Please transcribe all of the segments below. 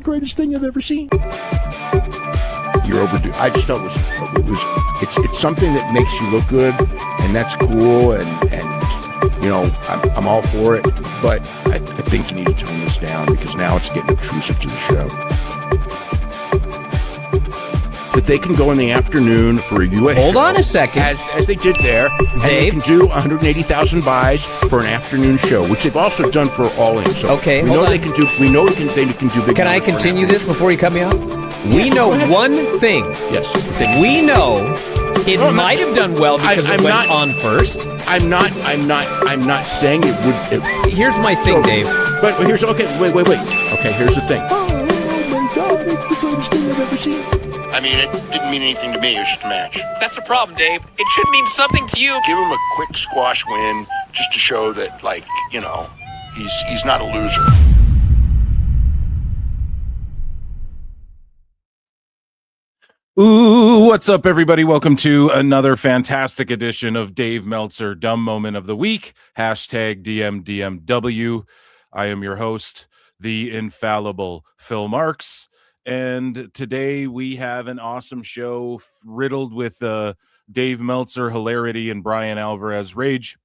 greatest thing I've ever seen. You're overdue. I just felt it's something that makes you look good, and that's cool, and you know, I'm all for it, but I think you need to tone this down because now it's getting obtrusive to the show. But they can go in the afternoon for a U.S. Hold show, on a second. as they did there, and they Dave? can do 180,000 buys for an afternoon show, which they've also done for All In. So Okay, we hold know on. they can do. We know they can do big. Can I numbers for an continue afternoon. this before you cut me off? We Yeah, know go ahead. one thing. Yes. We know it No, might have done well because I'm it went not- on first. I'm not saying it would. Here's my thing, Dave. But here's okay. Wait. Okay, here's the thing. Oh my God, it's the greatest thing I've ever seen. I mean, it didn't mean anything to me. It was just a match. That's the problem, Dave. It should mean something to you. Give him a quick squash win just to show that, like, you know, he's not a loser. Ooh, what's up, everybody? Welcome to another fantastic edition of Dave Meltzer Dumb Moment of the Week, hashtag DMDMW. I am your host, the infallible Phil Marks, and today we have an awesome show riddled with Dave Meltzer hilarity and Bryan Alvarez rage.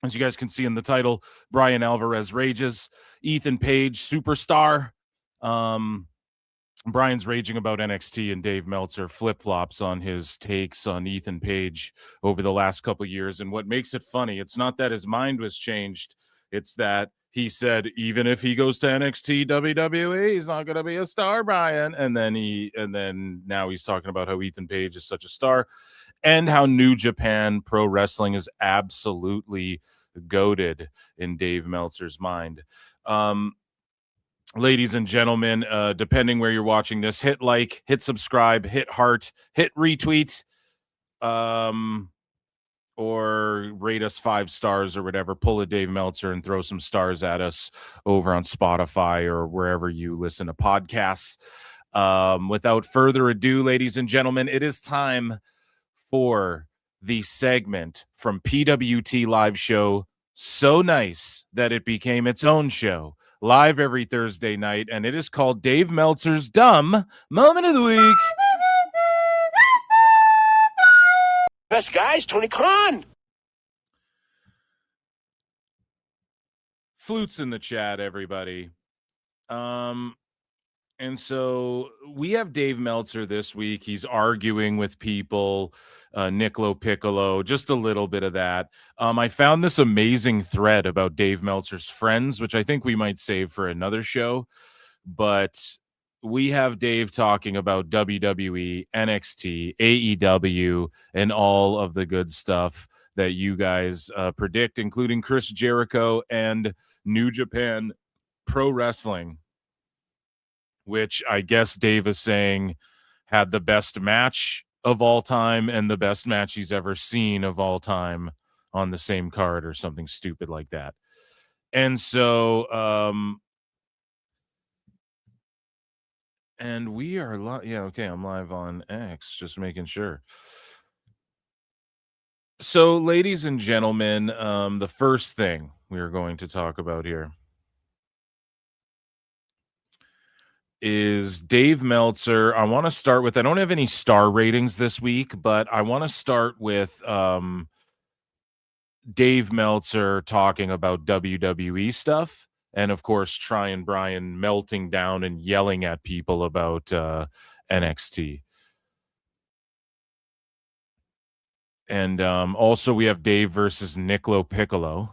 As you guys can see in the title, Bryan Alvarez rages, Ethan Page superstar. Brian's raging about NXT, and Dave Meltzer flip-flops on his takes on Ethan Page over the last couple of years. And what makes it funny, it's not that his mind was changed. It's that he said, even if he goes to NXT WWE, he's not going to be a star, Brian. And then now he's talking about how Ethan Page is such a star and how New Japan Pro Wrestling is absolutely goated in Dave Meltzer's mind. Ladies and gentlemen, depending where you're watching this, hit like, hit subscribe, hit heart, hit retweet, or rate us 5 stars or whatever. Pull a Dave Meltzer and throw some stars at us over on Spotify or wherever you listen to podcasts. Without further ado, ladies and gentlemen, it is time for the segment from PWT Live Show, so nice that it became its own show. Live every Thursday night, and it is called Dave Meltzer's Dumb Moment of the Week. Best guys, Tony Khan. Flutes in the chat, everybody. And so we have Dave Meltzer this week. He's arguing with people, LoPiccolo, just a little bit of that. I found this amazing thread about Dave Meltzer's friends, which I think we might save for another show. But we have Dave talking about WWE, NXT, AEW, and all of the good stuff that you guys predict, including Chris Jericho and New Japan Pro Wrestling, which I guess Dave is saying had the best match of all time and the best match he's ever seen of all time on the same card or something stupid like that. And so, and we are live. Yeah, okay, I'm live on X, just making sure. So, ladies and gentlemen, the first thing we are going to talk about here is Dave Meltzer. I want to start with, I don't have any star ratings this week, but I want to start with Dave Meltzer talking about WWE stuff. And of course, Bryan melting down and yelling at people about NXT. And also we have Dave versus LoPiccolo,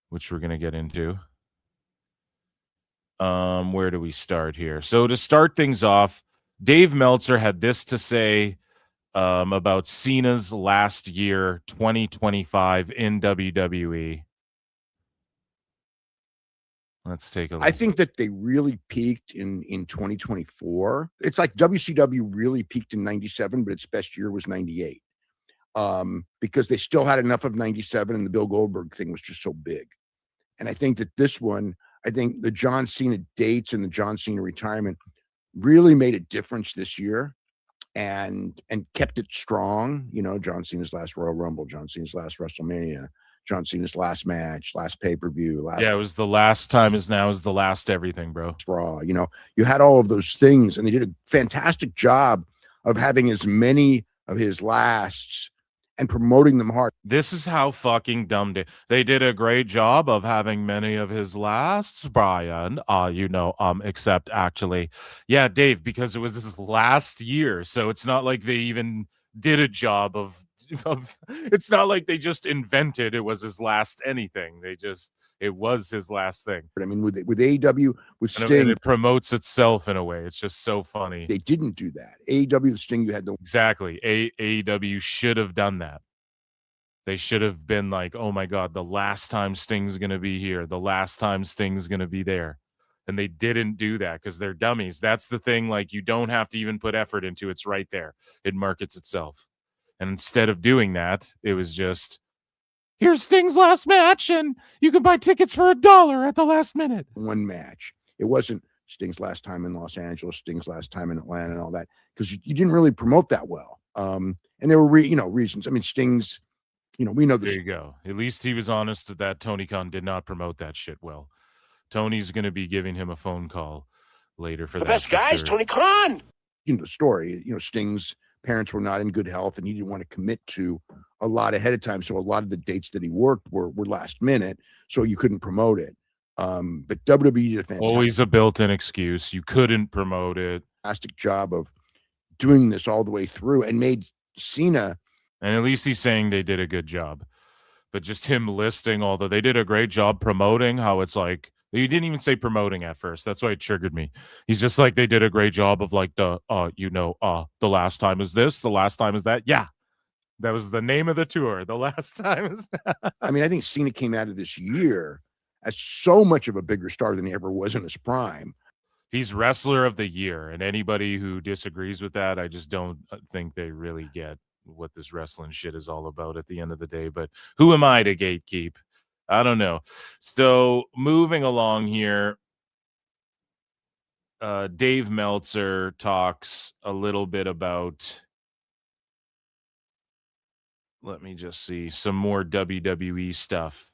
which we're going to get into. Where do we start here? So to start things off, Dave Meltzer had this to say about Cena's last year, 2025 in WWE. Let's take a look. I think that they really peaked in 2024. It's like WCW really peaked in 97, but its best year was 98. Because they still had enough of 97 and the Bill Goldberg thing was just so big. And I think that this one, I think the John Cena dates and the John Cena retirement really made a difference this year and kept it strong. You know, John Cena's last Royal Rumble, John Cena's last WrestleMania, John Cena's last match, last pay-per-view, last Yeah, it was the last time is now is the last everything, bro. Raw. You know, you had all of those things, and they did a fantastic job of having as many of his lasts and promoting them hard. This is how fucking dumb they did a great job of having many of his lasts, Brian. Except actually, yeah, Dave, because it was his last year, so it's not like they even did a job of it's not like they just invented it was his last anything. It was his last thing. But I mean, with AEW, with And Sting, it promotes itself in a way. It's just so funny. they didn't do that. AEW, Sting, you had the Exactly. AEW should have done that. They should have been like, oh my God, the last time Sting's going to be here, the last time Sting's going to be there. And they didn't do that because they're dummies. That's the thing. Like, you don't have to even put effort into it. It's right there. It markets itself. And instead of doing that, it was just, here's Sting's last match, and you can buy tickets for $1 at the last minute. one match. It wasn't Sting's last time in Los Angeles, Sting's last time in Atlanta, and all that, because you didn't really promote that well. And there were reasons. I mean, Sting's, we know this. There you go. At least he was honest that Tony Khan did not promote that shit well. Tony's going to be giving him a phone call later for The that. best guys, sure. Tony Khan. The story. Sting's parents were not in good health, and he didn't want to commit to a lot ahead of time. So a lot of the dates that he worked were last minute, so you couldn't promote it. But WWE did a fantastic, Always a built-in excuse. You couldn't promote it. Job of doing this all the way through, and made Cena. And at least he's saying they did a good job. But just him listing they did a great job promoting how it's like, you didn't even say promoting at first. That's why it triggered me. He's just like, they did a great job of like the last time is this, the last time is that. Yeah. That was the name of the tour. The last time is. I mean, I think Cena came out of this year as so much of a bigger star than he ever was in his prime. He's wrestler of the year. And anybody who disagrees with that, I just don't think they really get what this wrestling shit is all about at the end of the day. But who am I to gatekeep? I don't know. So moving along here, Dave Meltzer talks a little bit about, let me just see, some more WWE stuff.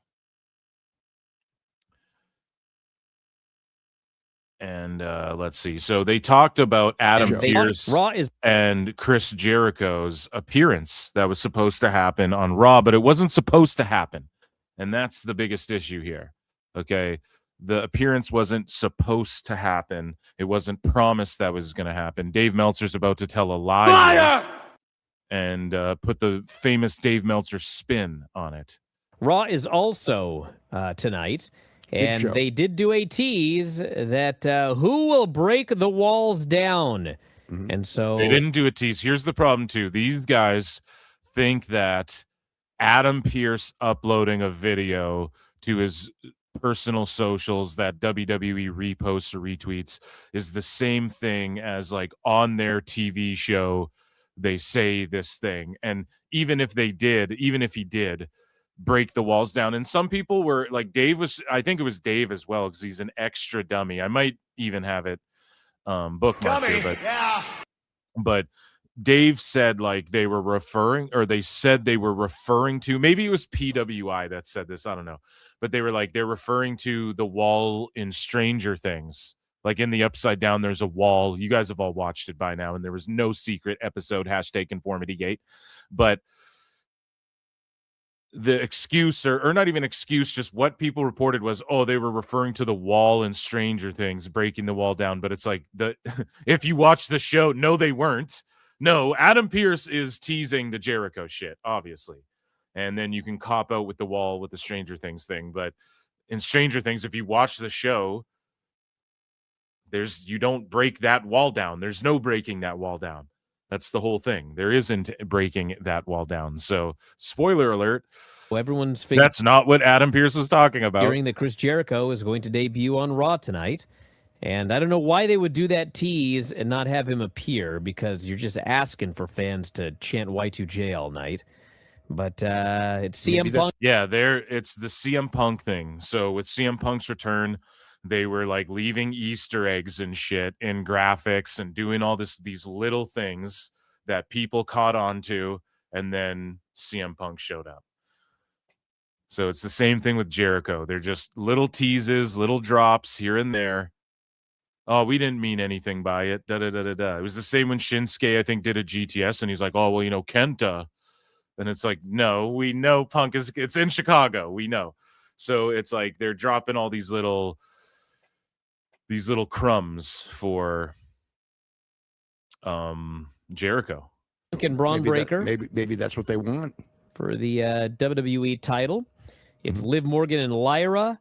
And let's see. So they talked about Adam Pearce and Chris Jericho's appearance that was supposed to happen on Raw, but it wasn't supposed to happen. And that's the biggest issue here. Okay. The appearance wasn't supposed to happen. It wasn't promised that was going to happen. Dave Meltzer's about to tell a lie and put the famous Dave Meltzer spin on it. Raw is also tonight. And they did do a tease that who will break the walls down. Mm-hmm. And so they didn't do a tease. Here's the problem, too. These guys think that Adam Pearce uploading a video to his personal socials that WWE reposts or retweets is the same thing as like on their TV show, they say this thing. And even if he did break the walls down, and some people were like, I think it was Dave as well, because he's an extra dummy. I might even have it bookmarked here, but Dave said like they said they were referring to, maybe it was PWI that said this, I don't know, but they're referring to the wall in Stranger Things. Like in the Upside Down, there's a wall. You guys have all watched it by now, and there was no secret episode #ConformityGate, but the excuse or not even excuse, just what people reported was, they were referring to the wall in Stranger Things, breaking the wall down. But it's like, if you watch the show, no, they weren't. No, Adam Pearce is teasing the Jericho shit, obviously. And then you can cop out with the wall with the Stranger Things thing. But in Stranger Things, if you watch the show, you don't break that wall down. There's no breaking that wall down. That's the whole thing. There isn't breaking that wall down. So, spoiler alert. Well, everyone's that's not what Adam Pearce was talking about. Hearing that Chris Jericho is going to debut on Raw tonight. And I don't know why they would do that tease and not have him appear, because you're just asking for fans to chant Y2J all night. But it's CM Punk. Yeah, it's the CM Punk thing. So with CM Punk's return, they were like leaving Easter eggs and shit in graphics and doing all these little things that people caught on to, and then CM Punk showed up. So it's the same thing with Jericho. They're just little teases, little drops here and there. Oh, we didn't mean anything by it. Da da da da da. It was the same when Shinsuke, I think, did a GTS, and he's like, "Oh, well, Kenta." And it's like, no, we know Punk it's in Chicago. We know. So it's like they're dropping all these little crumbs for Jericho. And Braun Breaker. Maybe that's what they want for the WWE title. It's Liv Morgan and Lyra.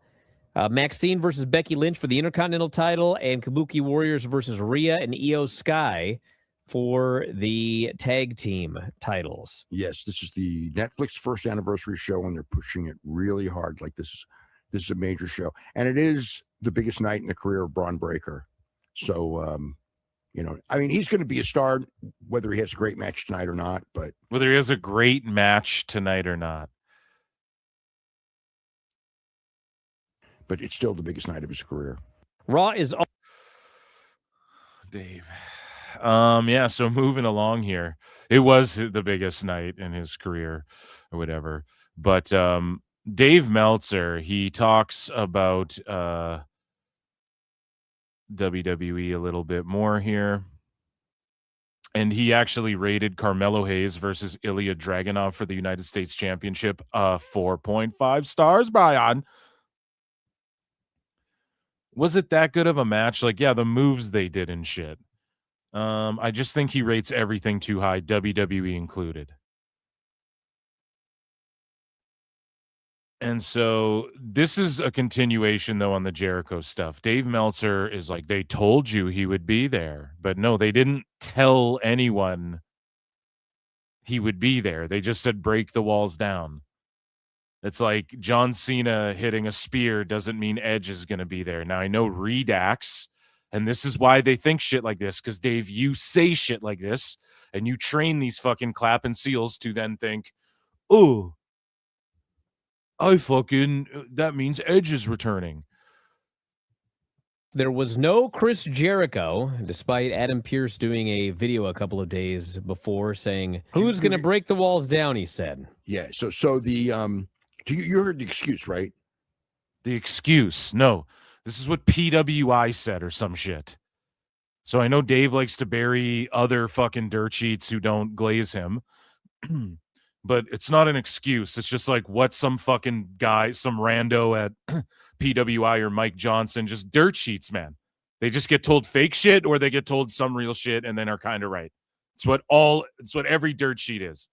Maxine versus Becky Lynch for the Intercontinental title, and Kabuki Warriors versus Rhea and Io Sky for the tag team titles. Yes, this is the Netflix first anniversary show, and they're pushing it really hard. Like this is a major show, and it is the biggest night in the career of Braun Breaker. So, I mean, he's going to be a star whether he has a great match tonight or not. But whether he has a great match tonight or not. But it's still the biggest night of his career. Raw is Dave. Yeah, so moving along here. It was the biggest night in his career or whatever. But Dave Meltzer, he talks about WWE a little bit more here. And he actually rated Carmelo Hayes versus Ilya Dragunov for the United States Championship 4.5 stars, Bryan. Was it that good of a match? Like, yeah, the moves they did and shit. I just think he rates everything too high, WWE included. And so this is a continuation, though, on the Jericho stuff. Dave Meltzer is like, they told you he would be there. But no, they didn't tell anyone he would be there. They just said, break the walls down. It's like John Cena hitting a spear doesn't mean Edge is going to be there. Now, I know Redax, and this is why they think shit like this, because, Dave, you say shit like this, and you train these fucking clapping seals to then think, oh, that means Edge is returning. There was no Chris Jericho, despite Adam Pearce doing a video a couple of days before saying, who's going to break the walls down, he said. Yeah, so the... You heard the excuse, right? The excuse. No, this is what PWI said or some shit. So I know Dave likes to bury other fucking dirt sheets who don't glaze him, but it's not an excuse. It's just like what some fucking guy, some rando at PWI or Mike Johnson, just dirt sheets, man. They just get told fake shit or they get told some real shit and then are kind of right. It's what every dirt sheet is.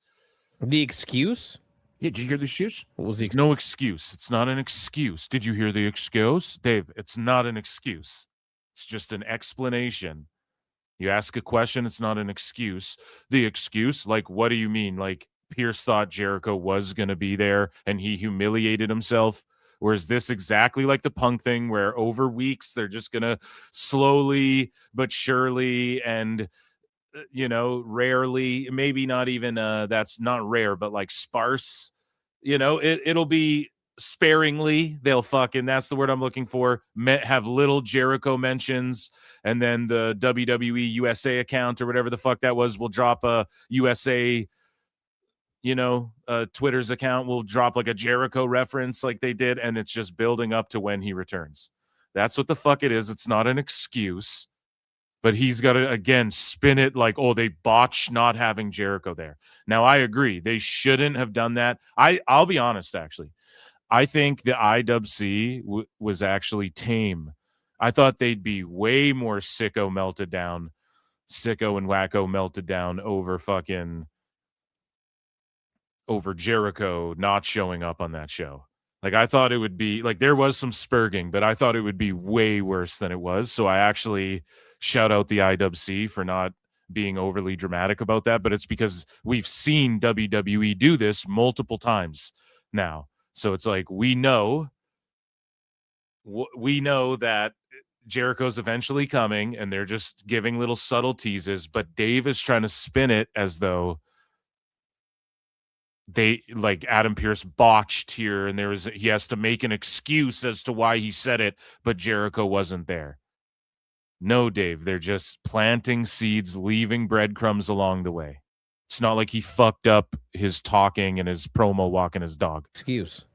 The excuse? Yeah, did you hear the excuse? What was the no excuse. It's not an excuse. Did you hear the excuse? Dave, it's not an excuse. It's just an explanation. You ask a question, it's not an excuse. The excuse, like, what do you mean? Like, Pierce thought Jericho was going to be there and he humiliated himself? Or is this exactly like the Punk thing where over weeks they're just going to slowly but surely and rarely, maybe not even that's not rare, but like sparse, it'll be sparingly. They'll fucking, that's the word I'm looking for, have little Jericho mentions, and then the WWE USA account or whatever the fuck that was will drop a USA, Twitter's account will drop like a Jericho reference like they did, and it's just building up to when he returns. That's what the fuck it is. It's not an excuse. But he's got to, again, spin it like, oh, they botched not having Jericho there. Now, I agree. They shouldn't have done that. I'll be honest, actually. I think the IWC was actually tame. I thought they'd be way more sicko and wacko melted down over Jericho not showing up on that show. Like, I thought it would be, like, there was some spurging, but I thought it would be way worse than it was. So I actually shout out the IWC for not being overly dramatic about that, but it's because we've seen WWE do this multiple times now. So it's like, we know that Jericho's eventually coming and they're just giving little subtle teases, but Dave is trying to spin it as though they, like, Adam Pearce botched here and he has to make an excuse as to why he said it, but Jericho wasn't there. No, Dave, they're just planting seeds, leaving breadcrumbs along the way. It's not like he fucked up his talking and his promo walking his dog. Excuse.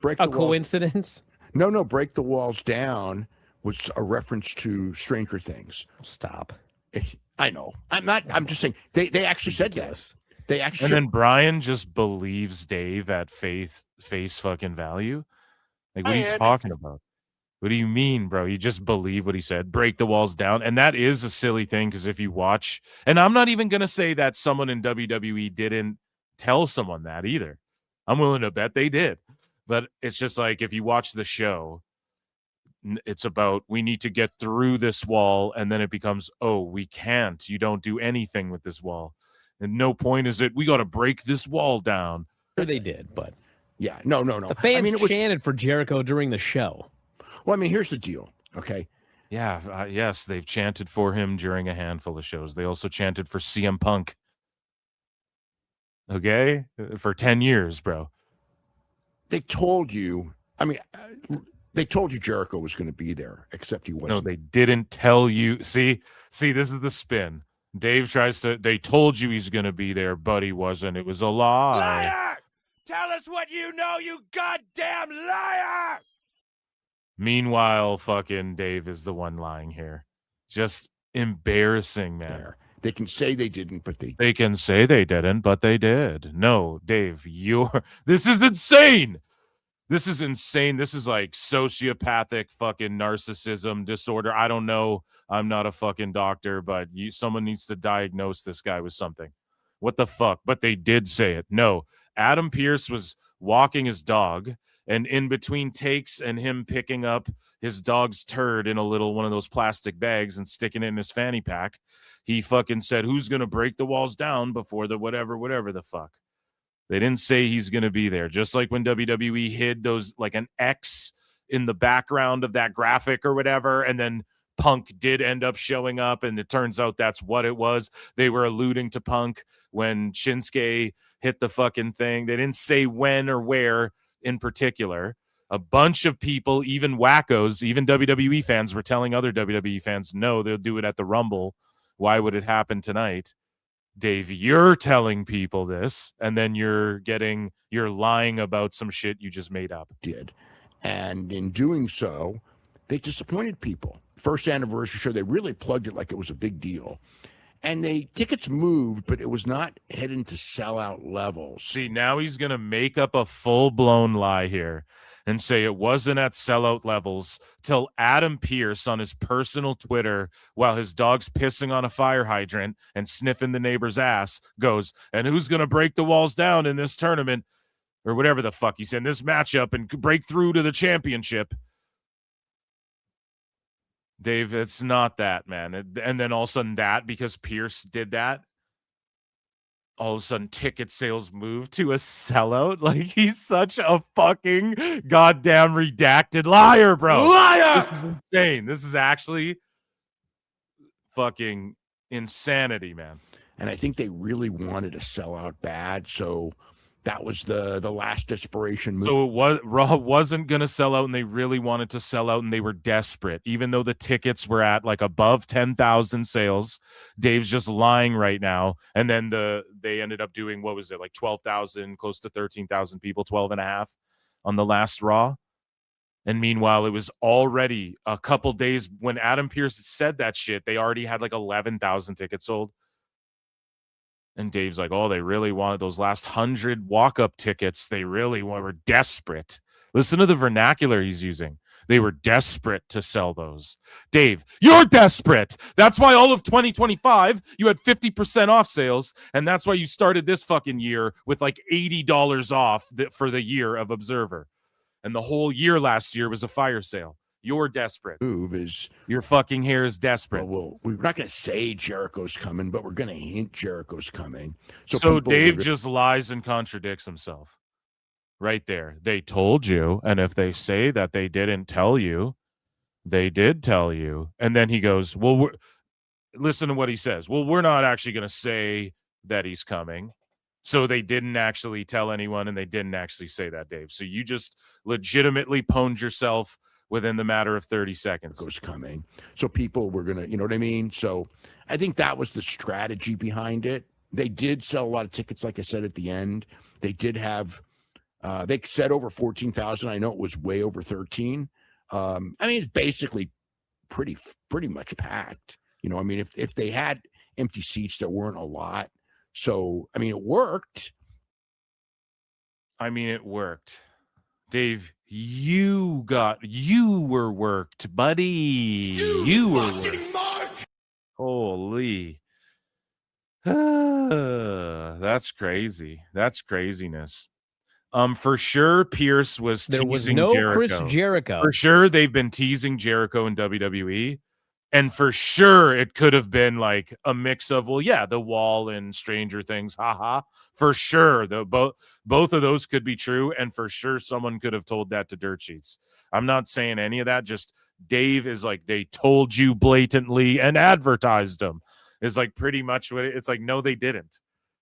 break A the walls. coincidence? No, break the walls down was a reference to Stranger Things. Stop. I know. I'm just saying they actually said that. They actually. And then Bryan just believes Dave at face fucking value. Like, what are you talking about? What do you mean, bro? You just believe what he said. Break the walls down. And that is a silly thing, because if you watch, and I'm not even going to say that someone in WWE didn't tell someone that either. I'm willing to bet they did. But it's just like, if you watch the show, it's about, we need to get through this wall, and then it becomes, oh, we can't. You don't do anything with this wall. And no point is it, we got to break this wall down. Sure they did, but yeah, no. The fans chanted for Jericho during the show. Well, I mean, here's the deal, okay? Yeah, yes, they've chanted for him during a handful of shows. They also chanted for CM Punk. Okay? For 10 years, bro. They told you, they told you Jericho was going to be there, except he wasn't. No, they didn't tell you. See, this is the spin. Dave tries to, they told you he's going to be there, but he wasn't. It was a lie. Liar! Tell us what you know, you goddamn liar! Meanwhile, fucking Dave is the one lying here. Just embarrassing, man. There. They can say they didn't, but they can say they didn't, but they did. No, Dave, this is insane. This is insane. This is like sociopathic fucking narcissism disorder. I don't know. I'm not a fucking doctor, but someone needs to diagnose this guy with something. What the fuck? But they did say it. No, Adam Pearce was walking his dog, and in between takes and him picking up his dog's turd in a little one of those plastic bags and sticking it in his fanny pack, he fucking said, who's going to break the walls down before the whatever the fuck. They didn't say he's going to be there. Just like when WWE hid those, like an X in the background of that graphic or whatever, and then Punk did end up showing up, and it turns out that's what it was. They were alluding to Punk when Shinsuke hit the fucking thing. They didn't say when or where in particular. A bunch of people, even wackos, even WWE fans, were telling other WWE fans, no, they'll do it at the Rumble. Why would it happen tonight? Dave, you're telling people this, and then you're lying about some shit you just made up. Did. And in doing so, they disappointed people. First anniversary show, they really plugged it like it was a big deal. And tickets moved, but it was not heading to sellout levels. See, now he's going to make up a full-blown lie here and say it wasn't at sellout levels till Adam Pearce on his personal Twitter, while his dog's pissing on a fire hydrant and sniffing the neighbor's ass, goes, and who's going to break the walls down in this tournament, or whatever the fuck he said, in this matchup, and break through to the championship. Dave, it's not that, man. And then all of a sudden that, because Pearce did that, all of a sudden ticket sales moved to a sellout. Like, he's such a fucking goddamn redacted liar, bro. Liar! This is insane. This is actually fucking insanity, man. And I think they really wanted to sell out bad, so that was the last desperation move. So Raw wasn't going to sell out, and they really wanted to sell out, and they were desperate. Even though the tickets were at like above 10,000 sales, Dave's just lying right now. And then they ended up doing, what was it, like 12,000, close to 13,000 people, 12 and a half on the last Raw. And meanwhile, it was already a couple days when Adam Pearce said that shit, they already had like 11,000 tickets sold. And Dave's like, oh, they really wanted those last 100 walk-up tickets. They really were desperate. Listen to the vernacular he's using. They were desperate to sell those. Dave, you're desperate. That's why all of 2025, you had 50% off sales. And that's why you started this fucking year with like $80 off for the year of Observer. And the whole year last year was a fire sale. You're desperate. Move is your fucking hair is desperate. Well, we're not going to say Jericho's coming, but we're going to hint Jericho's coming. So Dave just lies and contradicts himself. Right there. They told you, and if they say that they didn't tell you, they did tell you. And then he goes, well, listen to what he says. Well, we're not actually going to say that he's coming. So they didn't actually tell anyone, and they didn't actually say that, Dave. So you just legitimately pwned yourself within the matter of 30 seconds. Was coming. So people were going to, you know what I mean? So I think that was the strategy behind it. They did sell a lot of tickets, like I said, at the end. They did have They said over 14,000. I know it was way over 13. I mean, it's basically pretty much packed. You know, I mean, if they had empty seats, there weren't a lot. So, I mean, it worked. I mean, it worked. Dave, you were worked, buddy. You were worked. Holy. That's crazy. That's craziness. For sure, Pierce was There was teasing no Jericho. Chris Jericho. For sure, they've been teasing Jericho in WWE. And for sure, it could have been like a mix of, well, yeah, the Wall and Stranger Things, haha. For sure, both of those could be true, and for sure, someone could have told that to Dirt Sheets. I'm not saying any of that. Just Dave is like, they told you blatantly and advertised them. Is like pretty much what it's like. No, they didn't.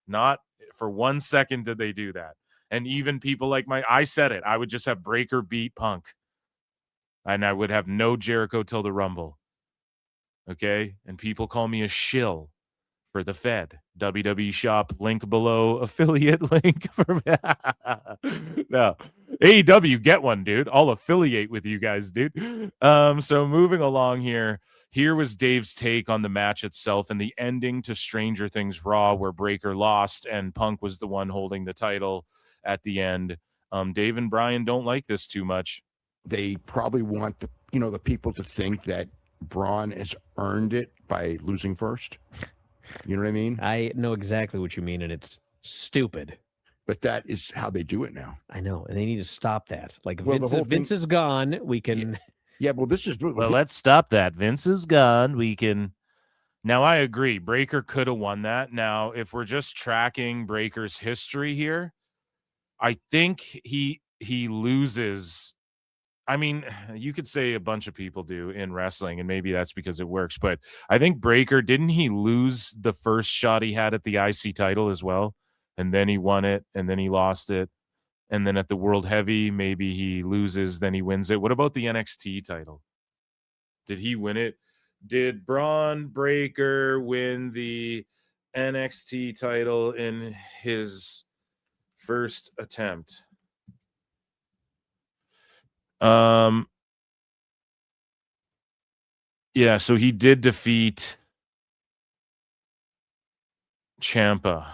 Not for 1 second did they do that. And even people like I said it. I would just have Breaker beat Punk, and I would have no Jericho till the Rumble. Okay, and people call me a shill for the Fed. WWE shop, link below, affiliate link for no. AEW, get one, dude. I'll affiliate with you guys, dude. So moving along here was Dave's take on the match itself and the ending to Stranger Things Raw, where Breaker lost and Punk was the one holding the title at the end. Dave and Bryan don't like this too much. They probably want the people to think that Braun has earned it by losing first. You know what I mean? I know exactly what you mean, and it's stupid. But that is how they do it now. I know, and they need to stop that. Like, Well, Vince is gone. We can. Yeah, well, Let's stop that. Vince is gone. We can. Now, I agree. Breaker could have won that. Now, if we're just tracking Breaker's history here, I think he loses. I mean, you could say a bunch of people do in wrestling, and maybe that's because it works. But I think Breaker, didn't he lose the first shot he had at the IC title as well? And then he won it, and then he lost it. And then at the World Heavy, maybe he loses, then he wins it. What about the NXT title? Did he win it? Did Braun Breaker win the NXT title in his first attempt? Yeah, so he did defeat Ciampa.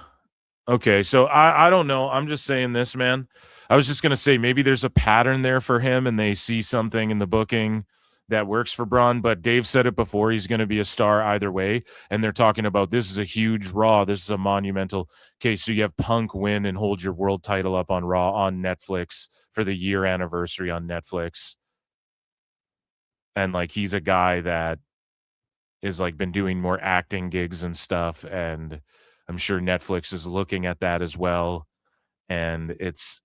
Okay, so I don't know. I'm just saying this, man. I was just going to say maybe there's a pattern there for him and they see something in the booking that works for Braun, but Dave said it before, he's going to be a star either way, and they're talking about this is a huge Raw, this is a monumental case. So you have Punk win and hold your world title up on Raw on Netflix for the year anniversary on Netflix. And like he's a guy that is like been doing more acting gigs and stuff, and I'm sure Netflix is looking at that as well. And it's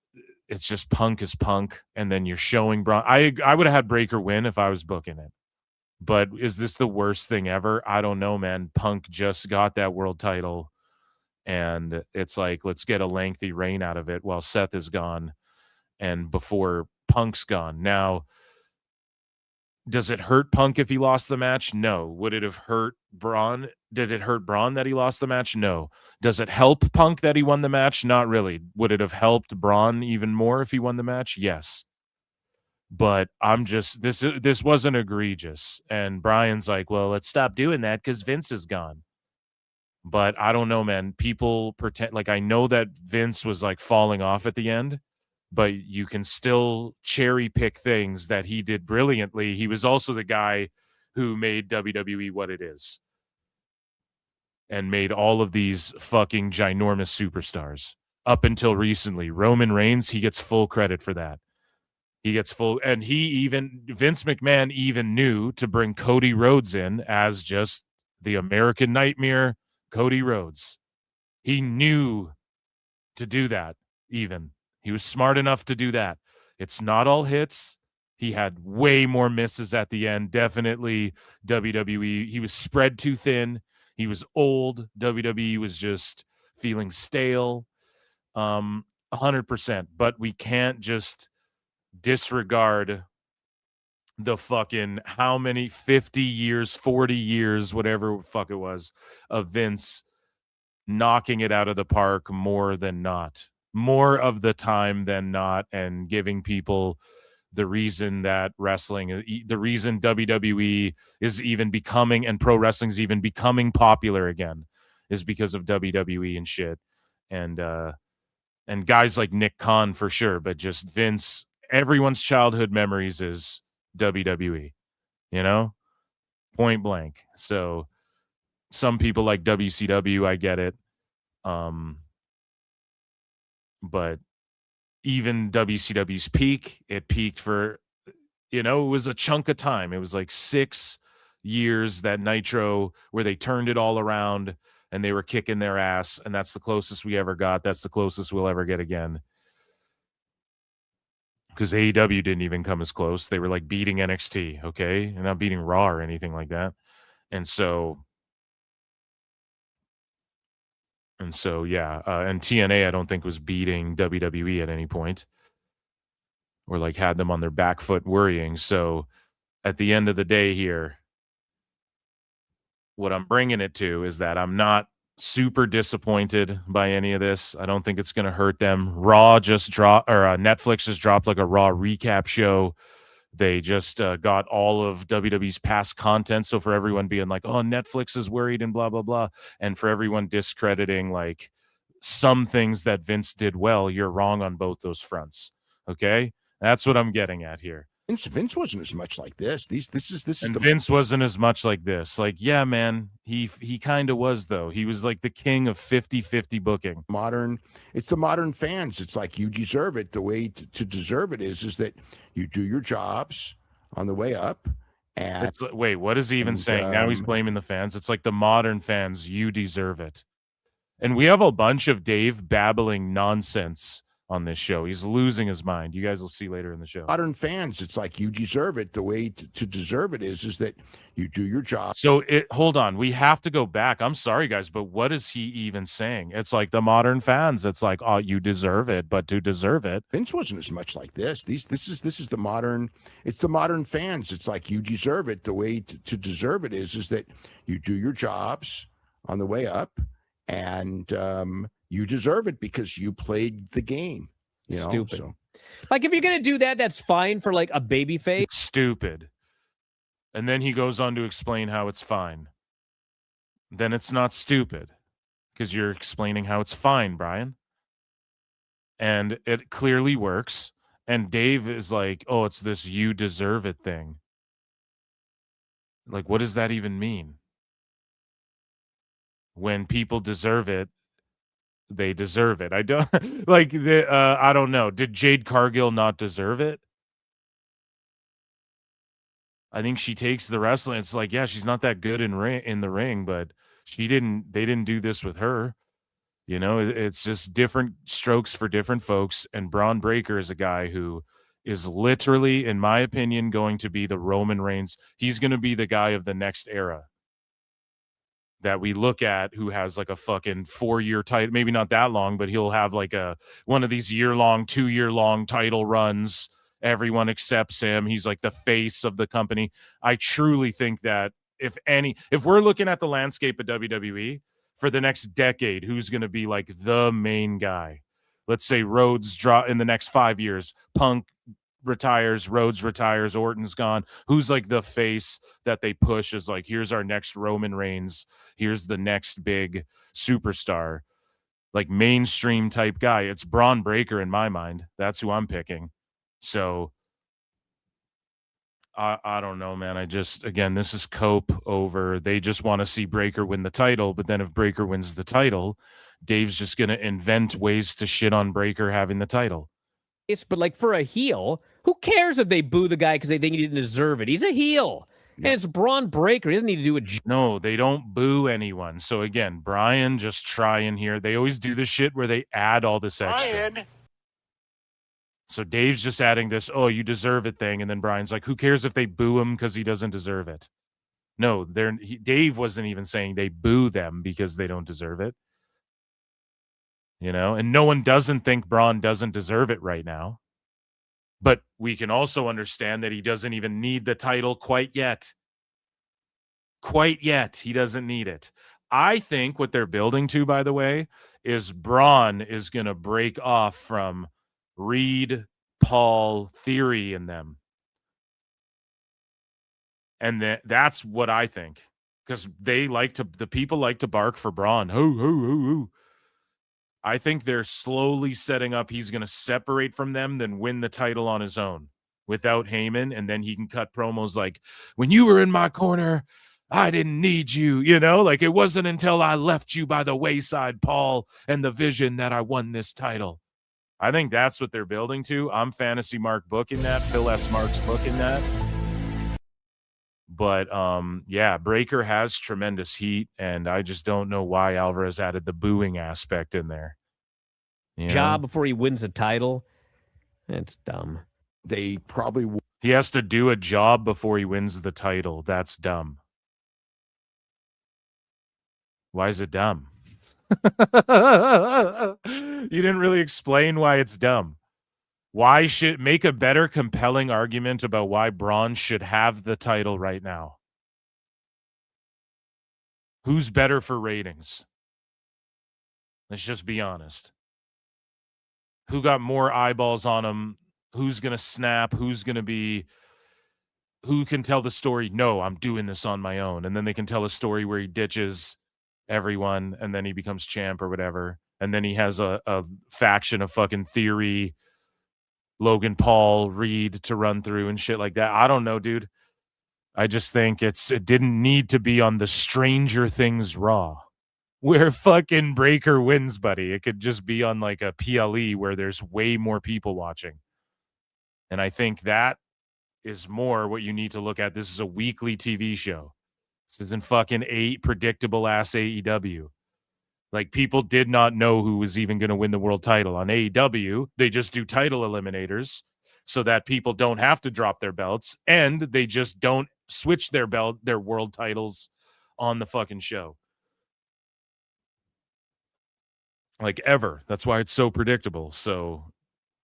just Punk is Punk, and then you're showing Braun. I would have had Breaker win if I was booking it. But is this the worst thing ever? I don't know, man. Punk just got that world title, and it's like, let's get a lengthy reign out of it while Seth is gone and before Punk's gone. Now, does it hurt Punk if he lost the match? No. Would it have hurt Braun? Did it hurt Braun that he lost the match? No. Does it help Punk that he won the match? Not really. Would it have helped Braun even more if he won the match? Yes. But I'm just, this wasn't egregious. And Bryan's like, well, let's stop doing that because Vince is gone. But I don't know, man. People pretend, like I know that Vince was like falling off at the end, but you can still cherry pick things that he did brilliantly. He was also the guy who made WWE what it is and made all of these fucking ginormous superstars up until recently. Roman Reigns, he gets full credit for that. He gets full, and Vince McMahon even knew to bring Cody Rhodes in as just the American Nightmare, Cody Rhodes. He knew to do that even. He was smart enough to do that. It's not all hits. He had way more misses at the end. Definitely WWE. He was spread too thin. He was old. WWE was just feeling stale. 100%. But we can't just disregard the fucking how many 50 years, 40 years, whatever fuck it was, of Vince knocking it out of the park more than not. more of the time than not, and giving people the reason that wrestling, the reason WWE is even becoming, and pro wrestling is even becoming popular again, is because of WWE and shit. And guys like Nick Khan for sure, but just Vince, everyone's childhood memories is WWE, you know, point blank. So some people like WCW, I get it. But even WCW's peak, it peaked for, it was a chunk of time. It was like 6 years, that Nitro, where they turned it all around and they were kicking their ass. And that's the closest we ever got. That's the closest we'll ever get again. Because AEW didn't even come as close. They were like beating NXT, okay? And not beating Raw or anything like that. And so yeah. And TNA, I don't think, was beating WWE at any point, or like had them on their back foot worrying. So at the end of the day here, what I'm bringing it to is that I'm not super disappointed by any of this. I don't think it's going to hurt them. Raw just dropped, or Netflix just dropped like a Raw recap show. They just got all of WWE's past content. So for everyone being like, oh, Netflix is worried and blah, blah, blah, and for everyone discrediting like some things that Vince did well, you're wrong on both those fronts. Okay? That's what I'm getting at here. Vince wasn't as much like this. Vince wasn't as much like this. Like, yeah, man, he kind of was, though. He was like the king of 50-50 booking. It's the modern fans. It's like, you deserve it. The way to deserve it is that you do your jobs on the way up. And it's like, wait, what is he even saying? Now he's blaming the fans. It's like the modern fans, you deserve it. And we have a bunch of Dave babbling nonsense on this show. He's losing his mind. You guys will see later in the show. Modern fans, it's like, you deserve it. The way to deserve it is that you do your job. So hold on, we have to go back. I'm sorry, guys, but what is he even saying? It's like the modern fans. It's like, oh, you deserve it, but to deserve it, Vince wasn't as much like this. This is the modern. It's the modern fans. It's like, you deserve it. The way to deserve it is that you do your jobs on the way up, and you deserve it because you played the game. Stupid. So. Like, if you're gonna do that, that's fine for like a baby face. It's stupid. And then he goes on to explain how it's fine. Then it's not stupid, because you're explaining how it's fine, Brian. And it clearly works. And Dave is like, oh, it's this you deserve it thing. Like, what does that even mean? When people deserve it, they deserve it. I don't like I don't know. Did Jade Cargill not deserve it? I think she takes the wrestling. It's like, yeah, she's not that good in the ring, but they didn't do this with her. It's just different strokes for different folks. And Braun Breaker is a guy who is literally, in my opinion, going to be the Roman Reigns. He's going to be the guy of the next era that we look at, who has like a fucking 4-year title, maybe not that long, but he'll have like one of these 2-year-long title runs. Everyone accepts him. He's like the face of the company. I truly think that if we're looking at the landscape of WWE for the next decade, who's going to be like the main guy? Let's say Rhodes in the next 5 years, Punk retires, Rhodes retires, Orton's gone. Who's like the face that they push as like, here's our next Roman Reigns, here's the next big superstar, like mainstream type guy? It's Braun Breaker in my mind. That's who I'm picking. So I don't know, man. Again, this is cope over. They just want to see Breaker win the title, but then if Breaker wins the title, Dave's just going to invent ways to shit on Breaker having the title. But like, for a heel, who cares if they boo the guy because they think he didn't deserve it? He's a heel. Yeah. And it's Braun Breaker. He doesn't need to do it. No, they don't boo anyone. So again, Brian just trying here. They always do this shit where they add all this extra. Brian. So Dave's just adding this, oh, you deserve it thing. And then Brian's like, who cares if they boo him because he doesn't deserve it? No, Dave wasn't even saying they boo them because they don't deserve it. And no one doesn't think Braun doesn't deserve it right now. But we can also understand that he doesn't even need the title quite yet. Quite yet. He doesn't need it. I think what they're building to, by the way, is Braun is going to break off from Reed, Paul, Theory in them. And that's what I think. Because the people like to bark for Braun. Hoo, hoo, hoo, hoo. I think they're slowly setting up. He's going to separate from them, then win the title on his own without Heyman. And then he can cut promos like, when you were in my corner, I didn't need you. You know, like it wasn't until I left you by the wayside, Paul, and the vision that I won this title. I think that's what they're building to. I'm Fantasy Mark booking that. Phil S. Mark's booking that. But, yeah, Breaker has tremendous heat, and I just don't know why Alvarez added the booing aspect in there. Job before he wins the title. It's dumb. They probably will. He has to do a job before he wins the title. That's dumb. Why is it dumb? You didn't really explain why it's dumb. Why should make a better compelling argument about why Braun should have the title right now? Who's better for ratings? Let's just be honest. Who got more eyeballs on him? Who's going to snap? Who can tell the story? No, I'm doing this on my own. And then they can tell a story where he ditches everyone and then he becomes champ or whatever. And then he has a faction of fucking Theory, Logan Paul, Reed to run through and shit like that. I don't know, dude. I just think it didn't need to be on the Stranger Things Raw where fucking Breaker wins, buddy. It could just be on like a PLE where there's way more people watching. And I think that is more what you need to look at. This is a weekly TV show. This isn't fucking predictable ass AEW. Like, people did not know who was even going to win the world title. On AEW, they just do title eliminators so that people don't have to drop their belts, and they just don't switch their world titles on the fucking show. Like, ever. That's why it's so predictable. So,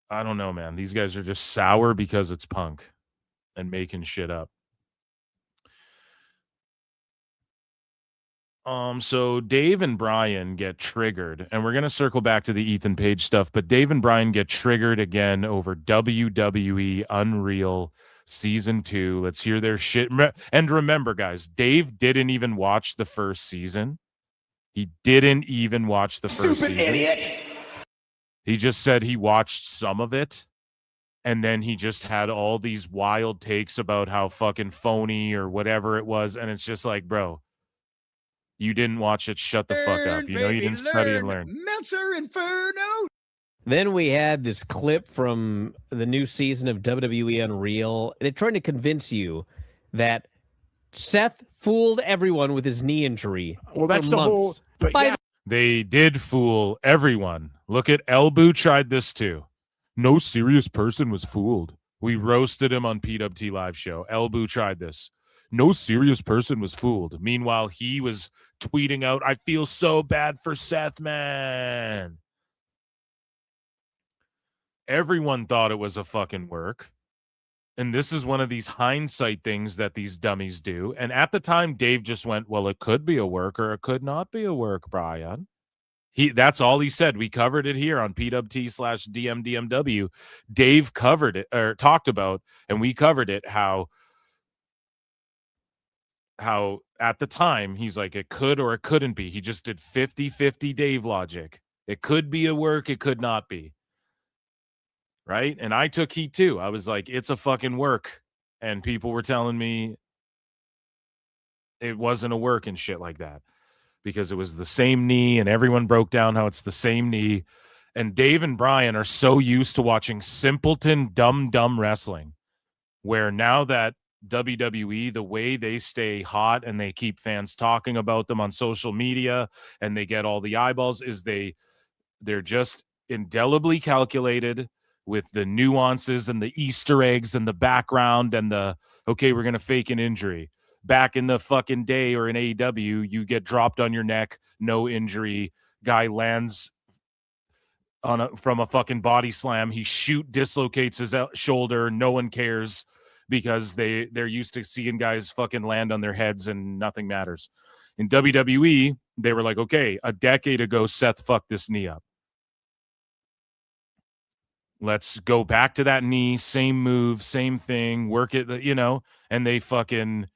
I don't know, man. These guys are just sour because it's Punk and making shit up. So Dave and Bryan get triggered, and we're going to circle back to the Ethan Page stuff, but Dave and Bryan get triggered again over WWE Unreal Season 2. Let's hear their shit. And remember, guys, Dave didn't even watch the first season. He didn't even watch the first season. Stupid idiot. He just said he watched some of it, and then he just had all these wild takes about how fucking phony or whatever it was, and it's just like, bro, you didn't watch it. Shut the fuck up. You know you didn't study and learn. Meltzer Inferno. Then we had this clip from the new season of WWE Unreal. They're trying to convince you that Seth fooled everyone with his knee injury. Well, that's the whole. But yeah. They did fool everyone. Look at Elbu tried this too. No serious person was fooled. We roasted him on PWT Live Show. Elbu tried this. No serious person was fooled. Meanwhile, he was tweeting out, I feel so bad for Seth, man. Everyone thought it was a fucking work. And this is one of these hindsight things that these dummies do. And at the time, Dave just went, well, it could be a work or it could not be a work, Bryan. That's all he said. We covered it here on PWT/DMDMW. Dave covered it, or talked about, and we covered it, how at the time he's like, it could or it couldn't be. He just did 50-50 Dave logic. It could be a work, it could not be. Right? And I took heat too. I was like, it's a fucking work. And people were telling me it wasn't a work and shit like that, because it was the same knee, and everyone broke down how it's the same knee. And Dave and Bryan are so used to watching simpleton, dumb wrestling, where now that WWE, the way they stay hot and they keep fans talking about them on social media and they get all the eyeballs, is they're just indelibly calculated with the nuances and the Easter eggs and the background and okay, we're going to fake an injury. Back in the fucking day, or in AEW, you get dropped on your neck, no injury, guy lands from a fucking body slam, he dislocates his shoulder, no one cares. because they're used to seeing guys fucking land on their heads and nothing matters. In WWE, they were like, okay, a decade ago, Seth fucked this knee up. Let's go back to that knee, same move, same thing, work it, and they fucking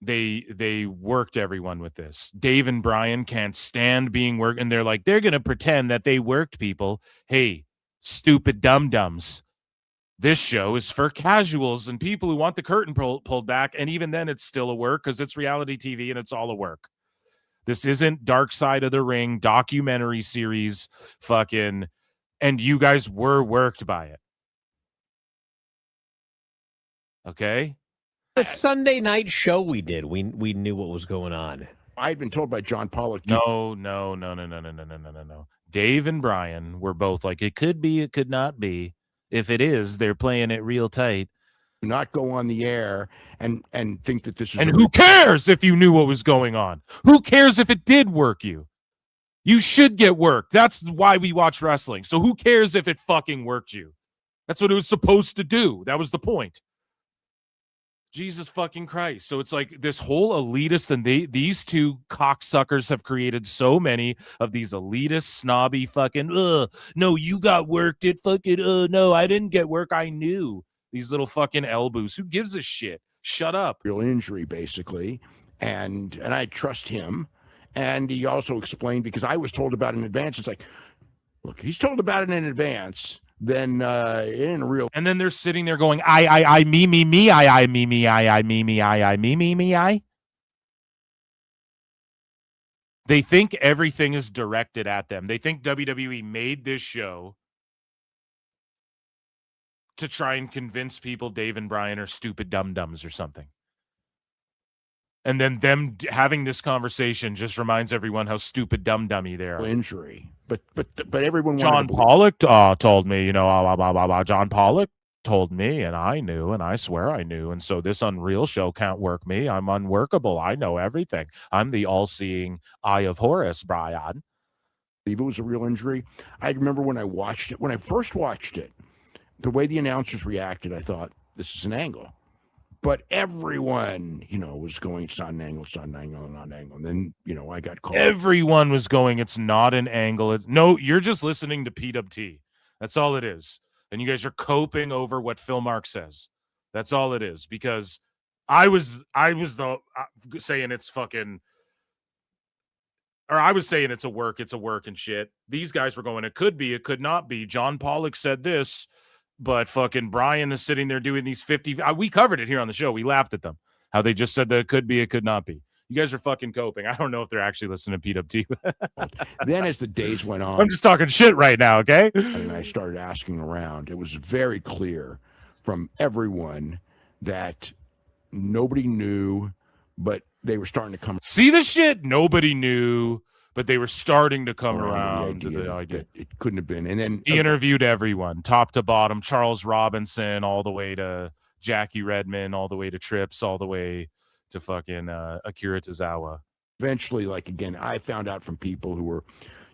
they worked everyone with this. Dave and Bryan can't stand being worked, and they're like, they're gonna pretend that they worked people. Hey, stupid dum-dums. This show is for casuals and people who want the curtain pulled back, and even then it's still a work because it's reality TV and it's all a work. This isn't Dark Side of the Ring documentary series fucking, and you guys were worked by it. Okay? The Sunday night show we did, we knew what was going on. I had been told by John Pollock. No. Dave and Bryan were both like, it could be, it could not be. If it is, they're playing it real tight. Do not go on the air and think that this is. And who cares if you knew what was going on? Who cares if it did work you? You should get worked. That's why we watch wrestling. So who cares if it fucking worked you? That's what it was supposed to do. That was the point. Jesus fucking Christ. So it's like this whole elitist, and these two cocksuckers have created so many of these elitist, snobby fucking, no, you got worked it fucking, no, I didn't get work. I knew. These little fucking elbows. Who gives a shit? Shut up. Real injury, basically. And I trust him. And he also explained, because I was told about it in advance. It's like, look, he's told about it in advance. Then it ain't real. And then they're sitting there going, I, me, I, me, I, me, me, I. They think everything is directed at them. They think WWE made this show to try and convince people Dave and Bryan are stupid dum-dums or something. And then them having this conversation just reminds everyone how stupid dum-dummy they are. Injury. But everyone. John Pollock told me, John Pollock told me, and I knew, and I swear I knew. And so this Unreal show can't work me. I'm unworkable. I know everything. I'm the all-seeing eye of Horus, Bryan. If it was a real injury, I remember when I first watched it, the way the announcers reacted, I thought, this is an angle. But everyone, was going, it's not an angle, it's not an angle, not an angle. And then, I got called. Everyone was going, it's not an angle. No, you're just listening to PWT. That's all it is. And you guys are coping over what Phil Mark says. That's all it is. Because I was saying it's fucking, or I was saying it's a work and shit. These guys were going, it could be, it could not be. John Pollock said this. But fucking Bryan is sitting there doing these 50. We covered it here on the show. We laughed at them. How they just said that it could be, it could not be. You guys are fucking coping. I don't know if they're actually listening to PWT. Then as the days went on. I'm just talking shit right now, okay? And I started asking around. It was very clear from everyone that nobody knew, but they were starting to come. See the shit? Nobody knew. But they were starting to come around to the idea. It couldn't have been. And then he interviewed everyone, top to bottom, Charles Robinson, all the way to Jackie Redmond, all the way to Trips, all the way to fucking Akira Tozawa. Eventually, again, I found out from people who were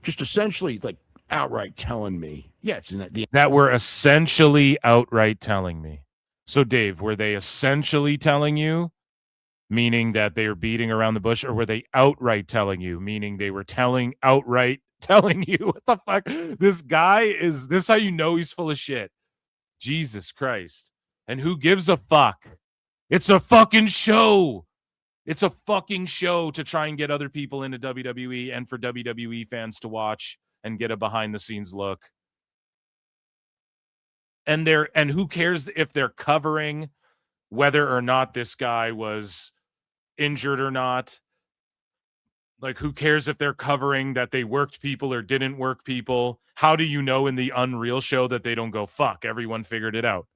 just essentially outright telling me, yeah, it's in that were essentially outright telling me. So, Dave, were they essentially telling you? Meaning that they were beating around the bush, or were they outright telling you? Meaning they were outright telling you, what the fuck? This guy is this how you know he's full of shit? Jesus Christ. And who gives a fuck? It's a fucking show. It's a fucking show to try and get other people into WWE and for WWE fans to watch and get a behind the scenes look. And who cares if they're covering whether or not this guy was injured or not? Who cares if they're covering that they worked people or didn't work people? How do you know in the Unreal show that they don't go, fuck, everyone figured it out?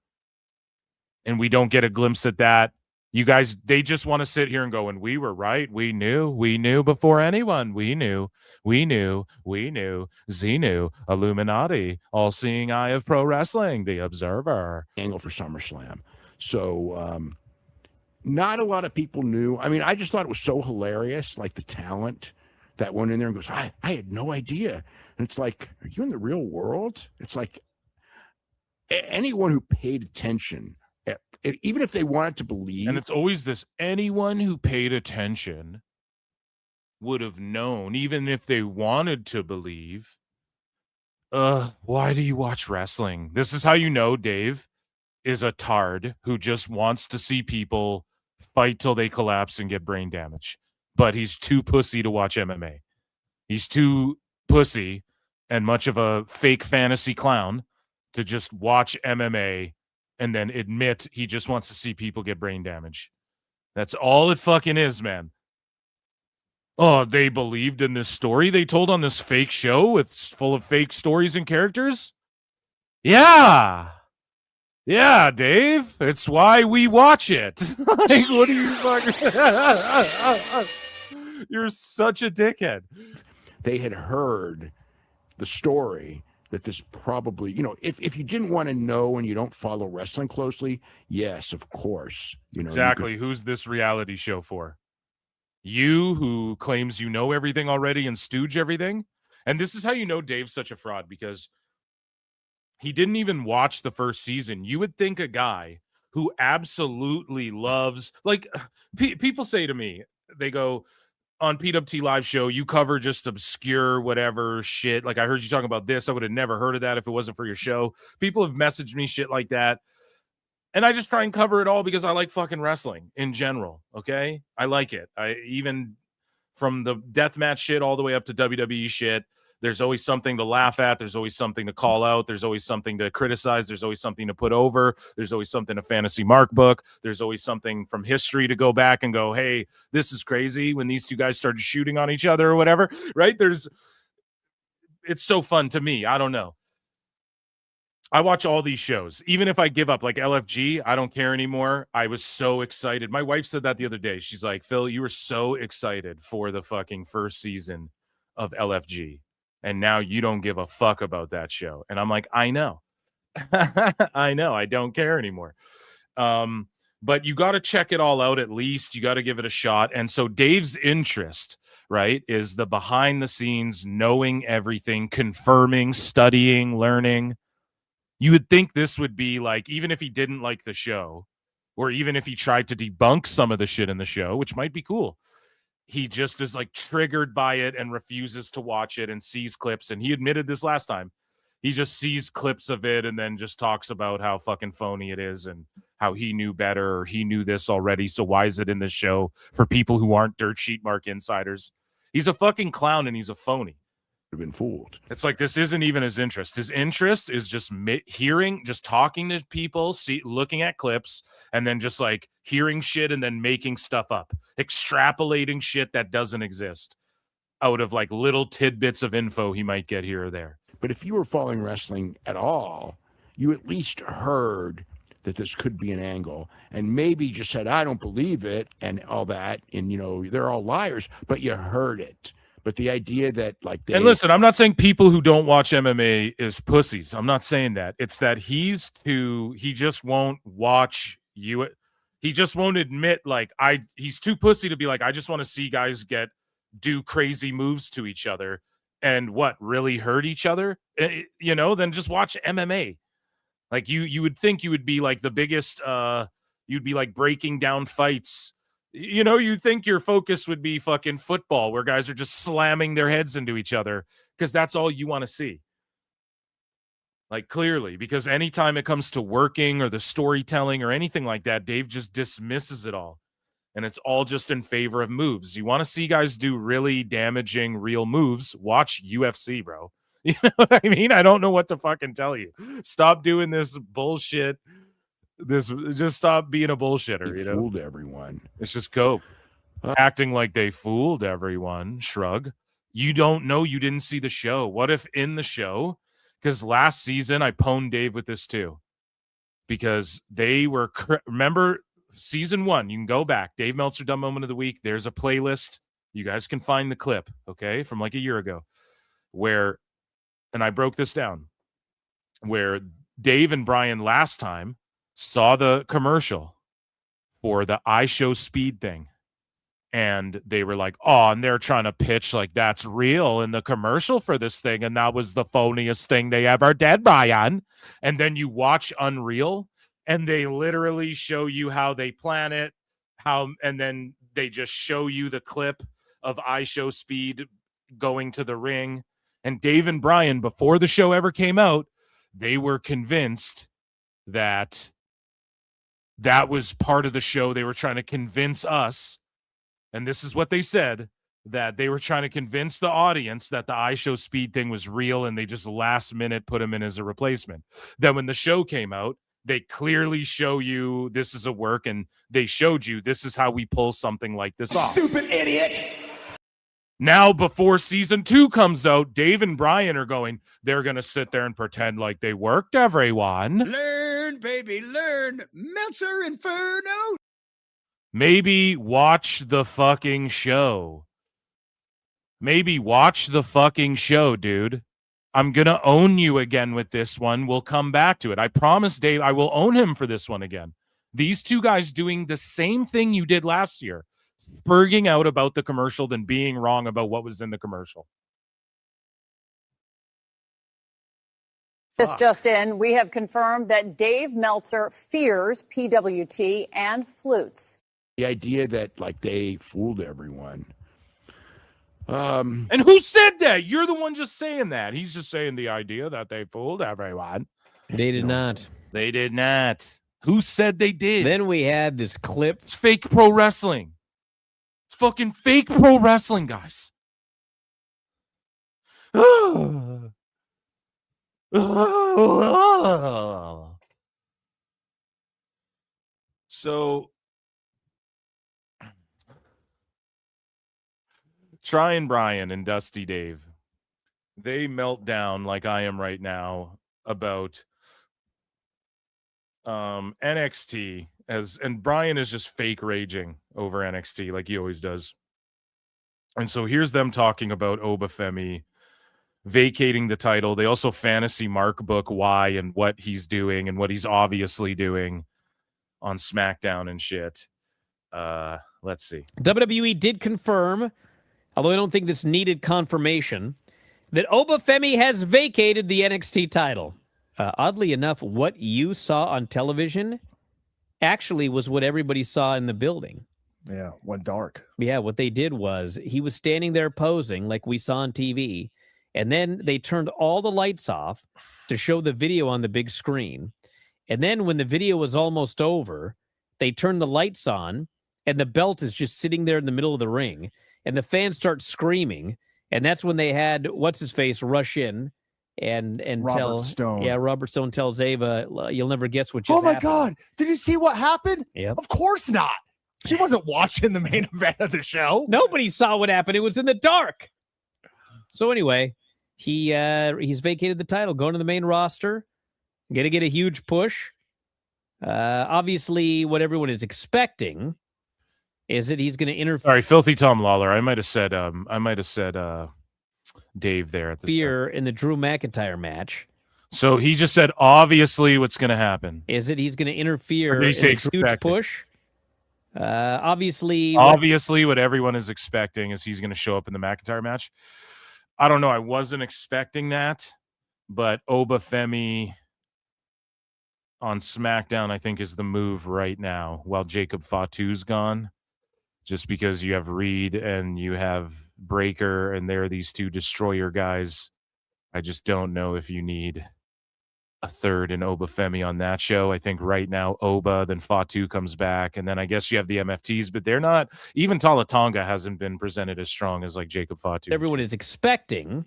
And we don't get a glimpse at that. You guys, they just want to sit here and go, and we were right. We knew before anyone. We knew. Xenu, Illuminati, all-seeing eye of pro wrestling, the Observer. Angle for SummerSlam. So, not a lot of people knew. I mean, I just thought it was so hilarious, the talent that went in there and goes, I had no idea. And it's like, are you in the real world? It's like anyone who paid attention even if they wanted to believe, and it's always this, anyone who paid attention would have known, even if they wanted to believe. Why do you watch wrestling? This is how you know Dave is a tard who just wants to see people fight till they collapse and get brain damage. But he's too pussy to watch MMA. He's too pussy and much of a fake fantasy clown to just watch MMA and then admit he just wants to see people get brain damage. That's all it fucking is, man. Oh, they believed in this story they told on this fake show full of fake stories and characters? Yeah. Yeah, Dave. It's why we watch it. Like, what are you fucking... You're such a dickhead. they had heard the story that this probably, if you didn't want to know and you don't follow wrestling closely, yes, of course. Exactly. Who's this reality show for? You, who claims you know everything already and stooge everything? And this is how you know Dave's such a fraud, because he didn't even watch the first season. You would think a guy who absolutely loves, like, people say to me, they go, on PWT live show, you cover just obscure whatever shit. Like, I heard you talking about this. I would have never heard of that if it wasn't for your show. People have messaged me shit like that. And I just try and cover it all because I like fucking wrestling in general. Okay. I like it. Even from the deathmatch shit all the way up to WWE shit. There's always something to laugh at. There's always something to call out. There's always something to criticize. There's always something to put over. There's always something to fantasy mark book. There's always something from history to go back and go, hey, this is crazy when these two guys started shooting on each other or whatever, right? It's so fun to me. I don't know. I watch all these shows. Even if I give up, like LFG, I don't care anymore. I was so excited. My wife said that the other day. She's like, Phil, you were so excited for the fucking first season of LFG. And now you don't give a fuck about that show. And I'm like, I know. I know. I don't care anymore. But you got to check it all out at least. You got to give it a shot. And so Dave's interest, right, is the behind the scenes, knowing everything, confirming, studying, learning. You would think this would be like, even if he didn't like the show, or even if he tried to debunk some of the shit in the show, which might be cool, he just is like triggered by it and refuses to watch it and sees clips. And he admitted this last time. He just sees clips of it and then just talks about how fucking phony it is and how he knew better or he knew this already. So why is it in this show for people who aren't dirt sheet mark insiders? He's a fucking clown and he's a phony. Have been fooled. It's like, this isn't even his interest. His interest is just hearing, just talking to people, looking at clips, and then just like hearing shit and then making stuff up, extrapolating shit that doesn't exist out of like little tidbits of info he might get here or there. But if you were following wrestling at all, you at least heard that this could be an angle and maybe just said, I don't believe it and all that. And, they're all liars, but you heard it. But the idea that and listen, I'm not saying people who don't watch MMA is pussies. I'm not saying that. It's that he just won't watch you. He just won't admit he's too pussy to be like, I just want to see guys do crazy moves to each other and really hurt each other, then just watch MMA. Like you would think you would be like the biggest, you'd be like breaking down fights. You'd think your focus would be fucking football where guys are just slamming their heads into each other because that's all you want to see. Like, clearly, because anytime it comes to working or the storytelling or anything like that, Dave just dismisses it all. And it's all just in favor of moves. You want to see guys do really damaging real moves, watch UFC, bro. You know what I mean? I don't know what to fucking tell you. Stop doing this bullshit. Just stop being a bullshitter. Fooled everyone. It's just cope. Acting like they fooled everyone. Shrug. You don't know. You didn't see the show. What if in the show? Because last season I pwned Dave with this too. Because they were remember season 1. You can go back. Dave Meltzer Dumb Moment of the Week. There's a playlist. You guys can find the clip. Okay, from like a year ago, where, and I broke this down, where Dave and Bryan last time saw the commercial for the I Show Speed thing. And they were like, oh, and they're trying to pitch like that's real in the commercial for this thing. And that was the phoniest thing they ever did, Bryan. And then you watch Unreal and they literally show you how they plan it, and then they just show you the clip of IShowSpeed going to the ring. And Dave and Bryan, before the show ever came out, they were convinced that was part of the show. They were trying to convince us, and this is what they said, that they were trying to convince the audience that the IShowSpeed thing was real, and they just last minute put him in as a replacement. Then when the show came out, they clearly show you this is a work, and they showed you this is how we pull something like this off. Stupid idiot! Now, before season 2 comes out, Dave and Bryan are going, they're going to sit there and pretend like they worked everyone. Learn, baby, learn. Meltzer Inferno. Maybe watch the fucking show. Maybe watch the fucking show, dude. I'm going to own you again with this one. We'll come back to it. I promise, Dave, I will own him for this one again. These two guys doing the same thing you did last year. Spurging out about the commercial than being wrong about what was in the commercial. This just in, we have confirmed that Dave Meltzer fears PWT and flutes. The idea that like they fooled everyone. And who said that? You're the one just saying that. He's just saying the idea that they fooled everyone. They did not. They did not. Who said they did? Then we had this clip. It's fake pro wrestling. It's fucking fake pro wrestling, guys. So, Tryon Bryan and Dusty Dave, they melt down like I am right now about NXT, and Bryan is just fake raging over NXT like he always does. And so here's them talking about Obafemi vacating the title. They also fantasy mark book why and what he's doing and what he's obviously doing on SmackDown and shit. Let's see. WWE did confirm, although I don't think this needed confirmation, that Obafemi has vacated the NXT title. Oddly enough, what you saw on television actually was what everybody saw in the building. Yeah, went dark. Yeah, what they did was he was standing there posing like we saw on TV, and then they turned all the lights off to show the video on the big screen. And then when the video was almost over, they turned the lights on, and the belt is just sitting there in the middle of the ring, and the fans start screaming, and that's when they had what's-his-face rush in and Robert tell Stone. Yeah, Robert Stone tells Ava, you'll never guess what just Oh my happened. God. Did you see what happened? Yep. Of course not. She wasn't watching the main event of the show. Nobody saw what happened. It was in the dark. So anyway, he's vacated the title, going to the main roster, going to get a huge push. Obviously, what everyone is expecting is that he's going to interfere. Sorry, Filthy Tom Lawler. I might have said Dave there at the start. In the Drew McIntyre match. So he just said, obviously, what's going to happen Is that he's going to interfere Or did he in say a huge expecting? push. Obviously, what everyone is expecting is he's going to show up in the McIntyre match. I don't know. I wasn't expecting that, but Obafemi on SmackDown, I think, is the move right now while Jacob Fatu's gone. Just because you have Reed and you have Breaker, and they're these two destroyer guys. I just don't know if you need a third in Obafemi on that show. I think right now Oba, then Fatu comes back, and then I guess you have the MFTs, but they're not. Even Talatonga hasn't been presented as strong as like Jacob Fatu. everyone is expecting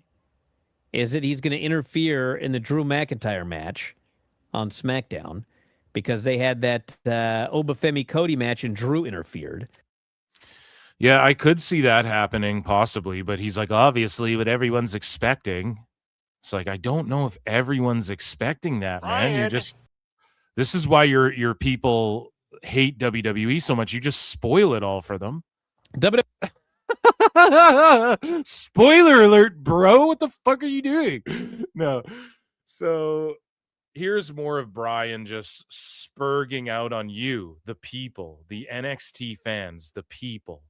is that he's going to interfere in the Drew McIntyre match on SmackDown because they had that Obafemi Cody match and Drew interfered. Yeah, I could see that happening possibly, but he's like, obviously what everyone's expecting. It's like, I don't know if everyone's expecting that, man. You're just, this is why your people hate WWE so much. You just spoil it all for them. Spoiler alert, bro. What the fuck are you doing? No. So here's more of Bryan just spurging out on you, the people, the NXT fans, the people.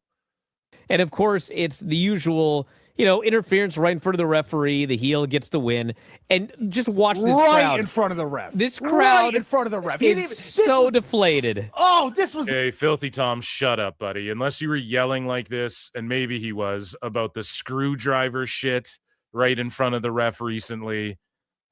And of course, it's the usual, interference right in front of the referee. The heel gets the win. And just watch this right crowd. in front of the ref. This crowd right in front of the ref. He didn't is even- this so was- deflated. Oh, this was Hey, Filthy Tom, shut up, buddy. Unless you were yelling like this, and maybe he was, about the screwdriver shit right in front of the ref recently.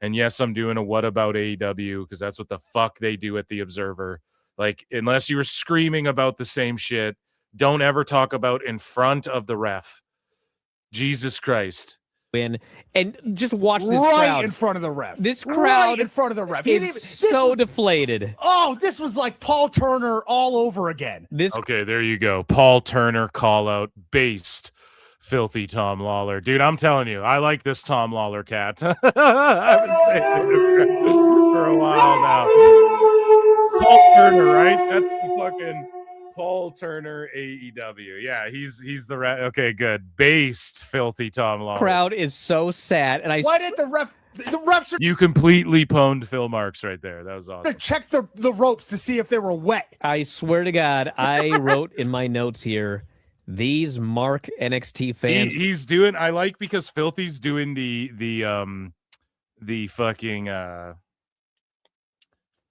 And yes, I'm doing a what about AEW, because that's what the fuck they do at the Observer. Like, unless you were screaming about the same shit, don't ever talk about in front of the ref. Jesus Christ. Win. And just watch this right crowd. in front of the ref. This right crowd in front of the ref. He is didn't even- this so was- deflated. Oh, this was like Paul Turner all over again. This Okay, there you go. Paul Turner call out based Filthy Tom Lawler. Dude, I'm telling you, I like this Tom Lawler cat. I've been saying it for a while now. Paul Turner, right? That's the fucking Paul Turner AEW. Yeah, he's the okay, good. Based Filthy Tom Lawler. crowd is so sad. And Why did the ref should You completely pwned Phil Marks right there. That was awesome. check the ropes to see if they were wet? I swear to God, I wrote in my notes here, these Mark NXT fans. He's doing. I like because Filthy's doing the fucking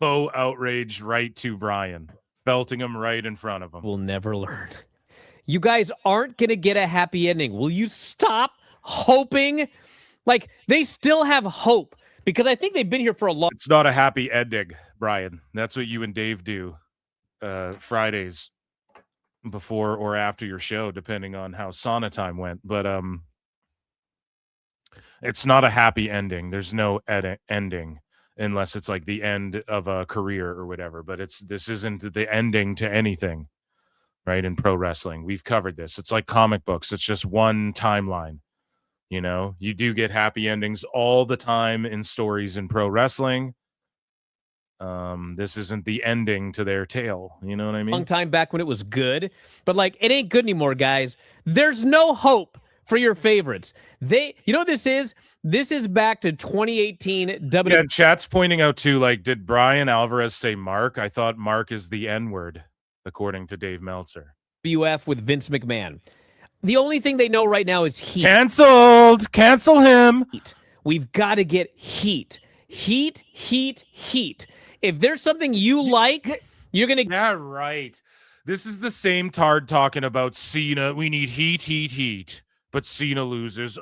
faux outrage right to Bryan, belting him right in front of him. Will never learn. You guys aren't going to get a happy ending. Will you stop hoping? Like, they still have hope because I think they've been here for a long It's not a happy ending, Bryan. That's what you and Dave do Fridays before or after your show, depending on how sauna time went. But it's not a happy ending. There's no ending unless it's like the end of a career or whatever. But this isn't the ending to anything, right? In pro wrestling, we've covered this. It's like comic books. It's just one timeline. You do get happy endings all the time in stories in pro wrestling. This isn't the ending to their tale. You know what I mean? time back when it was good, but like, it ain't good anymore, guys. There's no hope for your favorites. You know what this is? This is back to 2018 WWE. Yeah, chat's pointing out too, like, did Bryan Alvarez say Mark? I thought Mark is the N-word, according to Dave Meltzer. WF with Vince McMahon. The only thing they know right now is heat. Canceled. Cancel him. We've got to get heat. Heat. If there's something you like, you're going to... Yeah, right. This is the same tard talking about Cena. We need heat. But Cena loses.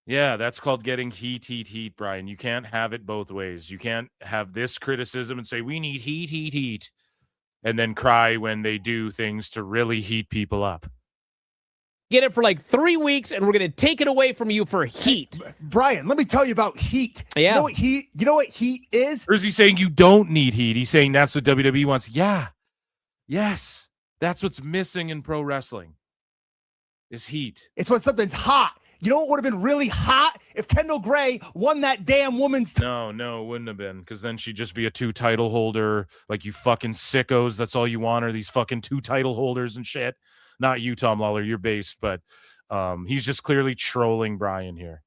Yeah, that's called getting heat, Bryan. You can't have it both ways. You can't have this criticism and say, we need heat, and then cry when they do things to really heat people up. Get it for like 3 weeks, and we're going to take it away from you for heat. Bryan, let me tell you about heat. Yeah. You know what heat is? Or is he saying you don't need heat? He's saying that's what WWE wants. Yeah. Yes. That's what's missing in pro wrestling is heat. It's when something's hot. You know what would have been really hot? If Kendall Gray won that damn woman's No, it wouldn't have been, because then she'd just be a 2 title holder. Like, you fucking sickos. That's all you want are these fucking 2 title holders and shit. Not you, Tom Lawler. You're based, but he's just clearly trolling Bryan here.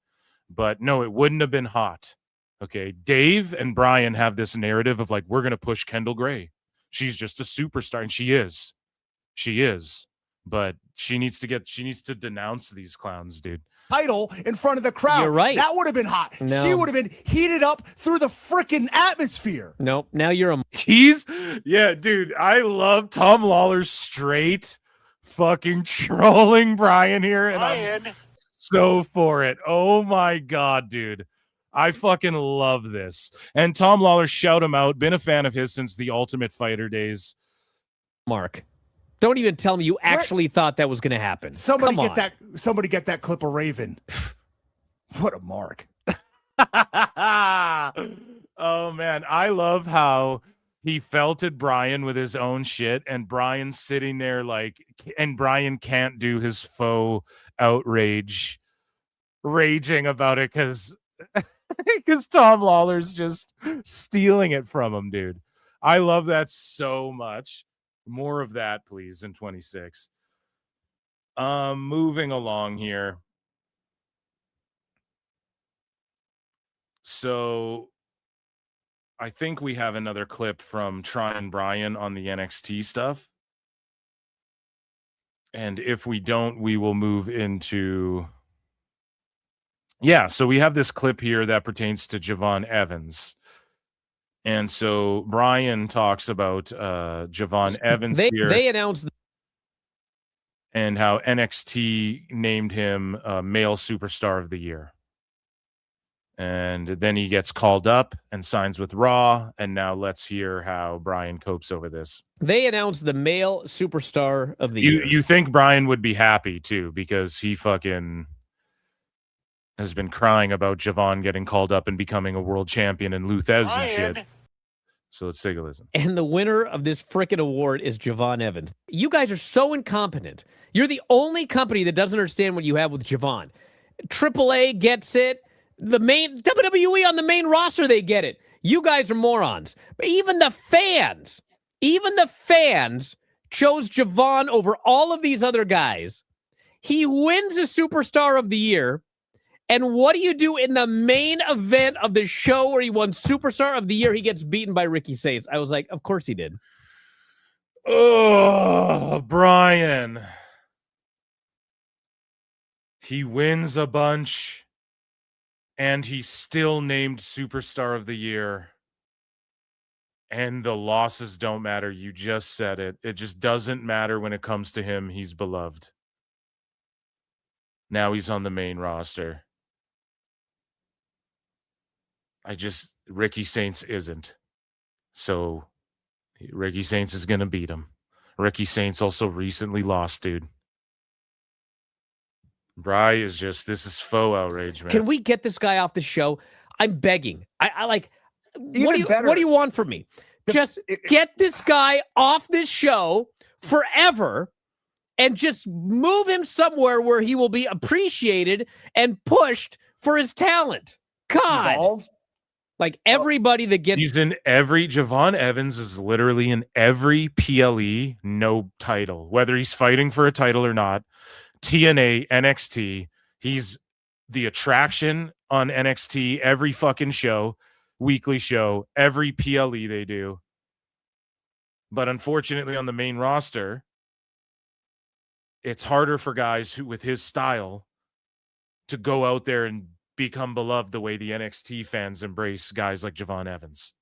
But no, it wouldn't have been hot. Okay, Dave and Bryan have this narrative of like, we're gonna push Kendall Gray. She's just a superstar, and she is. But she needs to denounce these clowns, dude. title in front of the crowd. You're right. That would have been hot. No. She would have been heated up through the freaking atmosphere. Nope. Now you're a... Yeah, dude, I love Tom Lawler's straight fucking trolling Bryan here, and I'm so for it. Oh my God, dude. I fucking love this. And Tom Lawler, shout him out. Been a fan of his since the Ultimate Fighter days. Mark. Don't even tell me you actually thought that was going to happen. Somebody Come get on. Somebody get that clip of Raven. What a mark. Oh man, I love how he felted Bryan with his own shit, and Bryan's sitting there like, and Bryan can't do his faux outrage, raging about it because Tom Lawler's just stealing it from him, dude. I love that so much. More of that, please, in 26. Moving along here. So I think we have another clip from Tryon Bryan on the NXT stuff. And if we don't, we will move into... Yeah, so we have this clip here that pertains to Javon Evans. And so Bryan talks about Javon Evans here. They announced and how NXT named him Male Superstar of the Year. And then he gets called up and signs with Raw. And now let's hear how Bryan copes over this. They announced the Male Superstar of the Year. You think Bryan would be happy, too, because he fucking has been crying about Javon getting called up and becoming a world champion in Luthez and shit. So let's take a listen. And the winner of this frickin' award is Javon Evans. You guys are so incompetent. You're the only company that doesn't understand what you have with Javon. AAA gets it. The main WWE on the main roster, they get it. You guys are morons. But even the fans chose Javon over all of these other guys. He wins the Superstar of the Year. And what do you do in the main event of the show where he won Superstar of the Year? He gets beaten by Ricky Saints. I was like, of course he did. Oh, Bryan. He wins a bunch, and he's still named Superstar of the Year. And the losses don't matter. You just said it. It just doesn't matter when it comes to him. He's beloved. Now he's on the main roster. Ricky Saints isn't. So Ricky Saints is going to beat him. Ricky Saints also recently lost, dude. Bry is just, this is faux outrage, man. Can we get this guy off the show? I'm begging. I like, what do you want from me? Just get this guy off this show forever and just move him somewhere where he will be appreciated and pushed for his talent. God. Evolve? Like everybody that gets... He's in every... Javon Evans is literally in every PLE, no title. Whether he's fighting for a title or not. TNA, NXT. He's the attraction on NXT every fucking show. Weekly show. Every PLE they do. But unfortunately on the main roster, it's harder for guys who, with his style, to go out there and become beloved the way the NXT fans embrace guys like Javon Evans.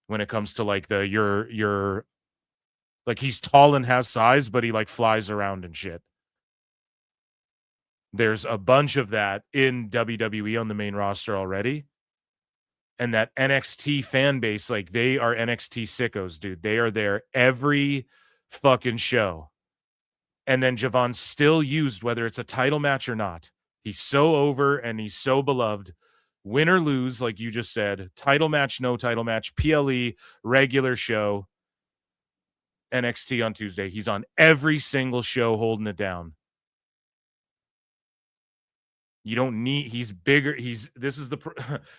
When it comes to like you're like, he's tall and has size, but he like flies around and shit. There's a bunch of that in WWE on the main roster already. And that NXT fan base, like they are NXT sickos, dude. They are there every fucking show. And then Javon's still used, whether it's a title match or not. He's so over and he's so beloved. Win or lose, like you just said. Title match, no title match. PLE, regular show. NXT on Tuesday. He's on every single show holding it down. You don't need... He's bigger. This is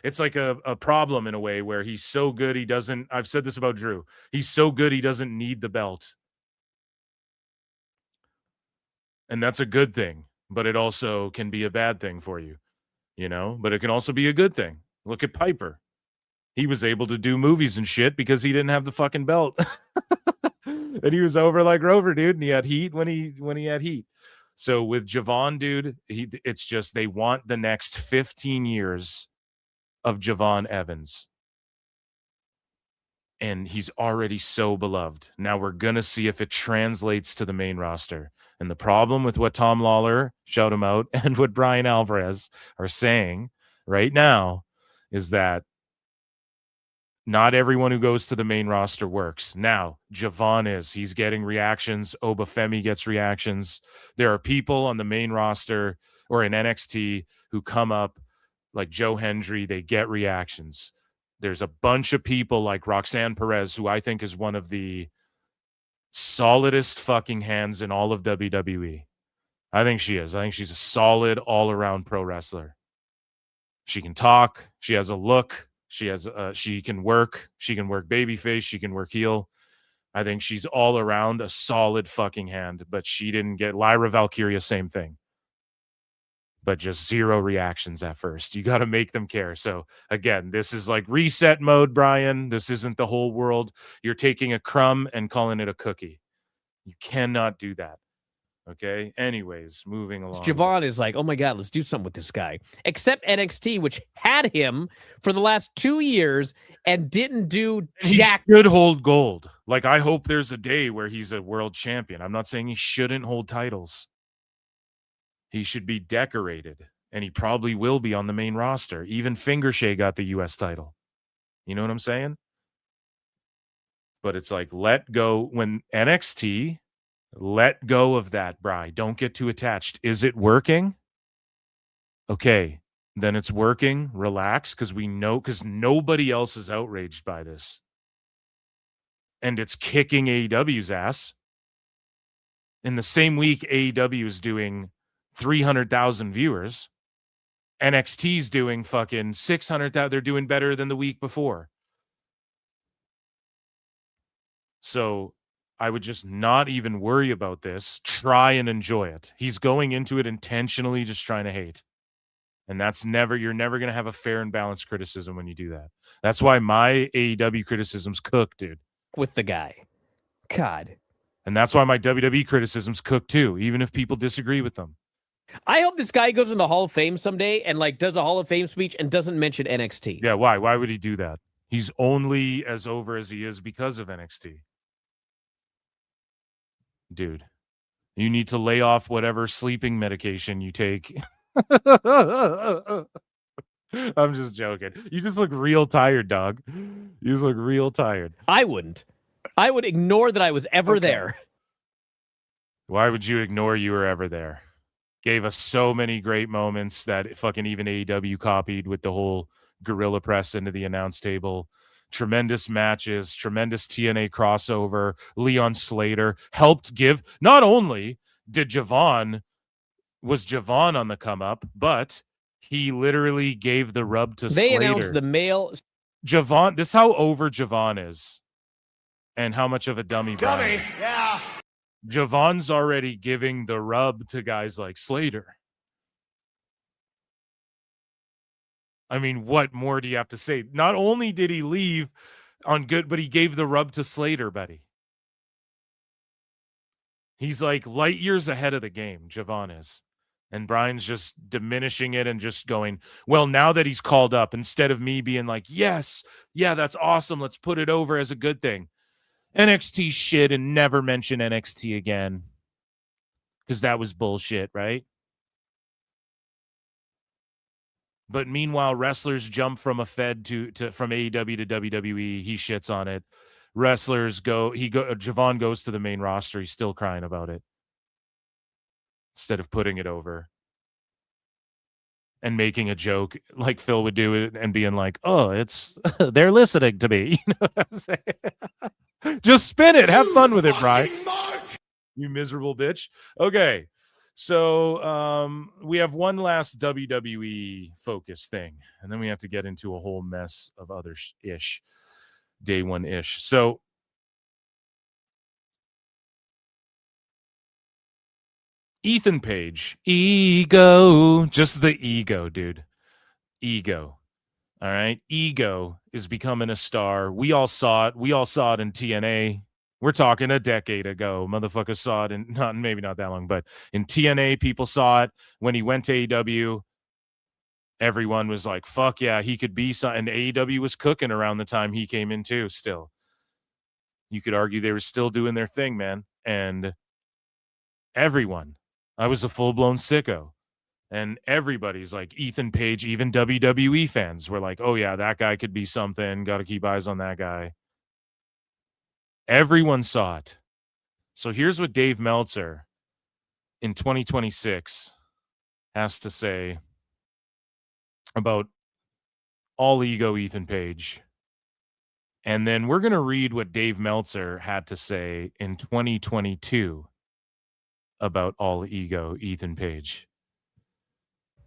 it's like a problem in a way where he's so good he doesn't... I've said this about Drew. He's so good he doesn't need the belt. And that's a good thing. But it also can be a bad thing for you, you know? But it can also be a good thing. Look at Piper. He was able to do movies and shit because he didn't have the fucking belt. And he was over like Rover, dude. And he had heat when he had heat. So with Javon, dude, it's just they want the next 15 years of Javon Evans. And he's already so beloved. Now we're going to see if it translates to the main roster. And the problem with what Tom Lawler, shout him out, and what Bryan Alvarez are saying right now is that not everyone who goes to the main roster works. Now, Javon he's getting reactions. Obafemi gets reactions. There are people on the main roster or in NXT who come up like Joe Hendry. They get reactions. There's a bunch of people like Roxanne Perez, who I think is one of the solidest fucking hands in all of WWE. I think she is. I think she's a solid all-around pro wrestler. She can talk. She has a look. She can work. She can work babyface. She can work heel. I think she's all around a solid fucking hand, but she didn't get... Lyra Valkyria, same thing. But just zero reactions at first. You got to make them care. So again, this is like reset mode, Bryan. This isn't the whole world. You're taking a crumb and calling it a cookie. You cannot do that. Okay. Anyways, moving along. Javon is like, oh my God, let's do something with this guy. Except NXT, which had him for the last 2 years and didn't do jack. He should hold gold. Like, I hope there's a day where he's a world champion. I'm not saying he shouldn't hold titles. He should be decorated, and he probably will be on the main roster. Even Fingershay got the U.S. title. You know what I'm saying? But it's like, let go when NXT, let go of that, Bri. Don't get too attached. Is it working? Okay, then it's working. Relax, because we know, because nobody else is outraged by this. And it's kicking AEW's ass. In the same week, AEW is doing 300,000 viewers. NXT's doing fucking 600,000. They're doing better than the week before. So I would just not even worry about this. Try and enjoy it. He's going into it intentionally just trying to hate. And you're never going to have a fair and balanced criticism when you do that. That's why my AEW criticisms cook, dude. With the guy. God. And that's why my WWE criticisms cook too, even if people disagree with them. I hope this guy goes in the Hall of Fame someday and like does a Hall of Fame speech and doesn't mention NXT. Yeah, why? Why would he do that? He's only as over as he is because of NXT. Dude, you need to lay off whatever sleeping medication you take. I'm just joking. You just look real tired, dog. You just look real tired. I wouldn't. I would ignore that I was ever there. Why would you ignore you were ever there? Gave us so many great moments that fucking even AEW copied with the whole gorilla press into the announce table. Tremendous matches, tremendous TNA crossover. Leon Slater helped give. Not only was Javon on the come up, but he literally gave the rub to Slater. They announced the male. Javon, this is how over Javon is and how much of a dummy. Dummy, yeah. Javon's already giving the rub to guys like Slater. I mean, what more do you have to say? Not only did he leave on good, but he gave the rub to Slater, buddy. He's like light years ahead of the game, Javon is. And Bryan's just diminishing it and just going, well, now that he's called up, instead of me being like, yes, yeah, that's awesome. Let's put it over as a good thing. NXT shit and never mention NXT again. Because that was bullshit, right? But meanwhile, wrestlers jump from a Fed from AEW to WWE. He shits on it. Wrestlers Javon goes to the main roster. He's still crying about it. Instead of putting it over and making a joke like Phil would do it and being like, oh, it's they're listening to me. You know what I'm saying? Just spin it. Have fun with it, Bryan. You miserable bitch. Okay. So we have one last WWE focus thing, and then we have to get into a whole mess of other ish, day one ish. So Ethan Page, ego, just the ego, dude. Ego. All right. Ego is becoming a star. We all saw it. We all saw it in TNA. We're talking a decade ago. Motherfuckers saw it in maybe not that long, but in TNA, people saw it. When he went to AEW, everyone was like, fuck yeah, he could be something. And AEW was cooking around the time he came in too, still. You could argue they were still doing their thing, man. And everyone, I was a full-blown sicko. And everybody's like, Ethan Page, even WWE fans were like, oh yeah, that guy could be something. Got to keep eyes on that guy. Everyone saw it. So here's what Dave Meltzer in 2026 has to say about all ego Ethan Page. And then we're going to read what Dave Meltzer had to say in 2022 about all ego Ethan Page.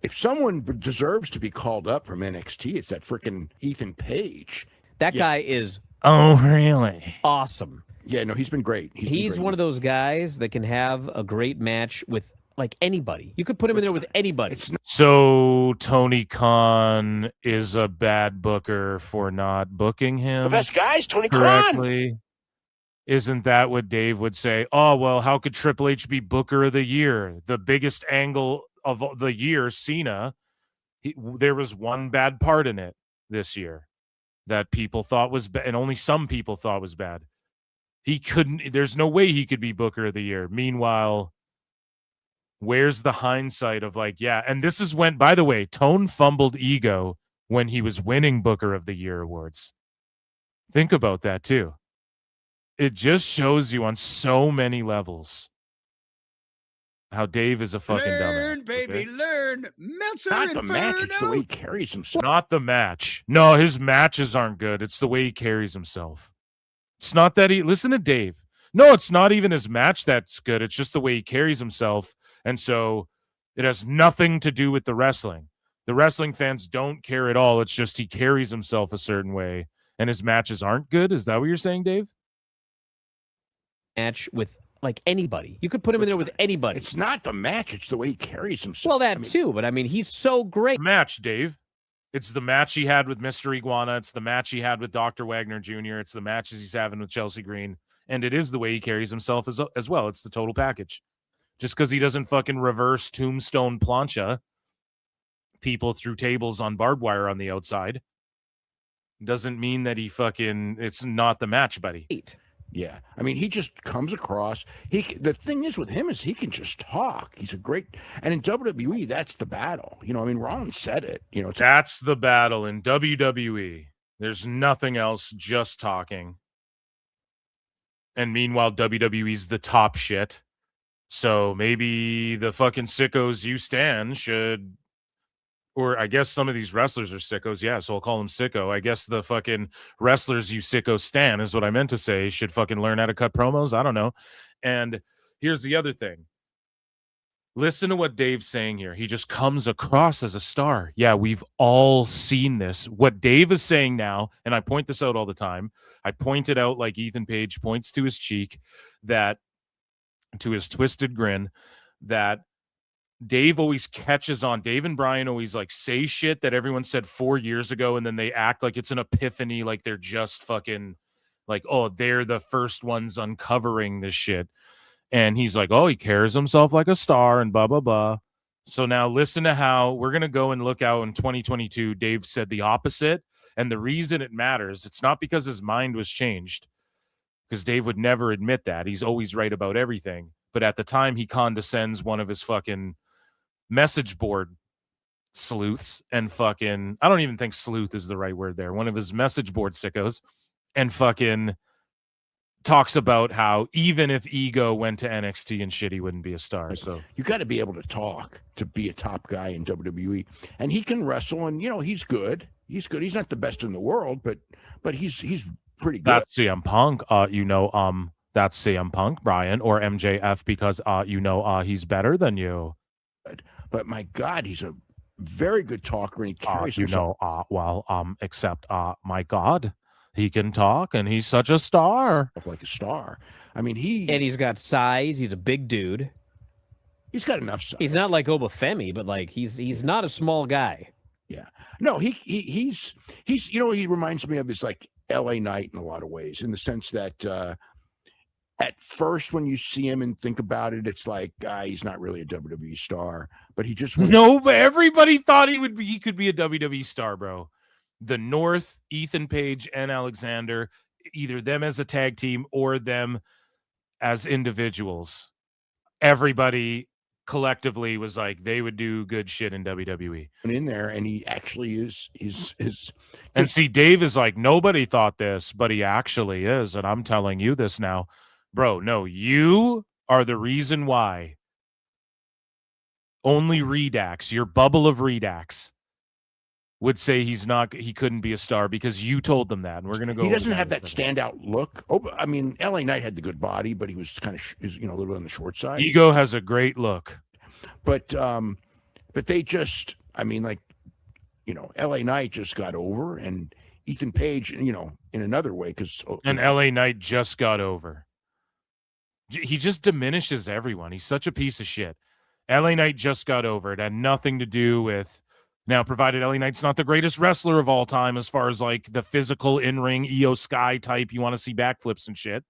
If someone deserves to be called up from NXT, it's that freaking Ethan Page. That guy is Oh, really? awesome. Yeah, no, he's been great. He's one of those guys that can have a great match with like anybody. You could put him in there with anybody. So Tony Khan is a bad booker for not booking him The best guy's Tony Khan. correctly. Isn't that what Dave would say? Oh, well, how could Triple H be Booker of the Year? The biggest angle of the year, Cena. There was one bad part in it this year that people thought was bad, and only some people thought was bad. There's no way he could be Booker of the Year. Meanwhile, where's the hindsight of like, yeah, and this is when, by the way, Tone fumbled ego when he was winning Booker of the Year awards. Think about that too. It just shows you on so many levels how Dave is a fucking dumbass. Baby, okay? learn. Meltzer Not the match, it's the way he Inferno. carries himself. Not the match. No, his matches aren't good. It's the way he carries himself. It's not that listen to Dave. No, it's not even his match that's good. It's just the way he carries himself. And so it has nothing to do with the wrestling. The wrestling fans don't care at all. It's just he carries himself a certain way and his matches aren't good. Is that what you're saying, Dave? Match with like anybody. You could put him in there with anybody. It's not the match, it's the way he carries himself. Well, that too, but I mean, he's so great. Match, Dave. It's the match he had with Mr. Iguana. It's the match he had with Dr. Wagner Jr. It's the matches he's having with Chelsea Green. And it is the way he carries himself as well. It's the total package. Just because he doesn't fucking reverse tombstone plancha people through tables on barbed wire on the outside doesn't mean that it's not the match, buddy. Yeah, I mean, he just comes across. The thing is with him is he can just talk. He's a great, and in WWE, that's the battle. You know, I mean, Rollins said it. You know, That's the battle in WWE. There's nothing else, just talking. And meanwhile, WWE's the top shit. So maybe the fucking sickos you stand should, or I guess some of these wrestlers are sickos. Yeah, so I'll call them sicko. I guess the fucking wrestlers you sicko stan is what I meant to say should fucking learn how to cut promos. I don't know. And here's the other thing. Listen to what Dave's saying here. He just comes across as a star. Yeah, we've all seen this. What Dave is saying now, and I point this out all the time, I point it out like Ethan Page points to his cheek, that to his twisted grin, that Dave always catches on. Dave and Bryan always like say shit that everyone said 4 years ago, and then they act like it's an epiphany, like they're just fucking like, oh, they're the first ones uncovering this shit. And he's like, oh, he carries himself like a star and blah, blah, blah. So now listen to how we're going to go and look out in 2022. Dave said the opposite. And the reason it matters, it's not because his mind was changed, because Dave would never admit that. He's always right about everything. But at the time, he condescends one of his fucking message board sleuths and fucking, I don't even think sleuth is the right word there. One of his message board sickos, and fucking talks about how even if Ego went to NXT and shit, he wouldn't be a star. So you got to be able to talk to be a top guy in WWE, and he can wrestle, and you know he's good. He's good. He's not the best in the world, but he's pretty good. That's CM Punk. That's CM Punk, Bryan, or MJF, because he's better than you. But my God, he's a very good talker, and he carries himself. Except my God, he can talk, and he's such a star. Like a star. I mean, he's got size. He's a big dude. He's got enough size. He's not like Obafemi, but like he's not a small guy. Yeah. No, he's you know, he reminds me of his like LA Knight in a lot of ways, in the sense that at first when you see him and think about it, it's like he's not really a WWE star, but he just but everybody thought he could be a WWE star, bro. The North, Ethan Page and Alexander, either them as a tag team or them as individuals. Everybody collectively was like they would do good shit in WWE. And in there, and he actually is. And see, Dave is like, nobody thought this, but he actually is, and I'm telling you this now, bro. No, you are the reason why. Only Redax, your bubble of Redax, would say he couldn't be a star because you told them that, and we're gonna go. He doesn't have that standout look. Oh, I mean, LA Knight had the good body, but he was kind of a little bit on the short side. Ego has a great look, but they just, I mean, like, LA Knight just got over, and Ethan Page, in another way, because LA Knight just got over. He just diminishes everyone. He's such a piece of shit. LA Knight just got over. It had nothing to do with. Now, provided LA Knight's not the greatest wrestler of all time as far as like the physical in-ring Io Sky type, you want to see backflips and shit.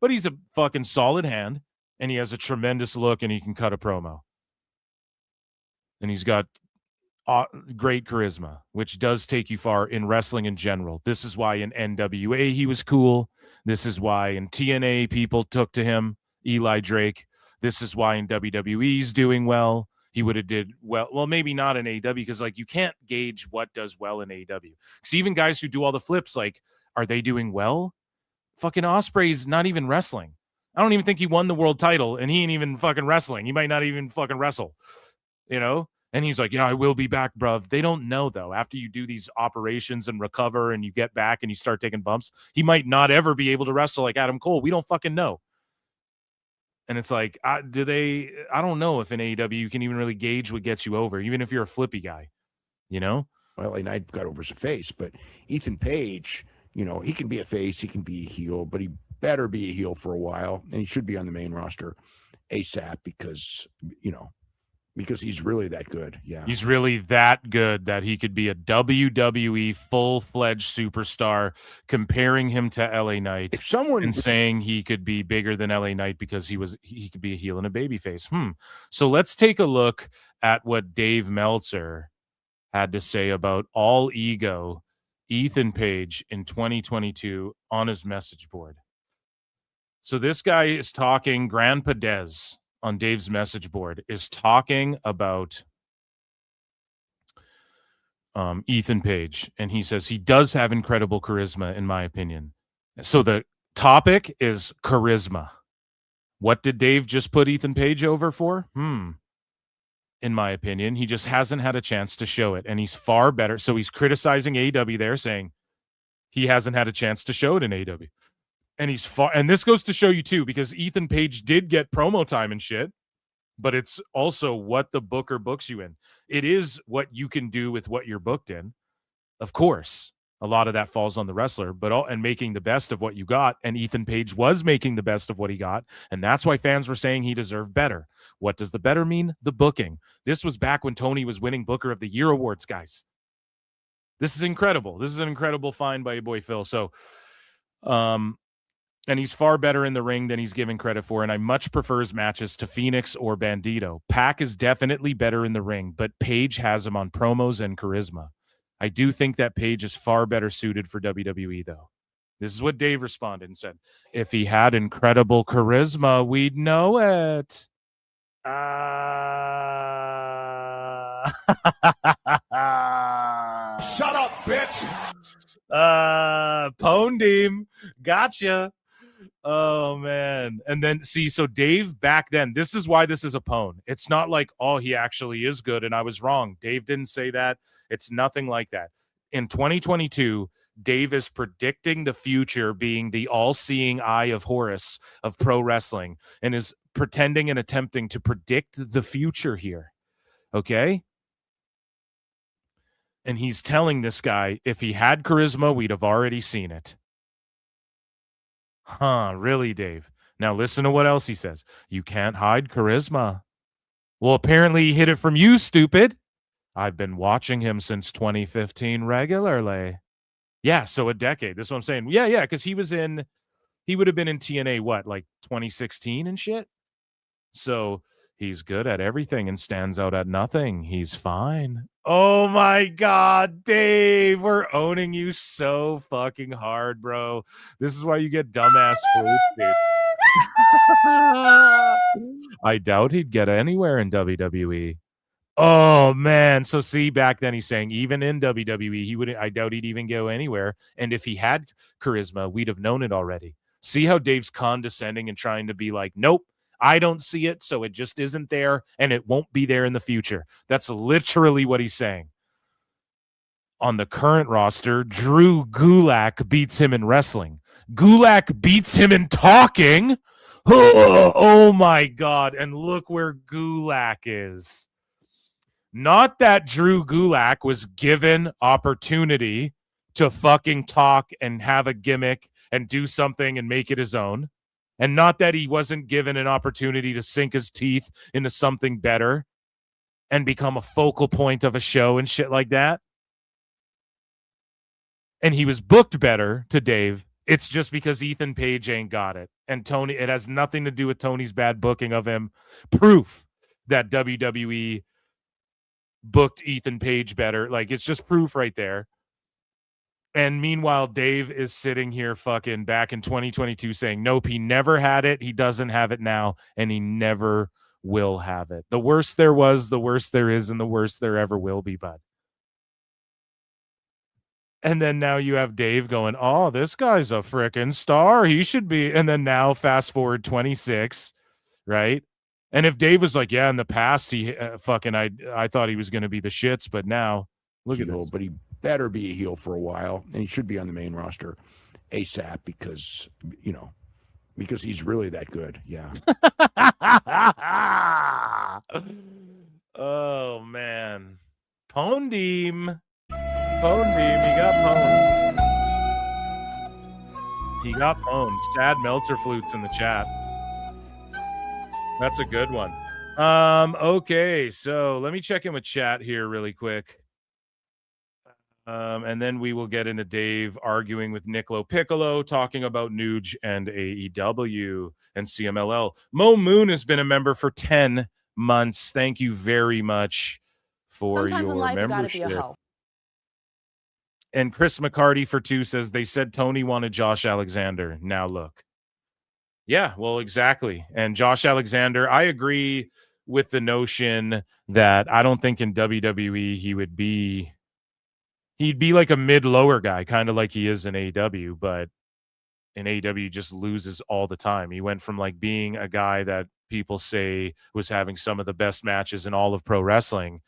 but he's a fucking solid hand, and he has a tremendous look, and he can cut a promo. And he's got great charisma, which does take you far in wrestling in general. This is why in NWA he was cool. This is why in TNA people took to him, Eli Drake. This is why in WWE he's doing well. He would have did well. Well, maybe not in AEW, because like you can't gauge what does well in AEW. Because even guys who do all the flips, like, are they doing well? Fucking Ospreay's not even wrestling. I don't even think he won the world title, and he ain't even fucking wrestling. He might not even fucking wrestle, you know? And he's like, yeah, I will be back, bruv. They don't know, though. After you do these operations and recover and you get back and you start taking bumps, he might not ever be able to wrestle like Adam Cole. We don't fucking know. And it's like, I don't know if in AEW you can even really gauge what gets you over, even if you're a flippy guy, you know? Well, and I got over as a face, but Ethan Page, you know, he can be a face, he can be a heel, but he better be a heel for a while, and he should be on the main roster ASAP because, you know, because he's really that good. Yeah. He's really that good that he could be a WWE full-fledged superstar, comparing him to LA Knight and saying he could be bigger than LA Knight because he could be a heel and a babyface. So let's take a look at what Dave Meltzer had to say about all ego Ethan Page in 2022 on his message board. So this guy is talking, Grandpa Dez on Dave's message board is talking about Ethan Page, and he says he does have incredible charisma, in my opinion. So the topic is charisma. What did Dave just put Ethan Page over for? In my opinion, he just hasn't had a chance to show it, and he's far better. So he's criticizing AEW there, saying he hasn't had a chance to show it in AEW. And he's far, and this goes to show you too, because Ethan Page did get promo time and shit, but it's also what the booker books you in. It is what you can do with what you're booked in. Of course, a lot of that falls on the wrestler, and making the best of what you got. And Ethan Page was making the best of what he got. And that's why fans were saying he deserved better. What does the better mean? The booking. This was back when Tony was winning Booker of the Year awards, guys. This is incredible. This is an incredible find by your boy Phil. So, and he's far better in the ring than he's given credit for, and I much prefer his matches to Phoenix or Bandito. Pac is definitely better in the ring, but Page has him on promos and charisma. I do think that Page is far better suited for WWE, though. This is what Dave responded and said. If he had incredible charisma, we'd know it. Shut up, bitch! Pondeem. Gotcha. Oh, man. And then, see, so Dave back then, this is why this is a pwn. It's not like, oh, he actually is good and I was wrong. Dave didn't say that. It's nothing like that. In 2022, Dave is predicting the future, being the all-seeing eye of Horus of pro wrestling, and is pretending and attempting to predict the future here. Okay? And he's telling this guy, if he had charisma, we'd have already seen it. Huh, really, Dave? Now listen to what else he says. You can't hide charisma. Well, apparently he hid it from you, stupid. I've been watching him since 2015 regularly. Yeah, so a decade. That's what I'm saying. Yeah, because he would have been in TNA, what, like 2016 and shit? So he's good at everything and stands out at nothing. He's fine. Oh my God, Dave, we're owning you so fucking hard, bro. This is why you get dumbass flute, dude. I doubt he'd get anywhere in WWE. Oh man. So see, back then he's saying even in WWE, I doubt he'd even go anywhere. And if he had charisma, we'd have known it already. See how Dave's condescending and trying to be like, nope. I don't see it, so it just isn't there, and it won't be there in the future. That's literally what he's saying. On the current roster, Drew Gulak beats him in wrestling. Gulak beats him in talking. Oh my God. And look where Gulak is. Not that Drew Gulak was given opportunity to fucking talk and have a gimmick and do something and make it his own. And not that he wasn't given an opportunity to sink his teeth into something better and become a focal point of a show and shit like that. And he was booked better to Dave. It's just because Ethan Page ain't got it. And Tony, it has nothing to do with Tony's bad booking of him. Proof that WWE booked Ethan Page better. Like, it's just proof right there. And meanwhile, Dave is sitting here fucking back in 2022 saying, nope, he never had it. He doesn't have it now, and he never will have it. The worst there was, the worst there is, and the worst there ever will be, bud. And then now you have Dave going, oh, this guy's a frickin' star. He should be. And then now fast forward 26, right? And if Dave was like, yeah, in the past, he I thought he was going to be the shits, but now look at this. But he better be a heel for a while, and he should be on the main roster ASAP because he's really that good. Yeah. Oh, man. Pondeem. Pondeem. He got pwned. He got pwned. Sad Meltzer flutes in the chat. That's a good one. Okay, so let me check in with chat here really quick. And then we will get into Dave arguing with Nick LoPiccolo, talking about Nuge and AEW and CMLL. Mo Moon has been a member for 10 months. Thank you very much for Sometimes your in life, membership. you gotta be a hoe. And Chris McCarty for 2 says they said Tony wanted Josh Alexander. Now look. Yeah, well, exactly. And Josh Alexander, I agree with the notion that I don't think in WWE he'd be like a mid-lower guy, kind of like he is in AEW, but in AEW he just loses all the time. He went from like being a guy that people say was having some of the best matches in all of pro wrestling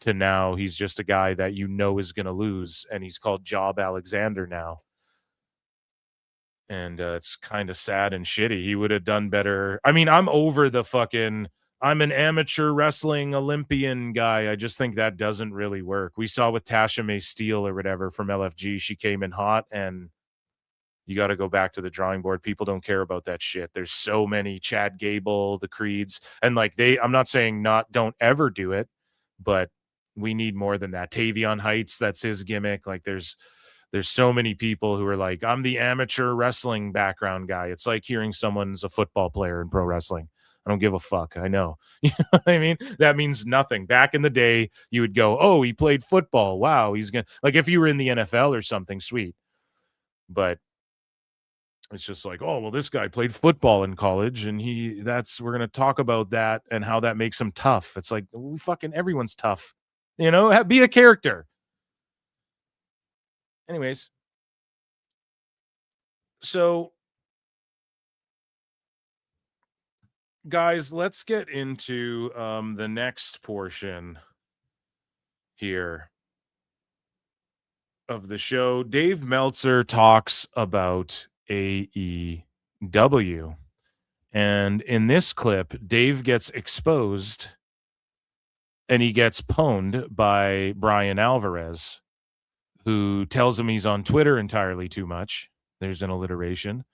to now he's just a guy that is going to lose, and he's called Job Alexander now. And it's kind of sad and shitty. He would have done better. I mean, I'm over the fucking I'm an amateur wrestling Olympian guy. I just think that doesn't really work. We saw with Tasha May Steele or whatever from LFG. She came in hot, and you got to go back to the drawing board. People don't care about that shit. There's so many Chad Gable, the Creeds, and like I'm not saying don't ever do it, but we need more than that. Tavion Heights, that's his gimmick. Like there's so many people who are like, I'm the amateur wrestling background guy. It's like hearing someone's a football player in pro wrestling. I don't give a fuck. I know. You know what I mean? That means nothing. Back in the day, you would go, oh, he played football. Wow, he's going to, like, if you were in the NFL or something, sweet. But it's just like, oh, well, this guy played football in college, and we're going to talk about that and how that makes him tough. It's like, everyone's tough. You know, be a character. Anyways. So, guys, let's get into the next portion here of the show. Dave Meltzer talks about AEW. And in this clip, Dave gets exposed and he gets pwned by Bryan Alvarez, who tells him he's on Twitter entirely too much. There's an alliteration.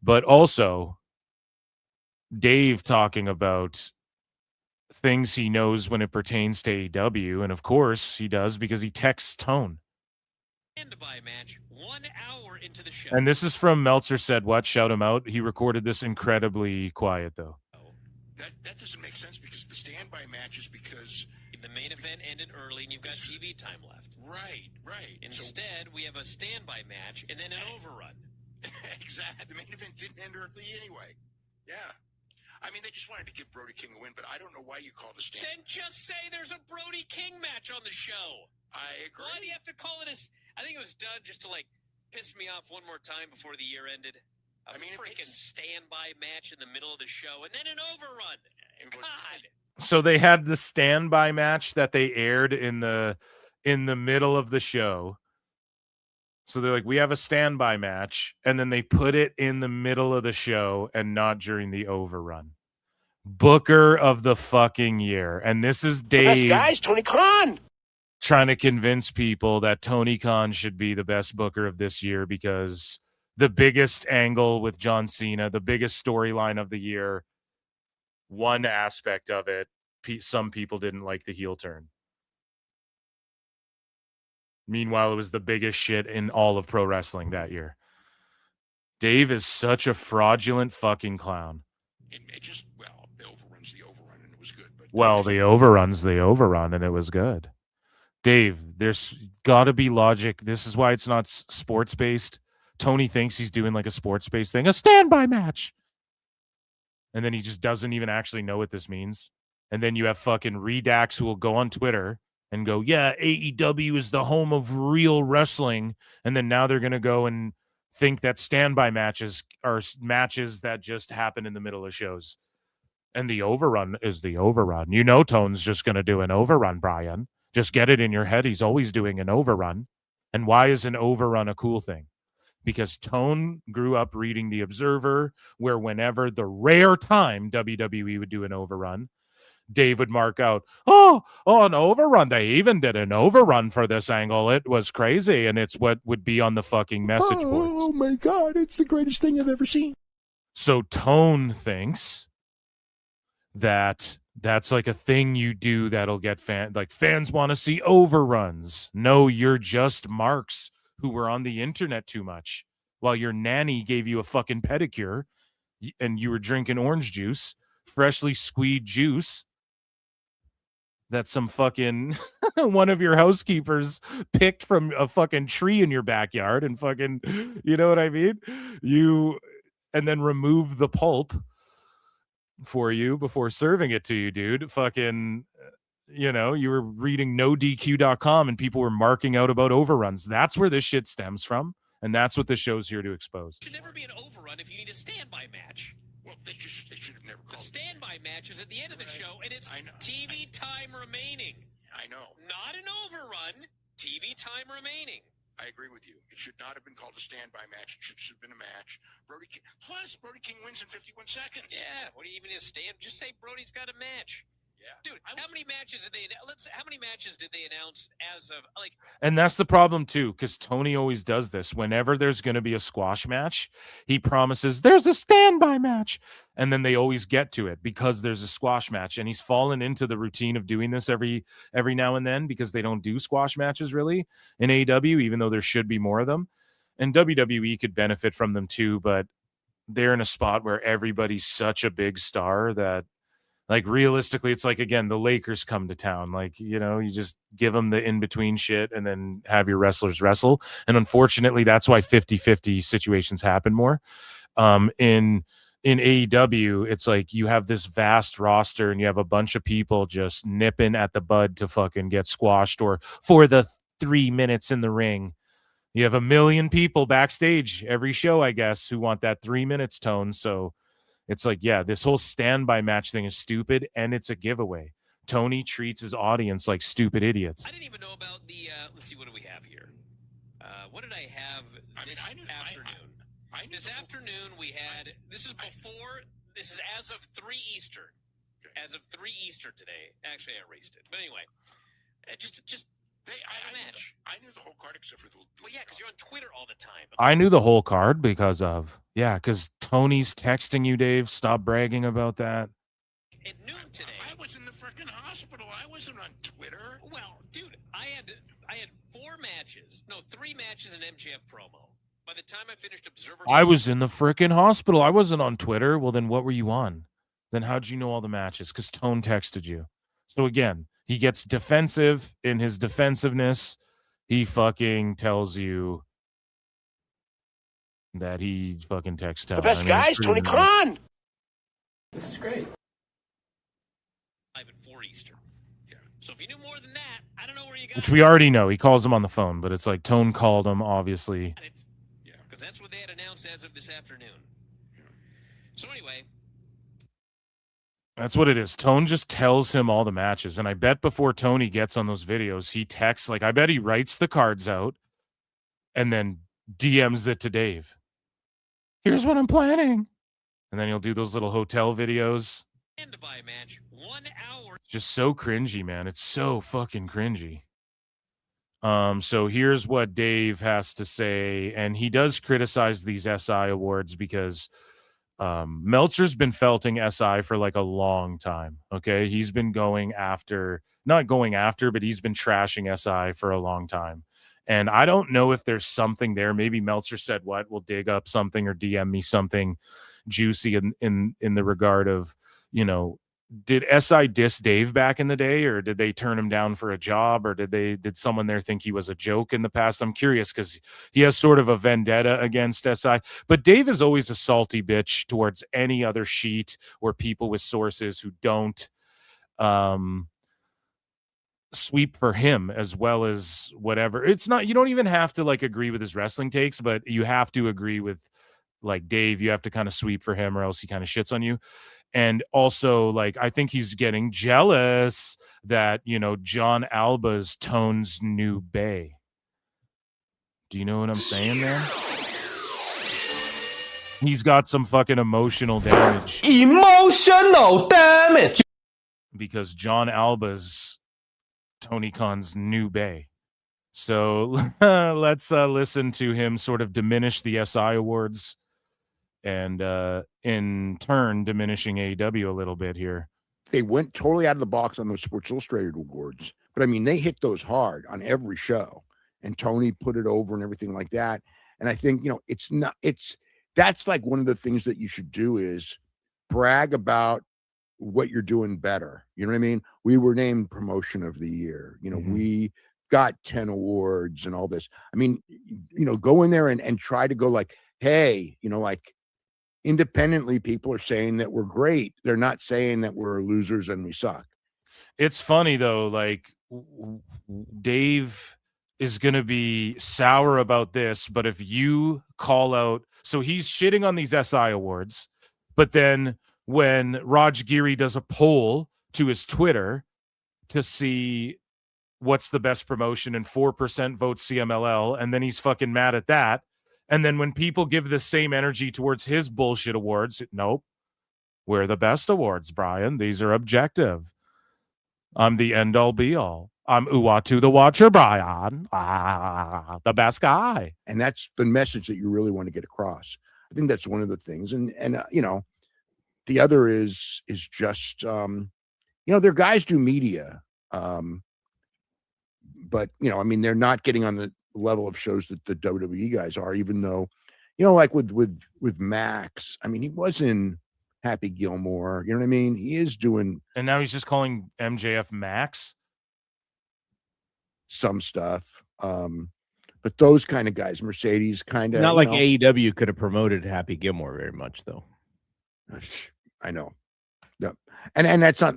But also Dave talking about things he knows when it pertains to AEW, and of course he does because he texts Tone. By match 1 hour into the show. And this is from Meltzer Said What? Shout him out. He recorded this incredibly quiet, though. That doesn't make sense because the standby matches because The main event ended early and you've got TV time left. Right. Instead, we have a standby match and then an overrun. Exactly. The main event didn't end early anyway. Yeah. I mean, they just wanted to give Brody King a win, but I don't know why you called a stand. Then just say there's a Brody King match on the show. I agree. Why do you have to call it I think it was done just to, like, piss me off one more time before the year ended. A freaking standby match in the middle of the show and then an overrun. God. So they had the standby match that they aired in the middle of the show. So they're like, we have a standby match, and then they put it in the middle of the show and not during the overrun. Booker of the fucking year. And this is Dave. Best guys, Tony Khan. Trying to convince people that Tony Khan should be the best booker of this year because the biggest angle with John Cena, the biggest storyline of the year, one aspect of it, some people didn't like the heel turn. Meanwhile, it was the biggest shit in all of pro wrestling that year. Dave is such a fraudulent fucking clown. It just, well, the overrun's the overrun, and it was good. But Well, the overrun's the overrun, and it was good. Dave, there's got to be logic. This is why it's not sports-based. Tony thinks he's doing like a sports-based thing, a standby match. And then he just doesn't even actually know what this means. And then you have fucking Redax who will go on Twitter and go, yeah, AEW is the home of real wrestling. And then now they're going to go and think that standby matches are matches that just happen in the middle of shows. And the overrun is the overrun. You know Tone's just going to do an overrun, Bryan. Just get it in your head. He's always doing an overrun. And why is an overrun a cool thing? Because Tone grew up reading The Observer, where whenever the rare time WWE would do an overrun, Dave would mark out, an overrun. They even did an overrun for this angle. It was crazy. And it's what would be on the fucking message boards. Oh my God, it's the greatest thing I've ever seen. So Tone thinks that that's like a thing you do that'll get fans want to see overruns. No, you're just marks who were on the internet too much while your nanny gave you a fucking pedicure and you were drinking orange juice, freshly squeezed juice that some fucking one of your housekeepers picked from a fucking tree in your backyard and fucking, you know what I mean? And then remove the pulp for you before serving it to you, dude. Fucking, you were reading NoDQ.com and people were marking out about overruns. That's where this shit stems from, and that's what the show's here to expose. It should never be an overrun if you need a standby match. Well, they should have never called the standby match is at the end of the show, and it's TV time remaining. I know. Not an overrun. TV time remaining. I agree with you. It should not have been called a standby match. It should have been a match. Brody King wins in 51 seconds. Yeah, what do you even need to stand? Just say Brody's got a match. Yeah. Dude, how many matches did they announce as of And that's the problem too, because Tony always does this. Whenever there's going to be a squash match, he promises there's a standby match, and then they always get to it because there's a squash match. And he's fallen into the routine of doing this every now and then because they don't do squash matches really in AEW, even though there should be more of them. And WWE could benefit from them too, but they're in a spot where everybody's such a big star that, like, realistically, it's like, again, the Lakers come to town. Like, you just give them the in-between shit and then have your wrestlers wrestle. And unfortunately, that's why 50-50 situations happen more. In AEW, it's like you have this vast roster and you have a bunch of people just nipping at the bud to fucking get squashed or for the 3 minutes in the ring. You have 1 million people backstage every show, I guess, who want that 3 minutes tone. So it's like, yeah, this whole standby match thing is stupid, and it's a giveaway. Tony treats his audience like stupid idiots. I didn't even know about the, let's see, what do we have here? What did I have this afternoon? This afternoon we had, this is as of 3 Eastern. Okay. As of 3 Eastern today. Actually, I erased it. But anyway, I knew the whole card except for the. Well, yeah, because you're on Twitter all the time. I knew the whole card because Tony's texting you, Dave. Stop bragging about that. At noon today. I was in the freaking hospital. I wasn't on Twitter. Well, dude, I had 3 matches in MJF promo. By the time I finished Observer, I was in the freaking hospital. I wasn't on Twitter. Well, then what were you on? Then how'd you know all the matches? Because Tone texted you. So again, he gets defensive. In his defensiveness, he fucking tells you that he fucking texts Tony. The best guys, Tony Khan. This is great. I'm at 4 Eastern. Yeah. So if you knew more than that, I don't know where you got. Which we already know. He calls him on the phone, but it's like Tone called him, obviously. Yeah. Because that's what they had announced as of this afternoon. Yeah. So anyway. That's what it is. Tone just tells him all the matches. And I bet before Tony gets on those videos, he texts, I bet he writes the cards out and then DMs it to Dave. Here's what I'm planning. And then he'll do those little hotel videos. Standby match, 1 hour. It's just so cringy, man. It's so fucking cringy. So here's what Dave has to say. And he does criticize these SI awards because Meltzer's been felting SI for a long time. Okay. He's been not going after, but he's been trashing SI for a long time. And I don't know if there's something there. Maybe Meltzer said, what, we'll dig up something or DM me something juicy in the regard of, did SI diss Dave back in the day, or did they turn him down for a job, or did someone there think he was a joke in the past? I'm curious because he has sort of a vendetta against SI. But Dave is always a salty bitch towards any other sheet or people with sources who don't sweep for him as well as whatever. It's not, you don't even have to like agree with his wrestling takes, but you have to agree with like Dave. You have to kind of sweep for him or else he kind of shits on you. And also, like, I think he's getting jealous that, John Alba's Tone's new bae. Do you know what I'm saying, man? He's got some fucking emotional damage. Emotional damage! Because John Alba's Tony Khan's new bae. So let's listen to him sort of diminish the SI awards and in turn diminishing AEW a little bit here. They went totally out of the box on those Sports Illustrated awards, but I mean, they hit those hard on every show, and Tony put it over and everything like that. And I think, that's like one of the things that you should do is brag about what you're doing better. You know what I mean? We were named Promotion of the Year. We got 10 awards and all this. I mean, go in there and try to go like, hey, like, independently, people are saying that we're great. They're not saying that we're losers and we suck. It's funny though, like Dave is going to be sour about this, but if you call out, so he's shitting on these SI awards, but then when Raj Giri does a poll to his Twitter to see what's the best promotion and 4% votes CMLL, and then he's fucking mad at that. And then when people give the same energy towards his bullshit awards, nope, we're the best awards, Brian. These are objective. I'm the end all be all. I'm Uatu the Watcher, Brian. The best guy. And that's the message that you really want to get across. I think that's one of the things. And the other is just, their guys do media. But, I mean, they're not getting on the level of shows that the WWE guys are, even though, like with Max, I mean, he was in Happy Gilmore, you know what I mean? He is doing. And now he's just calling MJF Max. Some stuff. But those kind of guys, Mercedes kind of. Not like AEW could have promoted Happy Gilmore very much, though. I know. No. And that's not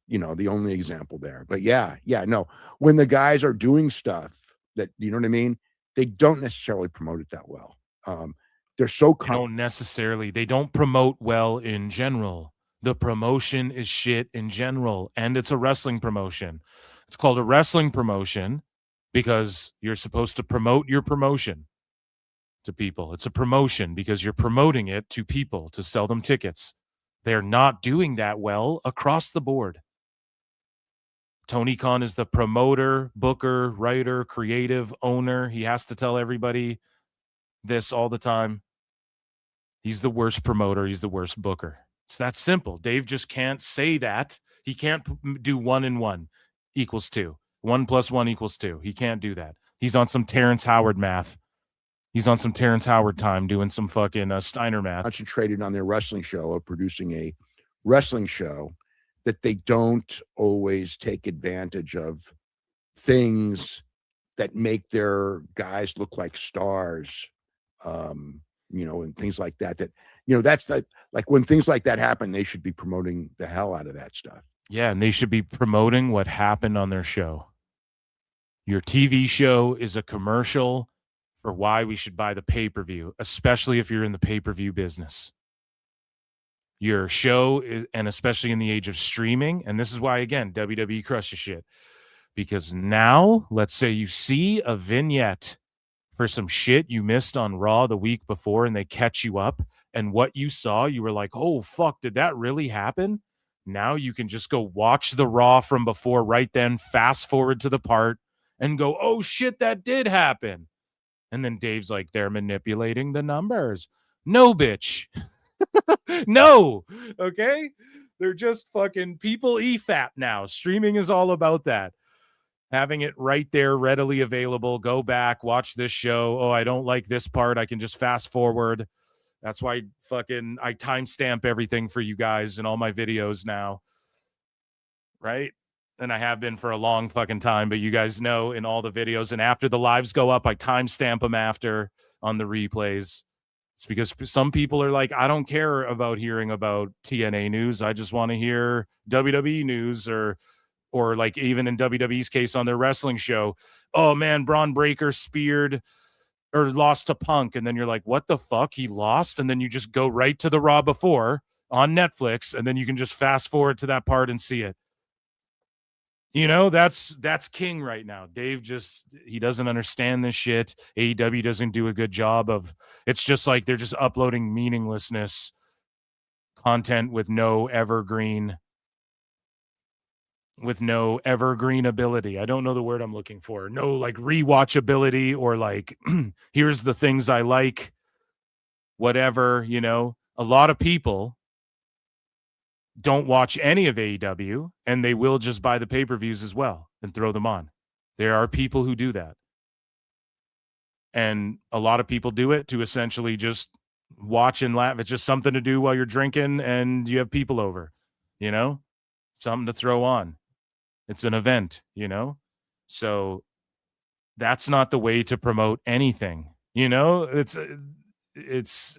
the only example there. But yeah, no. When the guys are doing stuff that, you know what I mean? They don't necessarily promote it that well. They're so they don't promote well in general. The promotion is shit in general, and it's a wrestling promotion. It's called a wrestling promotion because you're supposed to promote your promotion to people. It's a promotion because you're promoting it to people to sell them tickets. They're not doing that well across the board. Tony Khan is the promoter, booker, writer, creative, owner. He has to tell everybody this all the time. He's the worst promoter. He's the worst booker. It's that simple. Dave just can't say that. He can't do 1 and 1 equals 2. 1 + 1 = 2. He can't do that. He's on some Terrence Howard math. He's on some Terrence Howard time doing some fucking Steiner math. Concentrated on their wrestling show of producing a wrestling show that they don't always take advantage of things that make their guys look like stars, and things like that. That's like when things like that happen, they should be promoting the hell out of that stuff. Yeah, and they should be promoting what happened on their show. Your TV show is a commercial for why we should buy the pay-per-view, especially if you're in the pay-per-view business. Your show is, and especially in the age of streaming, and this is why, again, WWE crushes shit. Because now, let's say you see a vignette for some shit you missed on Raw the week before, and they catch you up, and what you saw, you were like, oh, fuck, did that really happen? Now you can just go watch the Raw from before right then, fast forward to the part, and go, oh, shit, that did happen. And then Dave's like, they're manipulating the numbers. No, bitch. No. Okay? They're just fucking people EFAP now. Streaming is all about that. Having it right there, readily available. Go back, watch this show. Oh, I don't like this part. I can just fast forward. That's why I timestamp everything for you guys in all my videos now. Right? And I have been for a long fucking time, but you guys know in all the videos. And after the lives go up, I timestamp them after on the replays. It's because some people are like, I don't care about hearing about TNA news. I just want to hear WWE news or like even in WWE's case on their wrestling show. Oh man, Braun Breaker speared or lost to Punk. And then you're like, what the fuck? He lost? And then you just go right to the Raw before on Netflix. And then you can just fast forward to that part and see it. You know, that's king right now. Dave he doesn't understand this shit. AEW doesn't do a good job of, it's just like they're just uploading meaninglessness content with no evergreen ability. I don't know the word I'm looking for. No like rewatchability or like, here's the things I like, whatever, you know. A lot of people don't watch any of AEW, and they will just buy the pay-per-views as well and throw them on. There are people who do that. And a lot of people do it to essentially just watch and laugh. It's just something to do while you're drinking and you have people over, you know? Something to throw on. It's an event, you know? So that's not the way to promote anything, you know? It's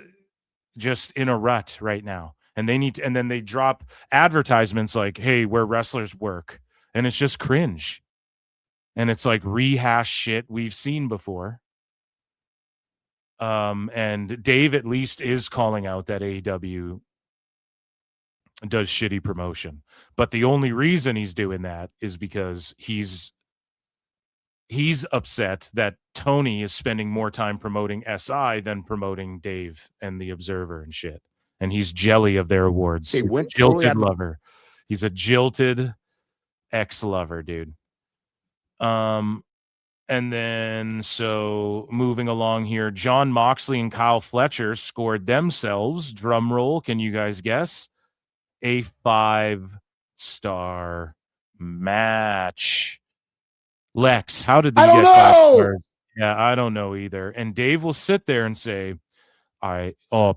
just in a rut right now. And and then they drop advertisements like, hey, where wrestlers work. And it's just cringe. And it's like rehash shit we've seen before. And Dave at least is calling out that AEW does shitty promotion. But the only reason he's doing that is because he's upset that Tony is spending more time promoting SI than promoting Dave and the Observer and shit. And he's jelly of their awards. They went jilted lover. He's a jilted ex-lover, dude. And then, so moving along here, John Moxley and Kyle Fletcher scored themselves, drum roll, can you guys guess? A 5-star match. Lex, how did they get 5 stars? Yeah, I don't know either. And Dave will sit there and say,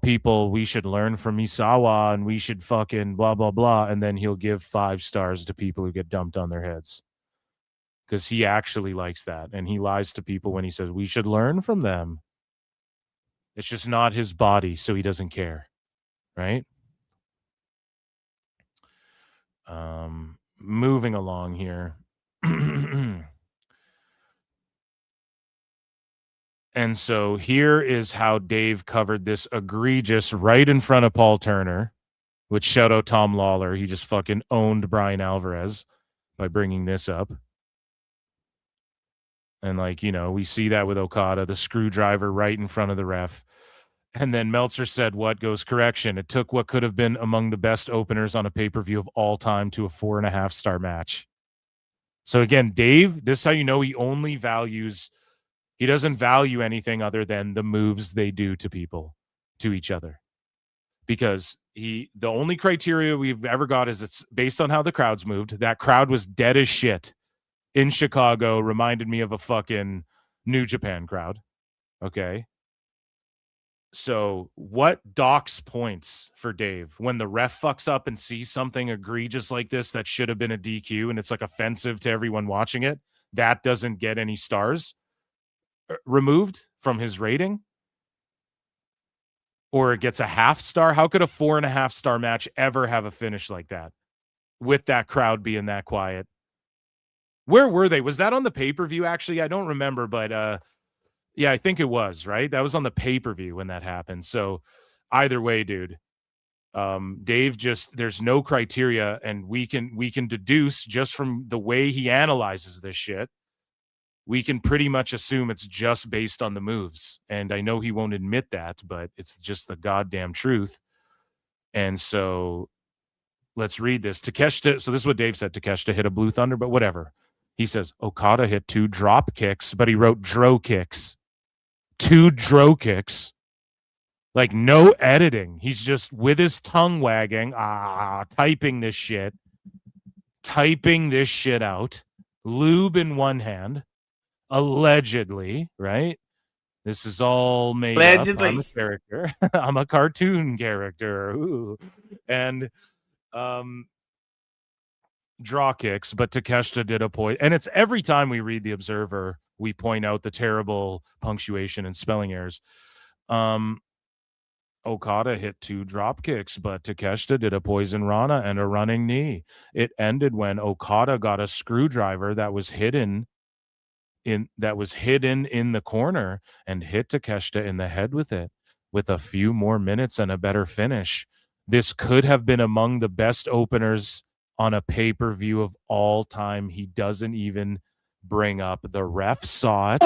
people, we should learn from Misawa and we should fucking blah, blah, blah. And then he'll give 5 stars to people who get dumped on their heads. Because he actually likes that. And he lies to people when he says, we should learn from them. It's just not his body, so he doesn't care. Right? Moving along here. And so here is how Dave covered this egregious right in front of Paul Turner, which shout out Tom Lawler. He just fucking owned Bryan Alvarez by bringing this up. And like, you know, we see that with Okada, the screwdriver right in front of the ref. And then Meltzer said, what goes correction? It took what could have been among the best openers on a pay-per-view of all time to a 4.5-star match. So again, Dave, this is how you know he only values, he doesn't value anything other than the moves they do to people, to each other. Because the only criteria we've ever got is it's based on how the crowds moved. That crowd was dead as shit in Chicago, reminded me of a fucking New Japan crowd. Okay. So what docks points for Dave when the ref fucks up and sees something egregious like this that should have been a DQ and it's like offensive to everyone watching it? That doesn't get any stars removed from his rating, or it gets a 0.5 star. How could a 4.5-star match ever have a finish like that with that crowd being that quiet? Where were they? Was that on the pay-per-view? Actually, I don't remember, but yeah, I think it was, right? That was on the pay-per-view when that happened. So either way, dude, Dave just, there's no criteria, and we can deduce just from the way he analyzes this shit, we can pretty much assume it's just based on the moves. And I know he won't admit that, but it's just the goddamn truth. And so let's read this. Takeshita, so this is what Dave said. Takeshita hit a Blue Thunder, but whatever. He says, Okada hit 2 drop kicks, but he wrote dro kicks. 2 dro kicks. Like no editing. He's just with his tongue wagging, typing this shit out. lube in one hand, allegedly, right? This is all made Allegedly. up. I'm a character. I'm a cartoon character. Ooh. And draw kicks, but Takeshita did a point. And it's every time we read The Observer, we point out the terrible punctuation and spelling errors. Okada hit 2 drop kicks, but Takeshita did a poison rana and a running knee. It ended when Okada got a screwdriver that was hidden in the corner and hit Takeshita in the head with it. With a few more minutes and a better finish, this could have been among the best openers on a pay-per-view of all time. He doesn't even bring up the ref saw it.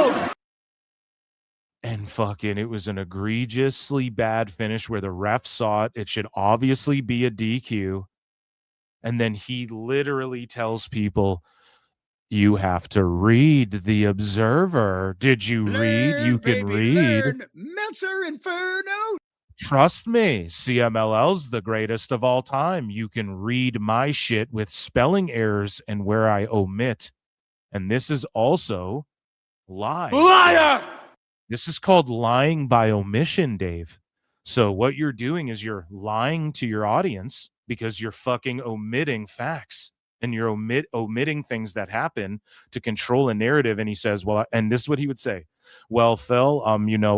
And fucking, it was an egregiously bad finish where the ref saw it. It should obviously be a DQ. And then he literally tells people, you have to read The Observer. Did you read? You can read. Meltzer Inferno. Trust me, CMLL's the greatest of all time. You can read my shit with spelling errors and where I omit. And this is also lies. Liar! This is called lying by omission, Dave. So what you're doing is you're lying to your audience because you're fucking omitting facts and you're omitting things that happen to control a narrative. And he says, well, and this is what he would say. Well, Phil,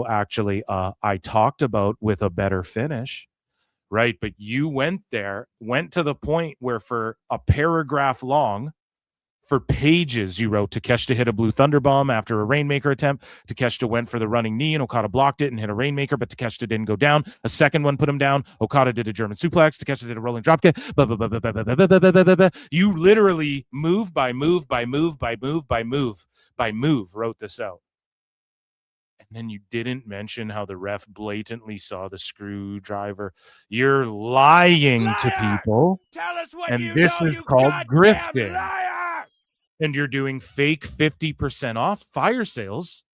actually, I talked about with a better finish, right? But you went to the point where for a paragraph long, for pages, you wrote Takeshita hit a blue thunder bomb after a Rainmaker attempt. Takeshita went for the running knee and Okada blocked it and hit a Rainmaker, but Takeshita didn't go down. A second one put him down. Okada did a German suplex. Takeshita did a rolling dropkick. You literally move by move by move by move by move by move wrote this out. And then you didn't mention how the ref blatantly saw the screwdriver. You're lying to people. Tell us what And you this know, is you called goddamn grifting. liar! And you're doing fake 50% off fire sales.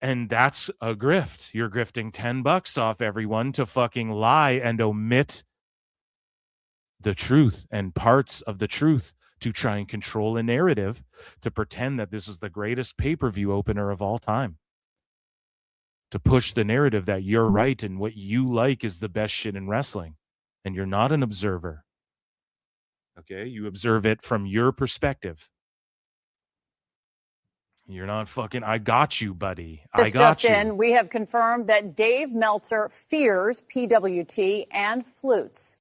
And that's a grift. You're grifting $10 off everyone to fucking lie and omit the truth and parts of the truth to try and control a narrative to pretend that this is the greatest pay-per-view opener of all time. To push the narrative that you're right and what you like is the best shit in wrestling. And you're not an observer. Okay, you observe it from your perspective. You're not fucking, I got you, buddy. I got you. Justin, we have confirmed that Dave Meltzer fears PWT and flutes.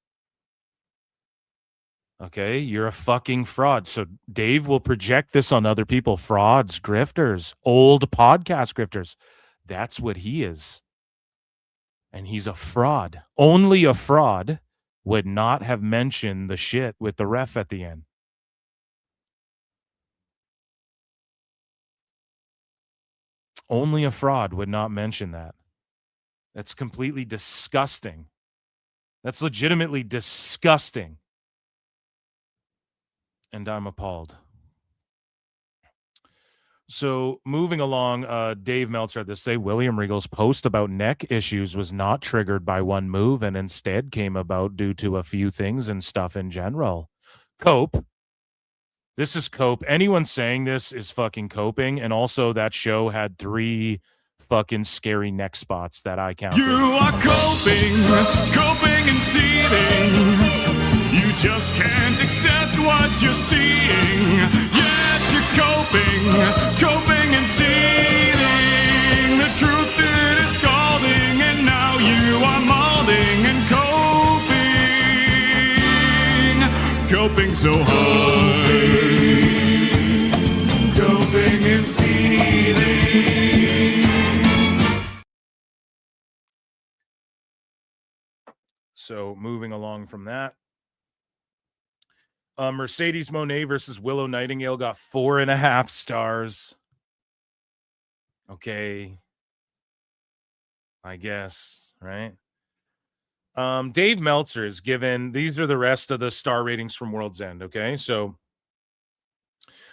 Okay, you're a fucking fraud. So Dave will project this on other people. Frauds, grifters, old podcast grifters. That's what he is. And he's a fraud. Only a fraud would not have mentioned the shit with the ref at the end. Only a fraud would not mention that. That's completely disgusting. That's legitimately disgusting. And I'm appalled. So moving along, Dave Meltzer had to say William Regal's post about neck issues was not triggered by one move and instead came about due to a few things and stuff in general. Cope. This is cope. Anyone saying this is fucking coping. And also that show had 3 fucking scary neck spots that I counted. You are coping and seething. You just can't accept what you're seeing. Yes, you're coping and seething. The truth it is scalding, and now you are molding and coping so hard. Coping and seething. So moving along from that, Mercedes Moné versus Willow Nightingale got 4.5 stars. Okay, I guess, right? Dave Meltzer is given, these are the rest of the star ratings from World's End, okay? So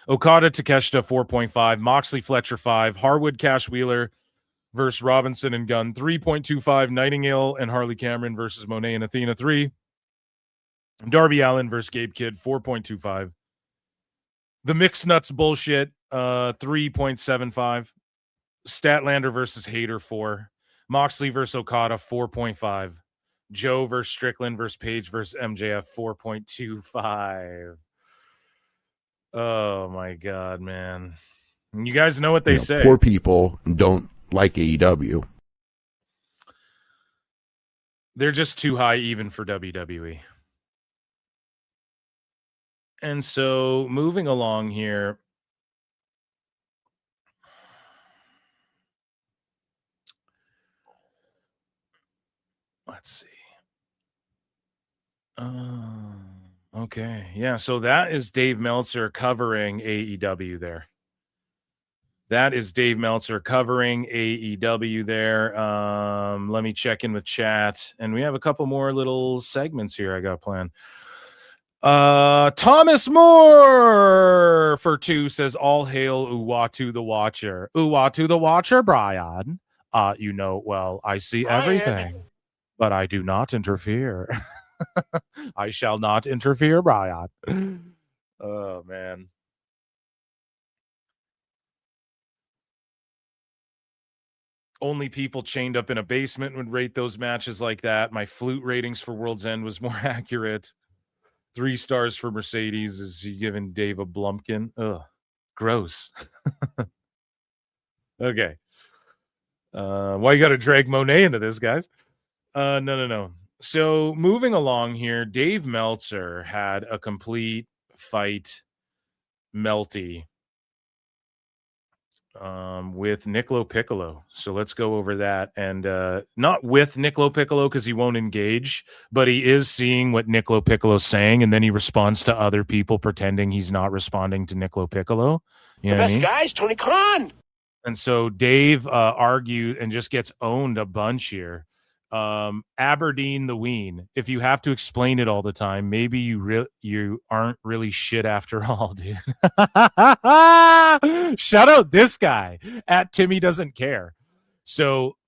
Okada Takeshita 4.5, Moxley Fletcher 5, Harwood Cash Wheeler versus Robinson and Gunn 3.25, Nightingale and Harley Cameron versus Monet and Athena 3, Darby Allin versus Gabe Kidd 4.25, The mixed nuts bullshit, 3.75. Statlander versus Hater, 4. Moxley versus Okada, 4.5. Joe versus Strickland versus Page versus MJF, 4.25. Oh my God, man. You guys know what they say. Poor people don't like AEW. They're just too high even for WWE. And so moving along here. Let's see. Okay. Yeah. So that is Dave Meltzer covering AEW there. That is Dave Meltzer covering AEW there. Let me check in with chat. And we have a couple more little segments here I got planned. Thomas Moore for 2 says, all hail Uwatu the Watcher. Uwatu the Watcher, Brian. You know, well, I see everything, but I do not interfere. I shall not interfere, Brian. Oh, man. Only people chained up in a basement would rate those matches like that. My flute ratings for World's End was more accurate. 3 stars for Mercedes. Is he giving Dave a Blumpkin? Ugh, gross. Okay. Why you got to drag Monet into this, guys? No. So moving along here, Dave Meltzer had a complete fight melty with Nick LoPiccolo. So let's go over that. And not with Nick LoPiccolo because he won't engage, but he is seeing what Nick LoPiccolo's saying, and then he responds to other people pretending he's not responding to Nick LoPiccolo. You know the best what I mean? guys, Tony Khan. And so Dave argued and just gets owned a bunch here. Aberdeen the Ween. If you have to explain it all the time, maybe you aren't really shit after all, dude. Shout out this guy at Timmy Doesn't Care. So,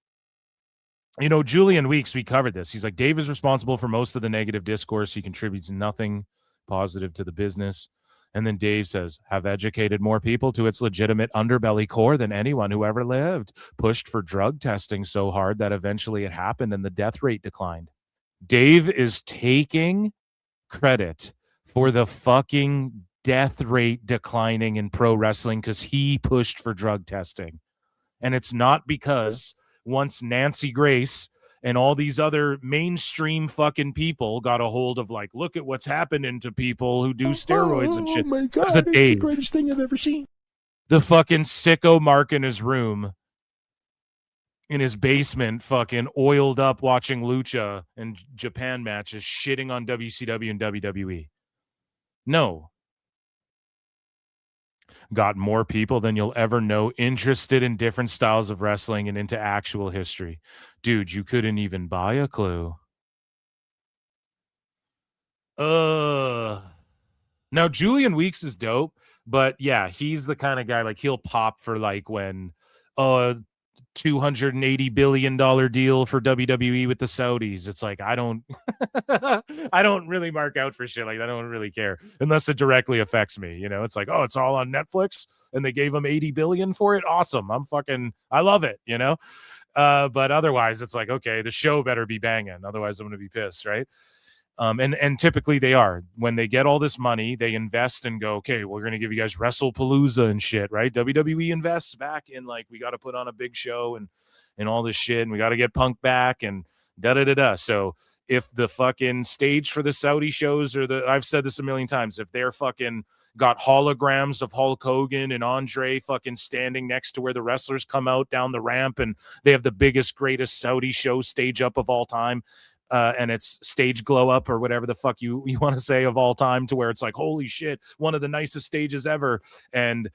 you know, Julian Weeks, we covered this. He's like, Dave is responsible for most of the negative discourse. He contributes nothing positive to the business. And then Dave says, have educated more people to its legitimate underbelly core than anyone who ever lived. Pushed for drug testing so hard that eventually it happened and the death rate declined. Dave is taking credit for the fucking death rate declining in pro wrestling because he pushed for drug testing. And it's not because once Nancy Grace and all these other mainstream fucking people got a hold of, like, look at what's happening to people who do steroids and shit. Oh my God, Because of it's Dave, the greatest thing I've ever seen. the fucking sicko Mark in his room, in his basement, fucking oiled up watching Lucha and Japan matches, shitting on WCW and WWE. No. Got more people than you'll ever know interested in different styles of wrestling and into actual history. Dude, you couldn't even buy a clue. Now, Julian Weeks is dope, but yeah, he's the kind of guy, like, he'll pop for, like, when $280 billion deal for WWE with the Saudis. It's like, I don't I don't really mark out for shit like that. I don't really care unless it directly affects me. You know, it's like, oh, it's all on Netflix and they gave him 80 billion for it. Awesome. I love it, you know? But otherwise it's like, okay, the show better be banging. Otherwise I'm going to be pissed. Right. And typically they are. When they get all this money, they invest and go, okay, we're going to give you guys WrestlePalooza and shit, right? WWE invests back in, like, we got to put on a big show and all this shit, and we got to get Punk back and da-da-da-da. So if the fucking stage for the Saudi shows I've said this a million times, if they're fucking got holograms of Hulk Hogan and Andre fucking standing next to where the wrestlers come out down the ramp and they have the biggest, greatest Saudi show stage up of all time, and it's stage glow up or whatever the fuck you want to say of all time, to where it's like, holy shit, one of the nicest stages ever. And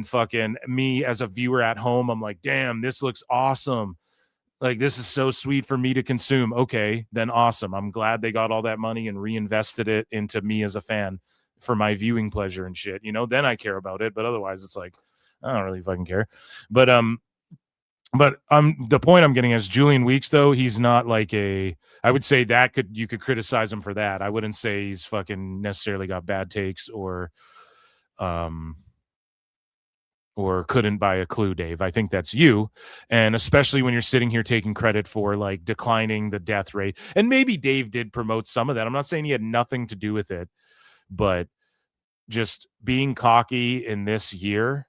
fucking me as a viewer at home, I'm like, damn, this looks awesome. Like, this is so sweet for me to consume. Okay, then awesome. I'm glad they got all that money and reinvested it into me as a fan for my viewing pleasure and shit. You know, then I care about it. But otherwise it's like, I don't really fucking care. But the point I'm getting is Julian Weeks, though, he's not like I would say that you could criticize him for that. I wouldn't say he's fucking necessarily got bad takes or or couldn't buy a clue, Dave. I think that's you. And especially when you're sitting here taking credit for like declining the death rate. And maybe Dave did promote some of that. I'm not saying he had nothing to do with it, but just being cocky in this year,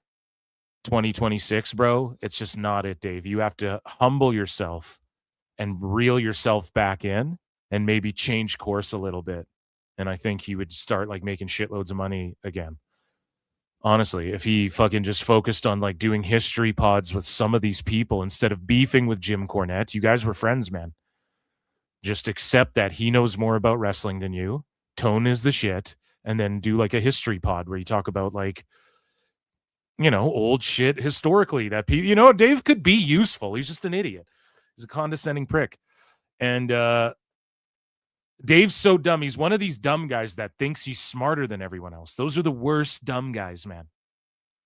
2026, bro, it's just not it, Dave. You have to humble yourself and reel yourself back in and maybe change course a little bit. And I think he would start like making shitloads of money again. Honestly, if he fucking just focused on like doing history pods with some of these people instead of beefing with Jim Cornette, you guys were friends, man. Just accept that he knows more about wrestling than you. Tone is the shit. And then do like a history pod where you talk about like, you know, old shit historically that people, you know, Dave could be useful. He's just an idiot. He's a condescending prick. And Dave's so dumb. He's one of these dumb guys that thinks he's smarter than everyone else. Those are the worst dumb guys, man.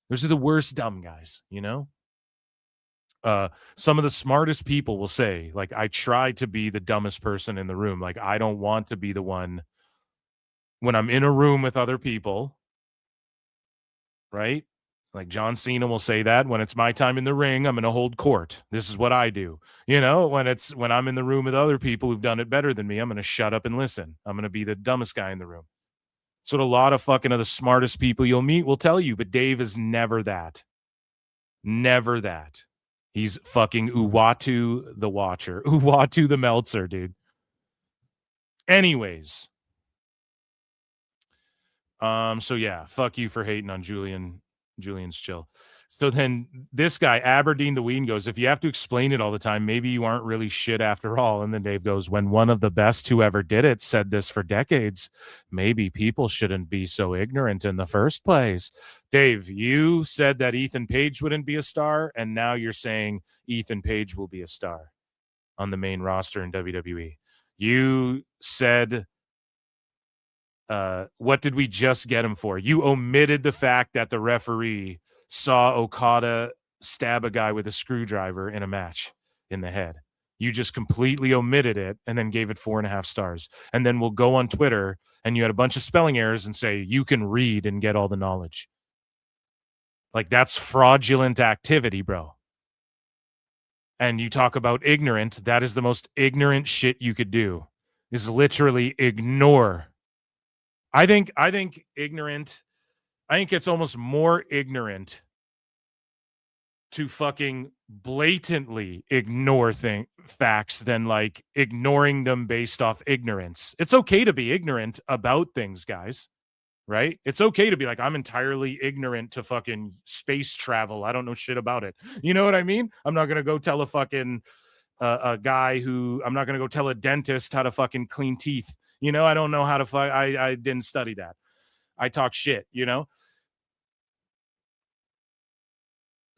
Those are the worst dumb guys, you know? Some of the smartest people will say, like, I try to be the dumbest person in the room. Like, I don't want to be the one when I'm in a room with other people, right? Like John Cena will say that when it's my time in the ring, I'm going to hold court. This is what I do. You know, when I'm in the room with other people who've done it better than me, I'm going to shut up and listen. I'm going to be the dumbest guy in the room. That's what a lot of fucking of the smartest people you'll meet will tell you. But Dave is never that. Never that. He's fucking Uwatu the Watcher. Uwatu the Meltzer, dude. Anyways. So yeah, fuck you for hating on Julian. Julian's chill. So then this guy, Aberdeen the Ween, goes, if you have to explain it all the time, maybe you aren't really shit after all. And then Dave goes, when one of the best who ever did it said this for decades, maybe people shouldn't be so ignorant in the first place. Dave, you said that Ethan Page wouldn't be a star, and now you're saying Ethan Page will be a star on the main roster in WWE. You said... what did we just get him for? You omitted the fact that the referee saw Okada stab a guy with a screwdriver in a match in the head. You just completely omitted it and then gave it 4.5 stars. And then we'll go on Twitter and you had a bunch of spelling errors and say you can read and get all the knowledge. Like, that's fraudulent activity, bro. And you talk about ignorant. That is the most ignorant shit you could do, is literally ignore. I think ignorant, I think it's almost more ignorant to fucking blatantly ignore facts than like ignoring them based off ignorance. It's okay to be ignorant about things, guys, right? It's okay to be like, I'm entirely ignorant to fucking space travel. I don't know shit about it. You know what I mean? I'm not going to go tell a fucking a guy who, I'm not going to go tell a dentist how to fucking clean teeth. You know, I don't know how to I didn't study that. I talk shit, you know?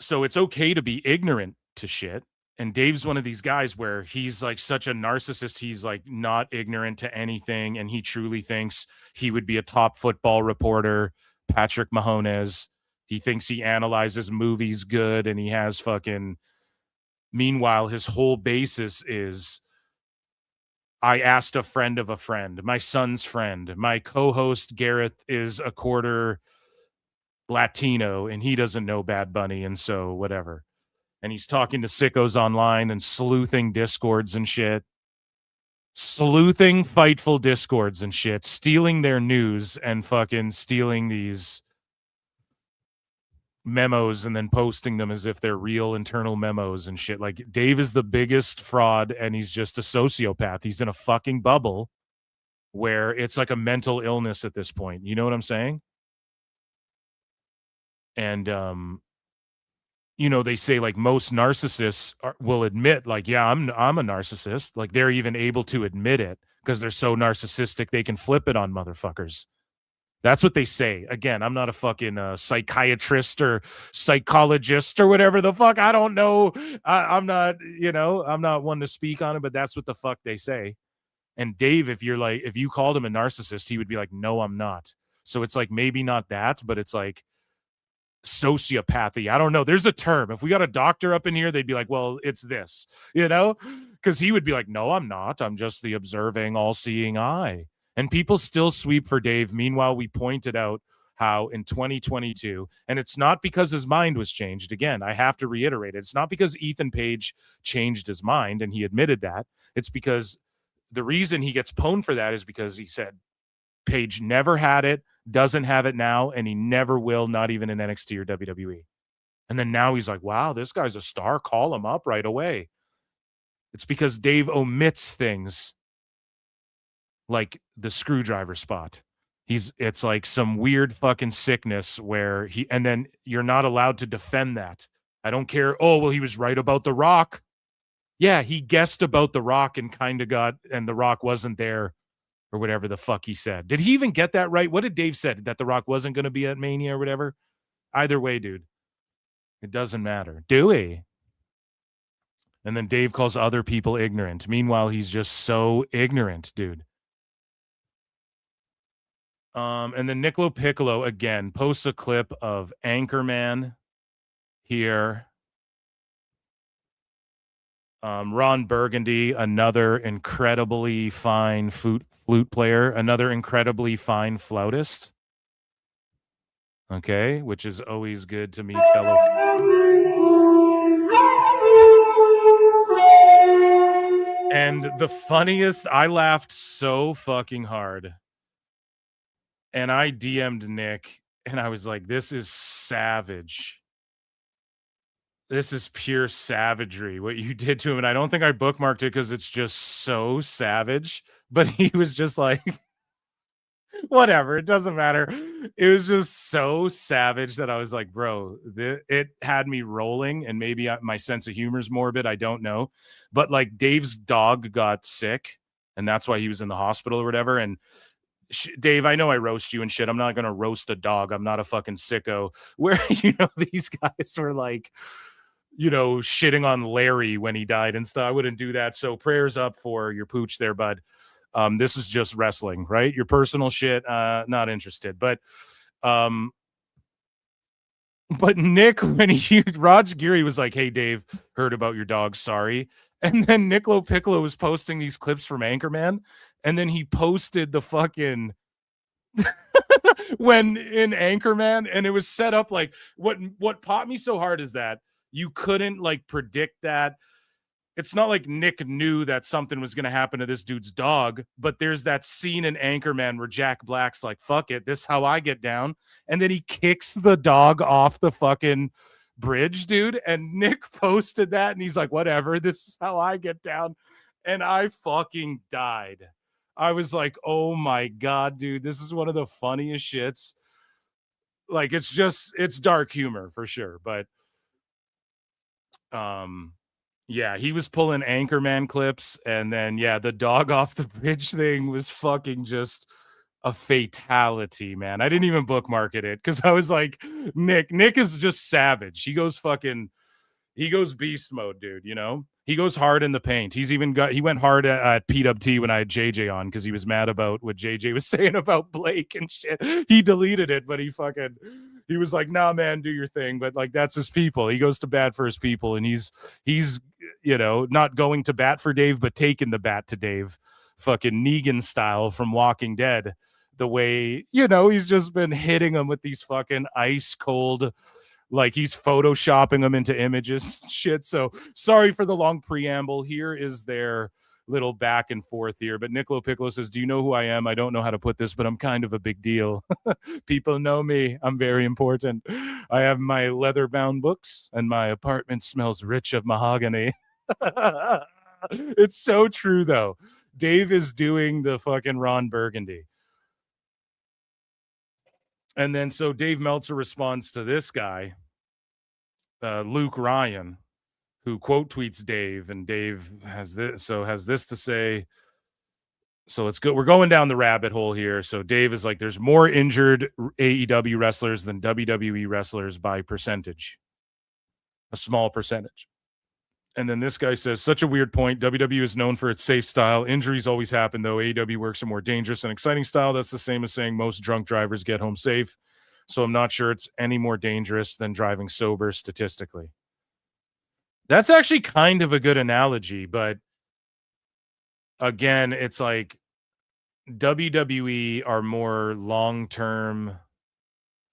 So it's okay to be ignorant to shit. And Dave's one of these guys where he's like such a narcissist. He's like not ignorant to anything. And he truly thinks he would be a top football reporter, Patrick Mahomes. He thinks he analyzes movies good and he has fucking... Meanwhile, his whole basis is... I asked a friend of a friend, my son's friend, my co-host Gareth is a quarter Latino and he doesn't know Bad Bunny. And so whatever. And he's talking to sickos online and sleuthing discords and shit, sleuthing Fightful discords and shit, stealing their news and fucking stealing these memos and then posting them as if they're real internal memos and shit. Like, Dave is the biggest fraud and he's just a sociopath. He's in a fucking bubble where it's like a mental illness at this point. You know what I'm saying? And you know, they say like most narcissists will admit like, yeah, I'm a narcissist. Like, they're even able to admit it because they're so narcissistic they can flip it on motherfuckers. That's what they say. Again, I'm not a fucking psychiatrist or psychologist or whatever the fuck. I don't know. I'm not, you know, I'm not one to speak on it, but that's what the fuck they say. And Dave, if you called him a narcissist, he would be like, no, I'm not. So it's like, maybe not that, but it's like sociopathy. I don't know. There's a term. If we got a doctor up in here, they'd be like, well, it's this, you know, because he would be like, no, I'm not. I'm just the observing, all-seeing eye. And people still sweep for Dave. Meanwhile, we pointed out how in 2022, and it's not because his mind was changed. Again, I have to reiterate it. It's not because Ethan Page changed his mind, and he admitted that. It's because the reason he gets pwned for that is because he said Page never had it, doesn't have it now, and he never will, not even in NXT or WWE. And then now he's like, wow, this guy's a star. Call him up right away. It's because Dave omits things like the screwdriver spot. It's like some weird fucking sickness where and then you're not allowed to defend that. I don't care. Oh, well, he was right about The Rock. Yeah, he guessed about The Rock and kind of and The Rock wasn't there or whatever the fuck he said. Did he even get that right? What did Dave said? That The Rock wasn't going to be at Mania or whatever? Either way, dude, it doesn't matter. Do we? And then Dave calls other people ignorant. Meanwhile, he's just so ignorant, dude. And then LoPiccolo again posts a clip of Anchorman here. Ron Burgundy, another incredibly fine flute player, another incredibly fine flautist. Okay, which is always good to meet fellow. And the funniest, I laughed so fucking hard. And I DM'd Nick, and I was like, this is savage. This is pure savagery, what you did to him. And I don't think I bookmarked it because it's just so savage. But he was just like, whatever, it doesn't matter. It was just so savage that I was like, bro, it had me rolling. And maybe my sense of humor is morbid. I don't know. But like Dave's dog got sick, and that's why he was in the hospital or whatever. And Dave, I know I roast you and shit. I'm not going to roast a dog. I'm not a fucking sicko. Where, these guys were like, shitting on Larry when he died and stuff. I wouldn't do that. So prayers up for your pooch there, bud. This is just wrestling, right? Your personal shit, not interested. But Nick, when Raj Geary was like, hey, Dave, heard about your dog. Sorry. And then Nick LoPiccolo was posting these clips from Anchorman. And then he posted the fucking when in Anchorman, and it was set up like what popped me so hard is that you couldn't like predict that. It's not like Nick knew that something was going to happen to this dude's dog, but there's that scene in Anchorman where Jack Black's like, fuck it, this is how I get down. And then he kicks the dog off the fucking bridge, dude. And Nick posted that and he's like, whatever, this is how I get down. And I fucking died. I was like, oh my God, dude, this is one of the funniest shits. Like, it's dark humor for sure. But, yeah, he was pulling Anchorman clips. And then, yeah, the dog off the bridge thing was fucking just a fatality, man. I didn't even bookmark it because I was like, Nick is just savage. He goes beast mode, dude, He goes hard in the paint. He went hard at PWT when I had JJ on because he was mad about what JJ was saying about Blake and shit. He deleted it, but he was like, nah, man, do your thing. But like, that's his people. He goes to bat for his people, and he's not going to bat for Dave, but taking the bat to Dave, fucking Negan style from Walking Dead. The way, he's just been hitting him with these fucking ice cold, like he's photoshopping them into images shit. So sorry for the long preamble. Here is their little back and forth here. But Nick LoPiccolo says, do you know who I am? I don't know how to put this, but I'm kind of a big deal. People know me. I'm very important. I have my leather bound books and my apartment smells rich of mahogany. It's so true though. Dave is doing the fucking Ron Burgundy. And then so Dave Meltzer responds to this guy, Luke Ryan, who quote tweets Dave, and Dave has this to say. So let's go. We're going down the rabbit hole here. So Dave is like, there's more injured AEW wrestlers than WWE wrestlers by percentage, a small percentage. And then this guy says, such a weird point. WWE is known for its safe style. Injuries always happen, though. AEW works a more dangerous and exciting style. That's the same as saying most drunk drivers get home safe. So I'm not sure it's any more dangerous than driving sober statistically. That's actually kind of a good analogy, but again, it's like WWE are more long-term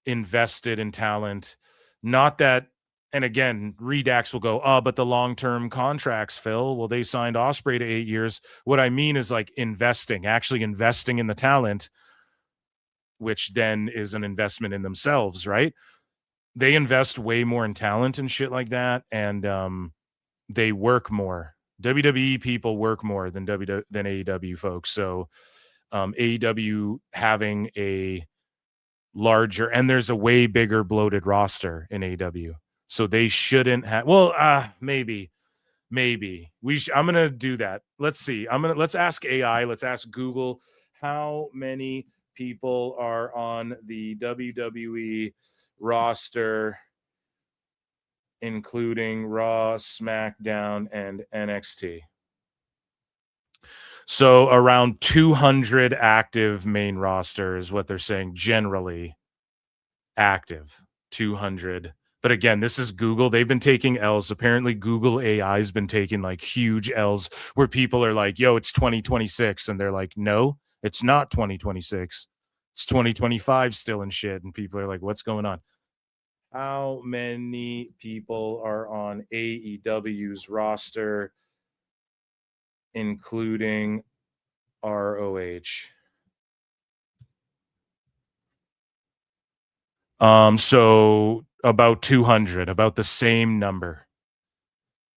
invested in talent. Not that, and again, Redax will go, oh, but the long-term contracts, Phil, well, they signed Osprey to 8 years. What I mean is like actually investing in the talent, which then is an investment in themselves, right? They invest way more in talent and shit like that, and they work more. WWE people work more than AEW folks. So AEW having a larger, and there's a way bigger bloated roster in AEW. So they shouldn't have, maybe I'm gonna do that. Let's see. Let's ask AI, let's ask Google how many people are on the WWE roster, including Raw, SmackDown, and NXT. So around 200 active main roster is what they're saying, generally active 200. But again, this is Google. They've been taking L's. Apparently Google AI has been taking like huge L's where people are like, yo, it's 2026. And they're like, no, it's not 2026. It's 2025 still and shit. And people are like, what's going on? How many people are on AEW's roster, including ROH? So about 200, about the same number.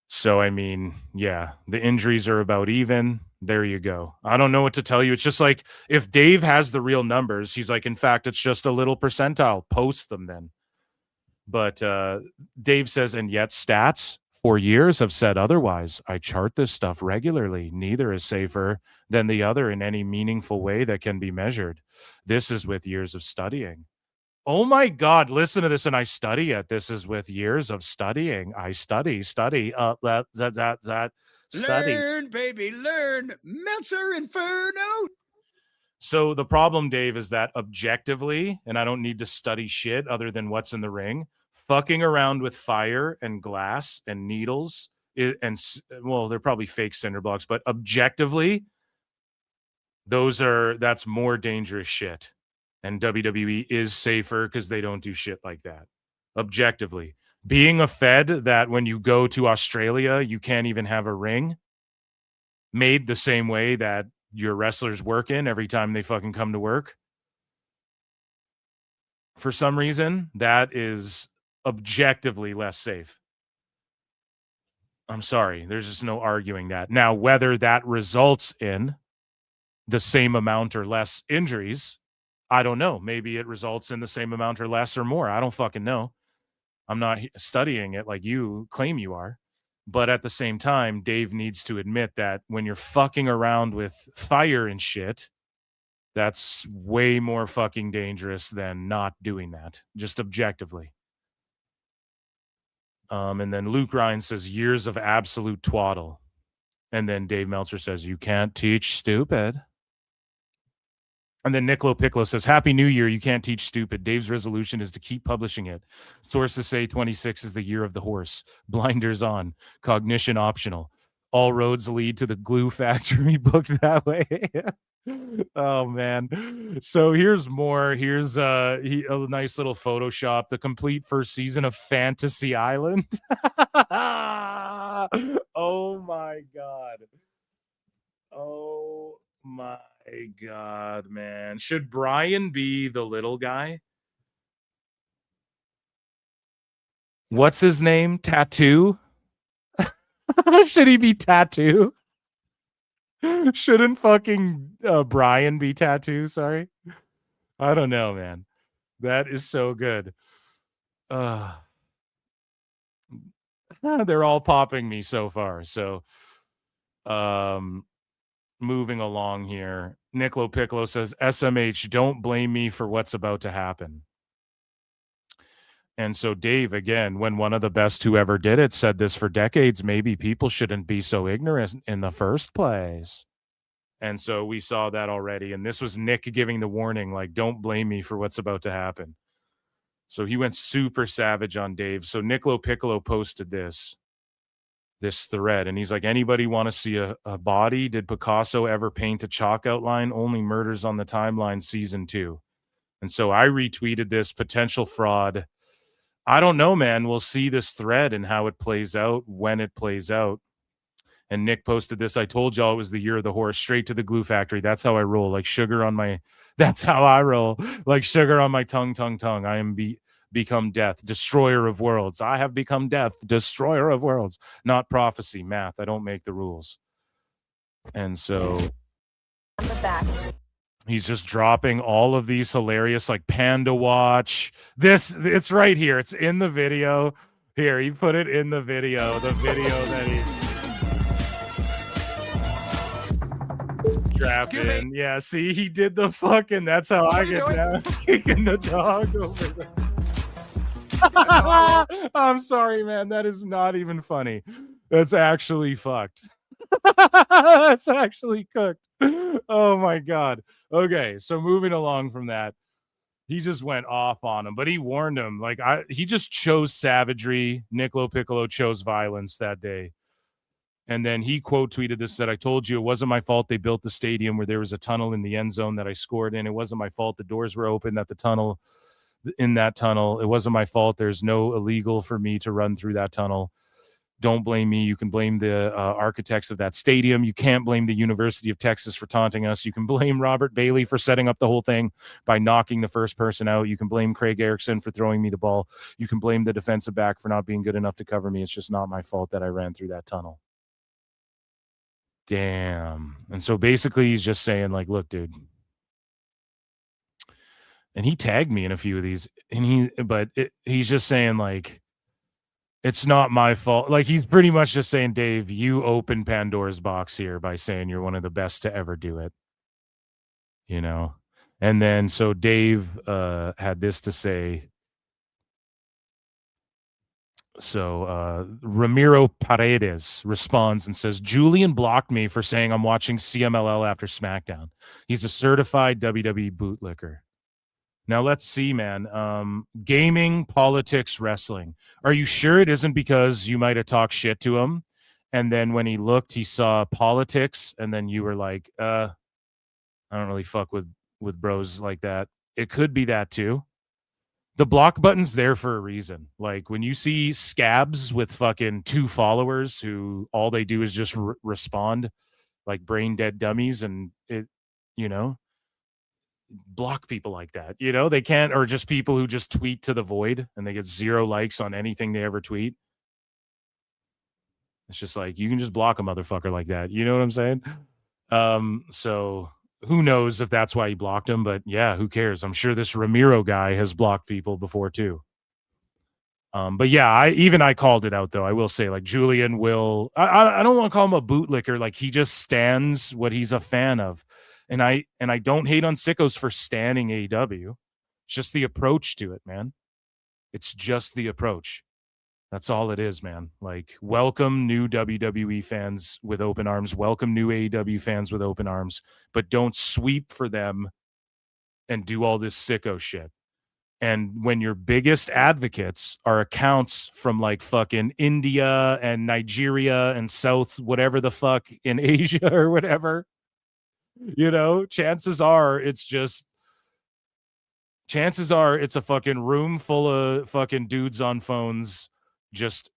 So, I mean, yeah, the injuries are about even. There you go. I don't know what to tell you. It's just like, if Dave has the real numbers, he's like, in fact, it's just a little percentile. Post them then. But Dave says, and yet stats for years have said otherwise. I chart this stuff regularly. Neither is safer than the other in any meaningful way that can be measured. This is with years of studying. Oh my God, listen to this, and I study it. This is with years of studying. I study. Study. Learn, baby, learn. Meltzer Inferno. So the problem, Dave, is that objectively, and I don't need to study shit other than what's in the ring, fucking around with fire and glass and needles, well, they're probably fake cinder blocks, but objectively, that's more dangerous shit. And WWE is safer because they don't do shit like that. Objectively. Being a Fed that when you go to Australia, you can't even have a ring made the same way that your wrestlers work in every time they fucking come to work. For some reason, that is objectively less safe. I'm sorry. There's just no arguing that. Now, whether that results in the same amount or less injuries, I don't know. Maybe it results in the same amount or less or more. I don't fucking know. I'm not studying it like you claim you are. But at the same time, Dave needs to admit that when you're fucking around with fire and shit, that's way more fucking dangerous than not doing that, just objectively. And then Luke Ryan says, years of absolute twaddle. And then Dave Meltzer says, you can't teach stupid. And then LoPiccolo says, Happy New Year. You can't teach stupid. Dave's resolution is to keep publishing it. Sources say 26 is the year of the horse. Blinders on. Cognition optional. All roads lead to the glue factory, booked that way. Oh, man. So here's more. Here's a nice little Photoshop. The complete first season of Fantasy Island. Oh, my God. Oh, my God, man. Should Bryan be the little guy? What's his name? Tattoo? Should he be Tattoo? Shouldn't fucking Bryan be Tattoo? Sorry. I don't know, man. That is so good. They're all popping me so far. So, moving along here. LoPiccolo says, SMH, don't blame me for what's about to happen. And so Dave, again, when one of the best who ever did it said this for decades, maybe people shouldn't be so ignorant in the first place. And so we saw that already. And this was Nick giving the warning, like, don't blame me for what's about to happen. So he went super savage on Dave. So LoPiccolo posted this thread, and he's like, anybody want to see a body? Did Picasso ever paint a chalk outline? Only Murders on the Timeline season 2. And so I retweeted this potential fraud. I don't know, man. We'll see this thread and how it plays out when it plays out. And Nick posted this. I told y'all it was the year of the horse. Straight to the glue factory. That's how I roll. Like sugar on my. That's how I roll. Like sugar on my tongue. I am become death, destroyer of worlds. I have become death, destroyer of worlds. Not prophecy, math. I don't make the rules. And so he's just dropping all of these hilarious, like Panda Watch. It's right here. It's in the video. Here, he put it in the video. The video that he strap in. Yeah, see, he did the fucking. That's how I get down. Kicking the dog over there. I'm sorry, man. That is not even funny. That's actually fucked. That's actually cooked. Oh my god. Okay, so moving along from that, he just went off on him, but he warned him. Like he just chose savagery. Nick LoPiccolo chose violence that day. And then he quote tweeted this, said, I told you it wasn't my fault they built the stadium where there was a tunnel in the end zone that I scored in. It wasn't my fault the doors were open at the tunnel. In that tunnel, it wasn't my fault. There's no illegal for me to run through that tunnel. Don't blame me. You can blame the architects of that stadium. You can't blame the University of Texas for taunting us. You can blame Robert Bailey for setting up the whole thing by knocking the first person out. You can blame Craig Erickson for throwing me the ball. You can blame the defensive back for not being good enough to cover me. It's just not my fault that I ran through that tunnel. Damn. And so basically he's just saying, like, look, dude. And he tagged me in a few of these, and he's just saying, like, it's not my fault. Like, he's pretty much just saying, Dave, you opened Pandora's box here by saying you're one of the best to ever do it. You know? And then, so Dave had this to say. So Ramiro Paredes responds and says, Julian blocked me for saying I'm watching CMLL after SmackDown. He's a certified WWE bootlicker. Now, let's see, man. Gaming, politics, wrestling. Are you sure it isn't because you might have talked shit to him? And then when he looked, he saw politics. And then you were like, I don't really fuck with bros like that. It could be that too. The block button's there for a reason. Like when you see scabs with fucking 2 followers who all they do is just respond like brain dead dummies, and it, you know, block people like that, you know, they can't, or just people who just tweet to the void and they get 0 likes on anything they ever tweet. It's just like, you can just block a motherfucker like that. You know what I'm saying? So who knows if that's why he blocked him, but yeah, who cares? I'm sure this Ramiro guy has blocked people before too. But yeah, I called it out though. I will say, like, Julian will, I don't want to call him a bootlicker. Like, he just stands what he's a fan of. And I don't hate on sickos for standing AEW. It's just the approach to it, man. It's just the approach. That's all it is, man. Like, welcome new WWE fans with open arms. Welcome new AEW fans with open arms. But don't sweep for them and do all this sicko shit. And when your biggest advocates are accounts from like fucking India and Nigeria and South, whatever the fuck, in Asia or whatever, you know, chances are it's a fucking room full of fucking dudes on phones, just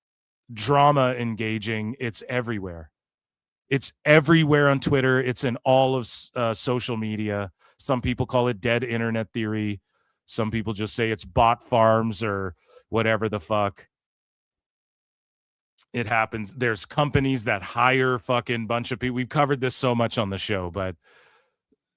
drama engaging. It's everywhere. It's everywhere on Twitter. It's in all of social media. Some people call it dead internet theory. Some people just say it's bot farms or whatever the fuck. It happens. There's companies that hire fucking bunch of people. We've covered this so much on the show, but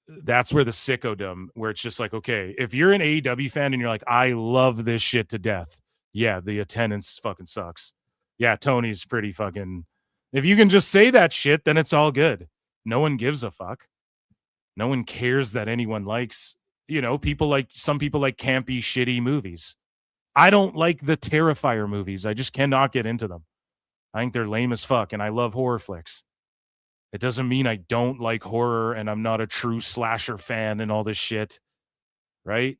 that's where the sickodom, where it's just like, okay, if you're an AEW fan and you're like, I love this shit to death. Yeah, the attendance fucking sucks. Yeah, Tony's pretty fucking, if you can just say that shit, then it's all good. No one gives a fuck. No one cares that anyone likes, you know, some people like campy, shitty movies. I don't like the Terrifier movies. I just cannot get into them. I think they're lame as fuck, and I love horror flicks. It doesn't mean I don't like horror and I'm not a true slasher fan and all this shit, right?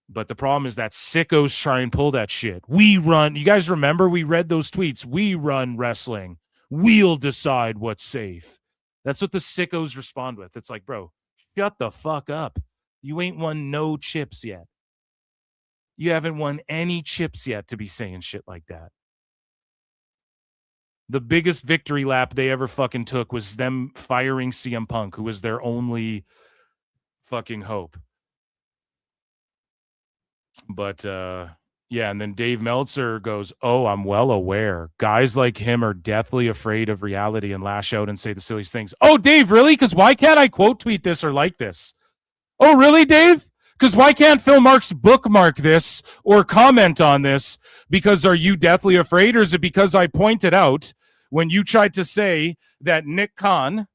But the problem is that sickos try and pull that shit. We run, you guys remember we read those tweets? We run wrestling. We'll decide what's safe. That's what the sickos respond with. It's like, bro, shut the fuck up. You ain't won no chips yet. You haven't won any chips yet to be saying shit like that. The biggest victory lap they ever fucking took was them firing CM Punk, who was their only fucking hope. But, yeah, and then Dave Meltzer goes, oh, I'm well aware. Guys like him are deathly afraid of reality and lash out and say the silliest things. Oh, Dave, really? Because why can't I quote tweet this or like this? Oh, really, Dave? Because why can't Phil Marks bookmark this or comment on this? Because are you deathly afraid, or is it because I pointed out when you tried to say that Nick Khan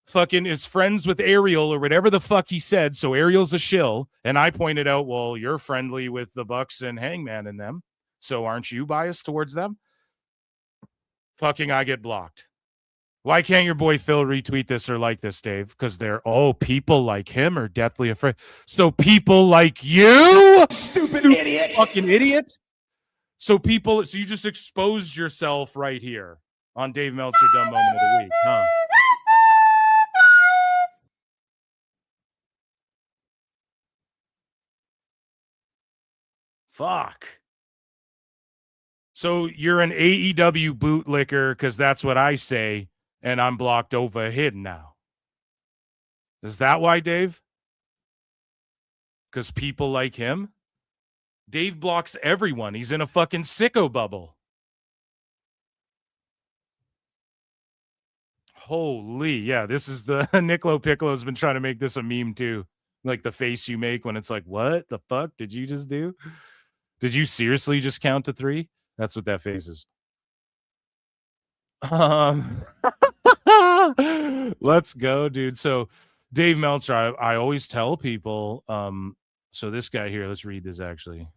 fucking is friends with Ariel or whatever the fuck he said, so Ariel's a shill, and I pointed out, well, you're friendly with the Bucks and Hangman and them, so aren't you biased towards them? Fucking I get blocked. Why can't your boy Phil retweet this or like this, Dave? Because people like him are deathly afraid. So people like you? Stupid idiot. Fucking idiot. So you just exposed yourself right here on Dave Meltzer Dumb Moment of the Week, huh? Fuck. So you're an AEW bootlicker because that's what I say, and I'm blocked over here now. Is that why, Dave? Because people like him? Dave blocks everyone. He's in a fucking sicko bubble. Holy, yeah, this is the Nick LoPiccolo's been trying to make this a meme too. Like the face you make when it's like, what the fuck did you just do? Did you seriously just count to 3? That's what that face is. Let's go, dude. So Dave Meltzer, I always tell people, so this guy here, let's read this actually.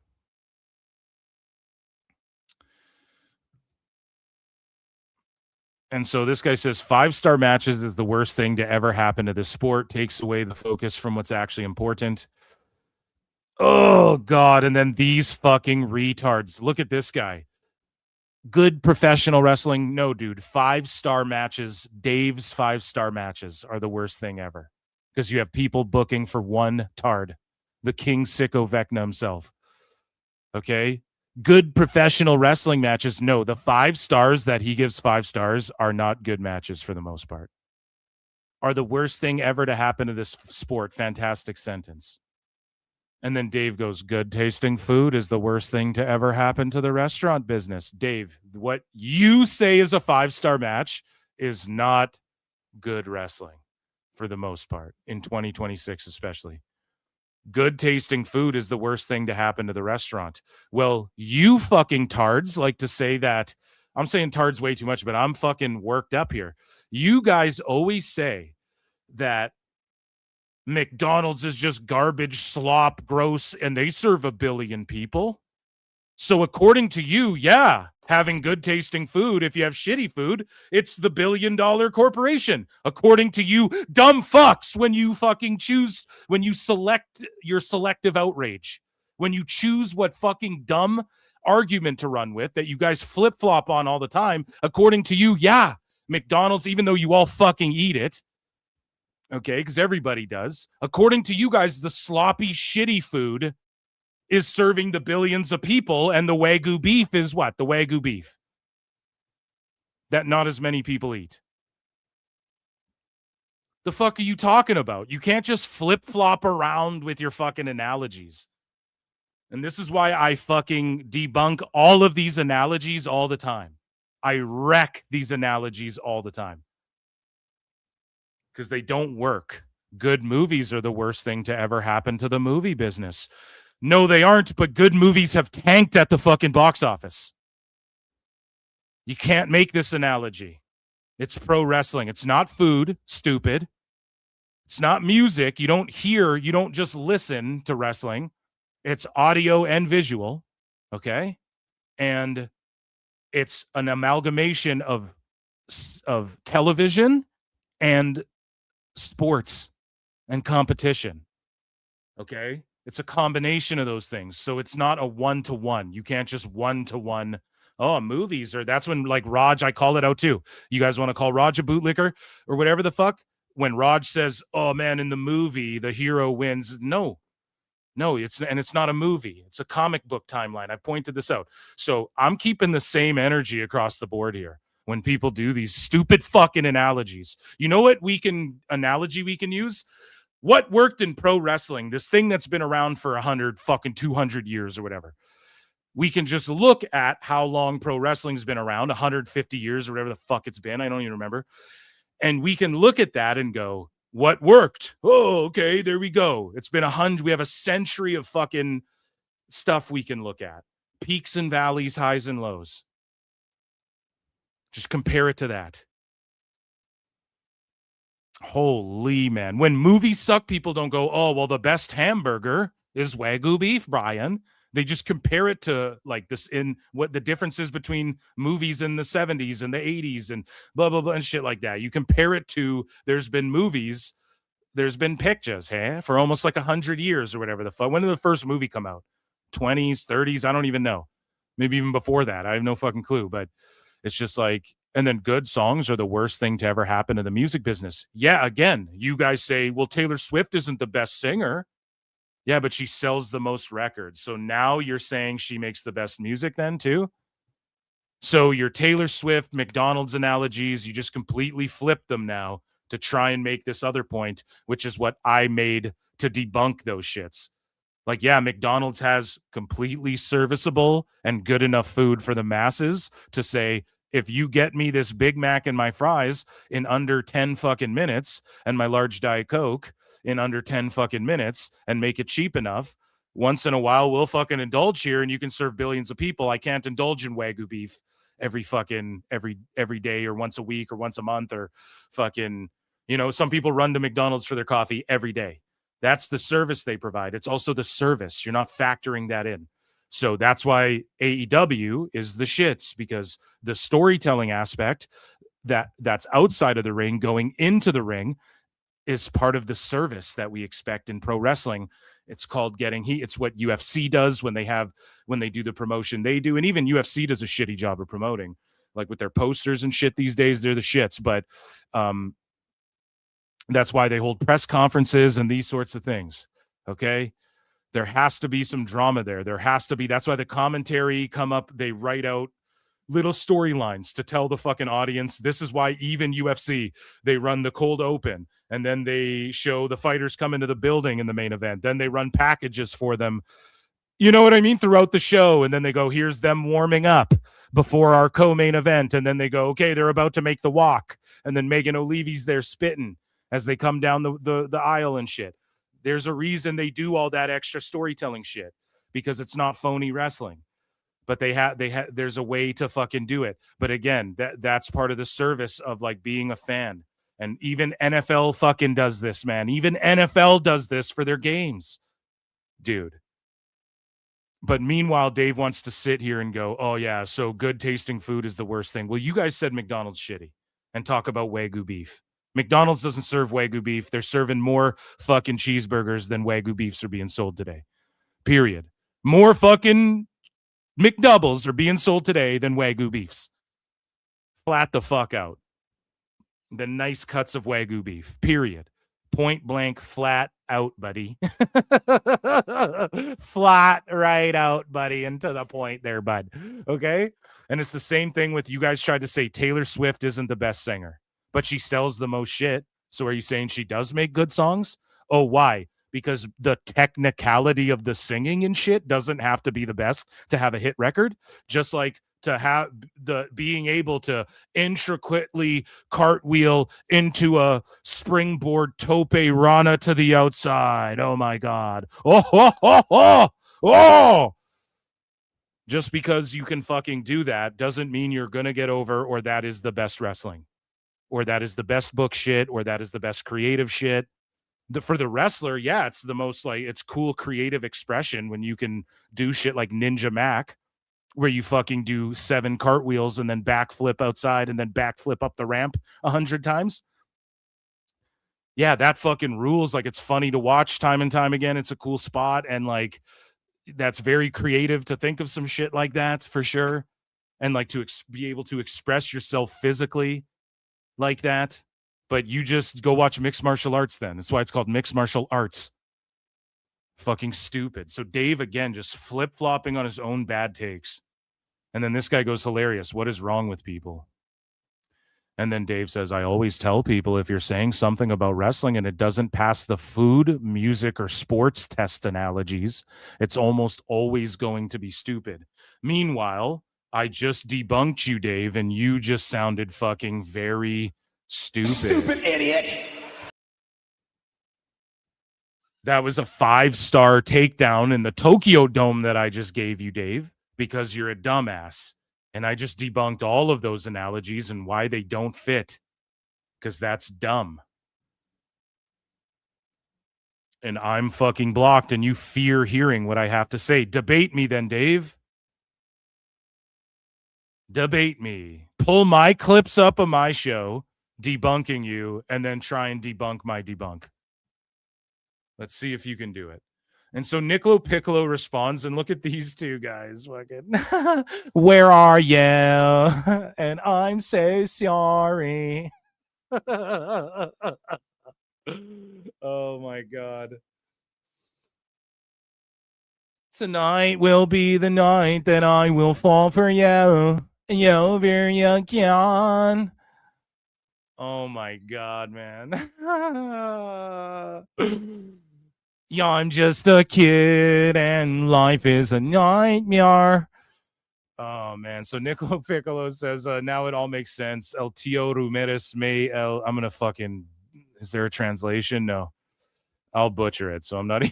And so this guy says 5-star matches is the worst thing to ever happen to this sport. Takes away the focus from what's actually important. Oh, God. And then these fucking retards. Look at this guy. Good professional wrestling. No, dude. 5-star matches. Dave's 5-star matches are the worst thing ever. Because you have people booking for one tard. The King Sicko Vecna himself. Okay? Good professional wrestling matches. No, the 5 stars that he gives 5 stars are not good matches for the most part. Are the worst thing ever to happen to this sport. Fantastic sentence. And then Dave goes, good tasting food is the worst thing to ever happen to the restaurant business. Dave, what you say is a 5-star match is not good wrestling for the most part in 2026, especially. Good tasting food is the worst thing to happen to the restaurant. Well, you fucking tards like to say that. I'm saying tards way too much, but I'm fucking worked up here. You guys always say that McDonald's is just garbage, slop, gross, and they serve 1 billion people. So according to you, yeah, having good tasting food, if you have shitty food, it's the $1 billion corporation. According to you, dumb fucks, when you fucking choose, when you select your selective outrage, when you choose what fucking dumb argument to run with that you guys flip-flop on all the time, according to you, yeah, McDonald's, even though you all fucking eat it, okay, because everybody does. According to you guys, the sloppy, shitty food is serving the billions of people, and the Wagyu beef is what? The Wagyu beef that not as many people eat. The fuck are you talking about? You can't just flip-flop around with your fucking analogies. And this is why I fucking debunk all of these analogies all the time. I wreck these analogies all the time. Because they don't work. Good movies are the worst thing to ever happen to the movie business. No, they aren't, but good movies have tanked at the fucking box office. You can't make this analogy. It's pro wrestling. It's not food, stupid. It's not music. You don't just listen to wrestling. It's audio and visual, okay? And it's an amalgamation of television and sports and competition, okay? It's a combination of those things. So it's not a one-to-one. You can't just one-to-one. Oh, movies, or that's when, like, Raj, I call it out too. You guys want to call Raj a bootlicker or whatever the fuck? when Raj says, oh man, in the movie, the hero wins. No, it's not a movie. It's a comic book timeline. I've pointed this out. So I'm keeping the same energy across the board here when people do these stupid fucking analogies. You know what analogy we can use? What worked in pro wrestling, this thing that's been around for 200 years or whatever. We can just look at how long pro wrestling's been around, 150 years or whatever the fuck it's been. I don't even remember. And we can look at that and go, what worked? Oh, okay, there we go. It's been 100. We have a century of fucking stuff we can look at. Peaks and valleys, highs and lows. Just compare it to that. Holy man. When movies suck, people don't go, oh, well, the best hamburger is Wagyu beef, Brian. They just compare it to like this in what the differences between movies in the 70s and the 80s and blah, blah, blah, and shit like that. You compare it to there's been movies, there's been pictures, for almost like 100 years or whatever the fuck. When did the first movie come out? 20s, 30s? I don't even know. Maybe even before that. I have no fucking clue. But it's just like, and then good songs are the worst thing to ever happen in the music business. Yeah, again, you guys say, well, Taylor Swift isn't the best singer. Yeah, but she sells the most records. So now you're saying she makes the best music then too? So your Taylor Swift, McDonald's analogies, you just completely flip them now to try and make this other point, which is what I made to debunk those shits. Like, yeah, McDonald's has completely serviceable and good enough food for the masses to say, if you get me this Big Mac and my fries in under 10 fucking minutes and my large Diet Coke in under 10 fucking minutes and make it cheap enough, once in a while we'll fucking indulge here and you can serve billions of people. I can't indulge in Wagyu beef every day or once a week or once a month or fucking, some people run to McDonald's for their coffee every day. That's the service they provide. It's also the service. You're not factoring that in. So that's why AEW is the shits, because the storytelling aspect that's outside of the ring going into the ring is part of the service that we expect in pro wrestling. It's called getting heat. It's what UFC does when they do the promotion they do. And even UFC does a shitty job of promoting, like with their posters and shit these days, they're the shits. But that's why they hold press conferences and these sorts of things. Okay. There has to be some drama there. That's why the commentary come up. They write out little storylines to tell the fucking audience. This is why even UFC, they run the cold open and then they show the fighters come into the building in the main event. Then they run packages for them. You know what I mean? Throughout the show. And then they go, here's them warming up before our co-main event. And then they go, okay, they're about to make the walk. And then Megan O'Leary's there spitting as they come down the aisle and shit. There's a reason they do all that extra storytelling shit, because it's not phony wrestling. But there's a way to fucking do it. But again, that's part of the service of like being a fan. And even NFL fucking does this, man. Even NFL does this for their games, dude. But meanwhile, Dave wants to sit here and go, oh yeah, so good tasting food is the worst thing. Well, you guys said McDonald's shitty and talk about Wagyu beef. McDonald's doesn't serve Wagyu beef. They're serving more fucking cheeseburgers than Wagyu beefs are being sold today. Period. More fucking McDoubles are being sold today than Wagyu beefs. Flat the fuck out. The nice cuts of Wagyu beef. Period. Point blank, flat out, buddy. Flat right out, buddy, and to the point there, bud. Okay? And it's the same thing with you guys tried to say Taylor Swift isn't the best singer, but she sells the most shit. So are you saying she does make good songs? Oh, why? Because the technicality of the singing and shit doesn't have to be the best to have a hit record. Just like to have the being able to intricately cartwheel into a springboard tope rana to the outside. Oh my God. Oh. Just because you can fucking do that doesn't mean you're going to get over, or that is the best wrestling, or that is the best book shit, or that is the best creative shit. For the wrestler, yeah, it's the most like, it's cool creative expression when you can do shit like Ninja Mac, where you fucking do 7 cartwheels and then backflip outside and then backflip up the ramp 100 times. Yeah, that fucking rules. Like, it's funny to watch time and time again. It's a cool spot. And like, that's very creative to think of some shit like that for sure. And like to be able to express yourself physically like that. But you just go watch mixed martial arts then. That's why it's called mixed martial arts. Fucking stupid. So Dave, again, just flip-flopping on his own bad takes. And then this guy goes, hilarious. What is wrong with people? And then Dave says, I always tell people if you're saying something about wrestling and it doesn't pass the food, music, or sports test analogies, it's almost always going to be stupid. Meanwhile, I just debunked you, Dave, and you just sounded fucking very stupid. Stupid idiot. That was a 5-star takedown in the Tokyo Dome that I just gave you, Dave, because you're a dumbass. And I just debunked all of those analogies and why they don't fit, because that's dumb. And I'm fucking blocked, and you fear hearing what I have to say. Debate me then, Dave. Debate me. Pull my clips up of my show, debunking you, and then try and debunk my debunk. Let's see if you can do it. And so LoPiccolo responds, and look at these two guys. Fucking, where are you? And I'm so sorry. Oh my God. Tonight will be the night that I will fall for you. You very young. Oh my God, man. Yeah, I'm just a kid and life is a nightmare. Oh man. So LoPiccolo says, now it all makes sense. El tío Ramirez may el. I'm gonna fucking. Is there a translation? No. I'll butcher it. So I'm not.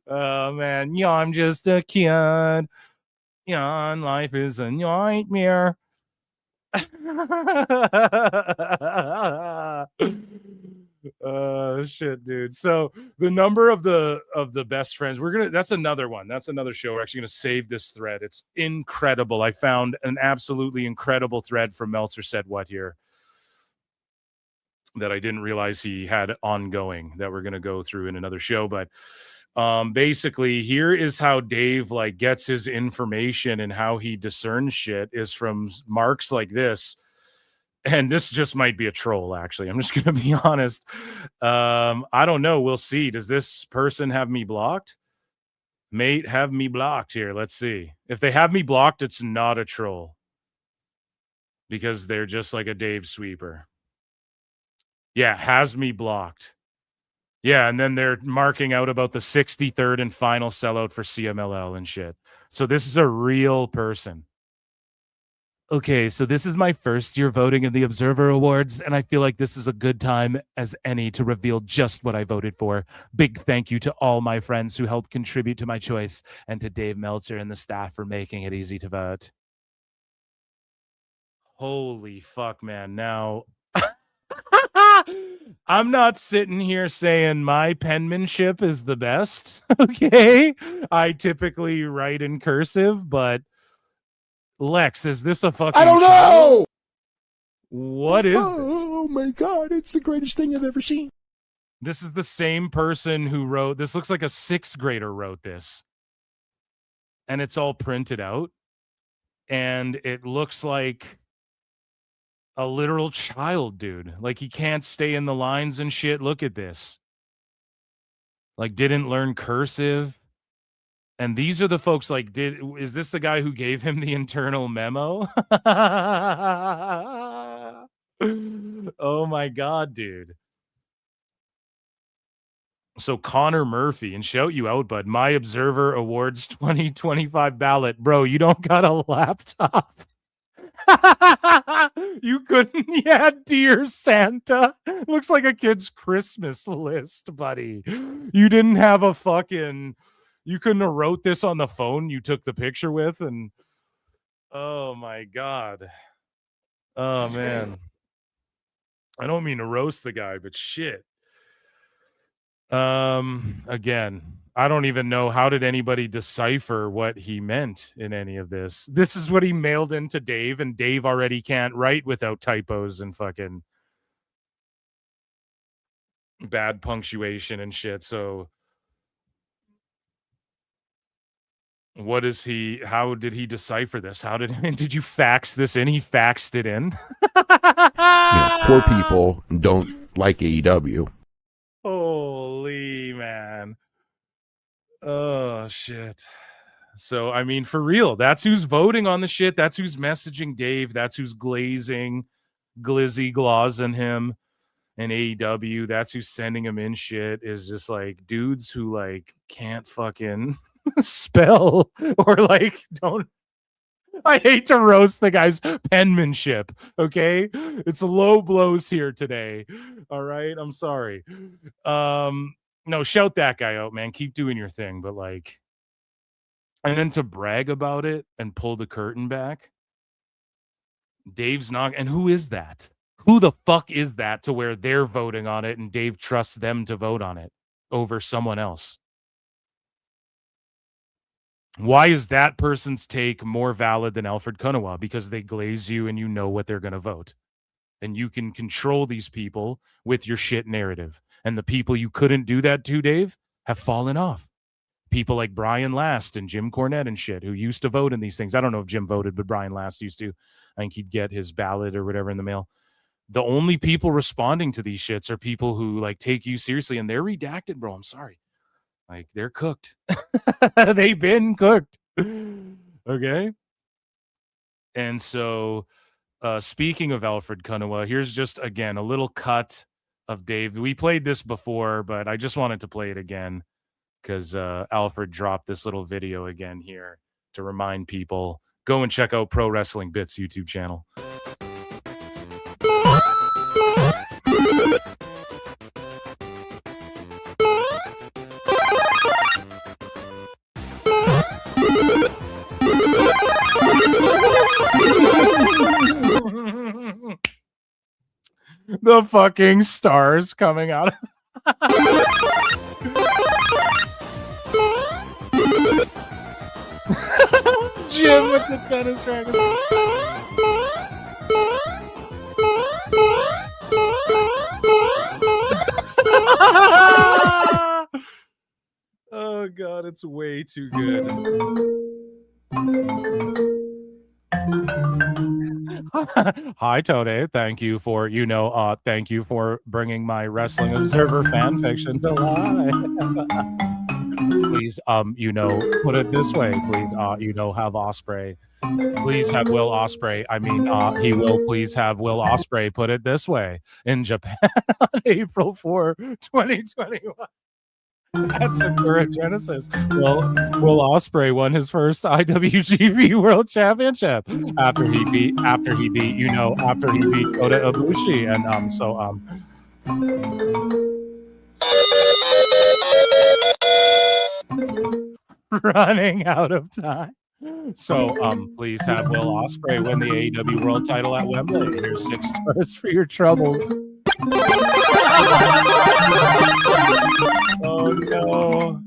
Oh man. Yeah, I'm just a kid. Yeah, and life is a nightmare. Shit, dude. So the number of the best friends, that's another one. That's another show. We're actually gonna save this thread. It's incredible. I found an absolutely incredible thread from Meltzer Said What here that I didn't realize he had ongoing that we're gonna go through in another show. But basically, here is how Dave like gets his information and how he discerns shit is from marks like this. And this just might be a troll, actually. I'm just going to be honest. I don't know. We'll see. Does this person have me blocked? Mate, have me blocked here. Let's see. If they have me blocked, it's not a troll. Because they're just like a Dave sweeper. Yeah, has me blocked. Yeah, and then they're marking out about the 63rd and final sellout for CMLL and shit. So this is a real person. Okay, so this is my first year voting in the Observer Awards, and I feel like this is a good time as any to reveal just what I voted for. Big thank you to all my friends who helped contribute to my choice, and to Dave Meltzer and the staff for making it easy to vote. Holy fuck, man. Now, I'm not sitting here saying my penmanship is the best, okay? I typically write in cursive, but Lex, is this a fucking I don't child? know. What is this? Oh my God, it's the greatest thing I've ever seen. This is the same person who wrote this. Looks like a 6th grader wrote this. And it's all printed out. And it looks like a literal child, dude. Like he can't stay in the lines and shit. Look at this. Like didn't learn cursive. And these are the folks like, is this the guy who gave him the internal memo? Oh my God, dude. So Connor Murphy, and shout you out, bud. My Observer Awards 2025 ballot. Bro, you don't got a laptop. You couldn't. Yeah, dear Santa. Looks like a kid's Christmas list, buddy. You didn't have a fucking... You couldn't have wrote this on the phone you took the picture with, and oh my God. Oh man. I don't mean to roast the guy, but shit. Again, I don't even know how did anybody decipher what he meant in any of this. This is what he mailed in to Dave, and Dave already can't write without typos and fucking bad punctuation and shit. So What is he? How did he decipher this? How did you fax this in? He faxed it in. Poor people don't like AEW. Holy man. Oh shit. So I mean, for real, that's who's voting on the shit. That's who's messaging Dave. That's who's glazing him and AEW. That's who's sending him in shit, is just like dudes who like can't fucking spell or like don't. I hate to roast the guy's penmanship. Okay, it's low blows here today. All right, I'm sorry. No, shout that guy out, man. Keep doing your thing, but like, and then to brag about it and pull the curtain back. Dave's not, and who is that? Who the fuck is that to where they're voting on it and Dave trusts them to vote on it over someone else? Why is that person's take more valid than Alfred Konuwa? Because they glaze you and you know what they're going to vote. And you can control these people with your shit narrative. And the people you couldn't do that to, Dave, have fallen off. People like Brian Last and Jim Cornette and shit who used to vote in these things. I don't know if Jim voted, but Brian Last used to. I think he'd get his ballot or whatever in the mail. The only people responding to these shits are people who like take you seriously, and they're redacted, bro. I'm sorry. Like, they're cooked. They've been cooked. Okay. And so speaking of Alfred Konuwa, here's just, again, a little cut of Dave. We played this before, but I just wanted to play it again because Alfred dropped this little video again here to remind people, go and check out Pro Wrestling Bits YouTube channel. The fucking stars coming out. Jim with the tennis racket. Oh god, it's way too good. Hi Tony, thank you for thank you for bringing my Wrestling Observer fan fiction to life. Please put it this way, please have Ospreay, please have Will Ospreay, he will please have Will Ospreay put it this way in Japan on April 4, 2021. At Sakura Genesis. Well, Will Ospreay won his first IWGP World Championship after he beat Kota Ibushi, and running out of time. So please have Will Ospreay win the AEW World Title at Wembley. Here's 6 stars for your troubles. Oh no.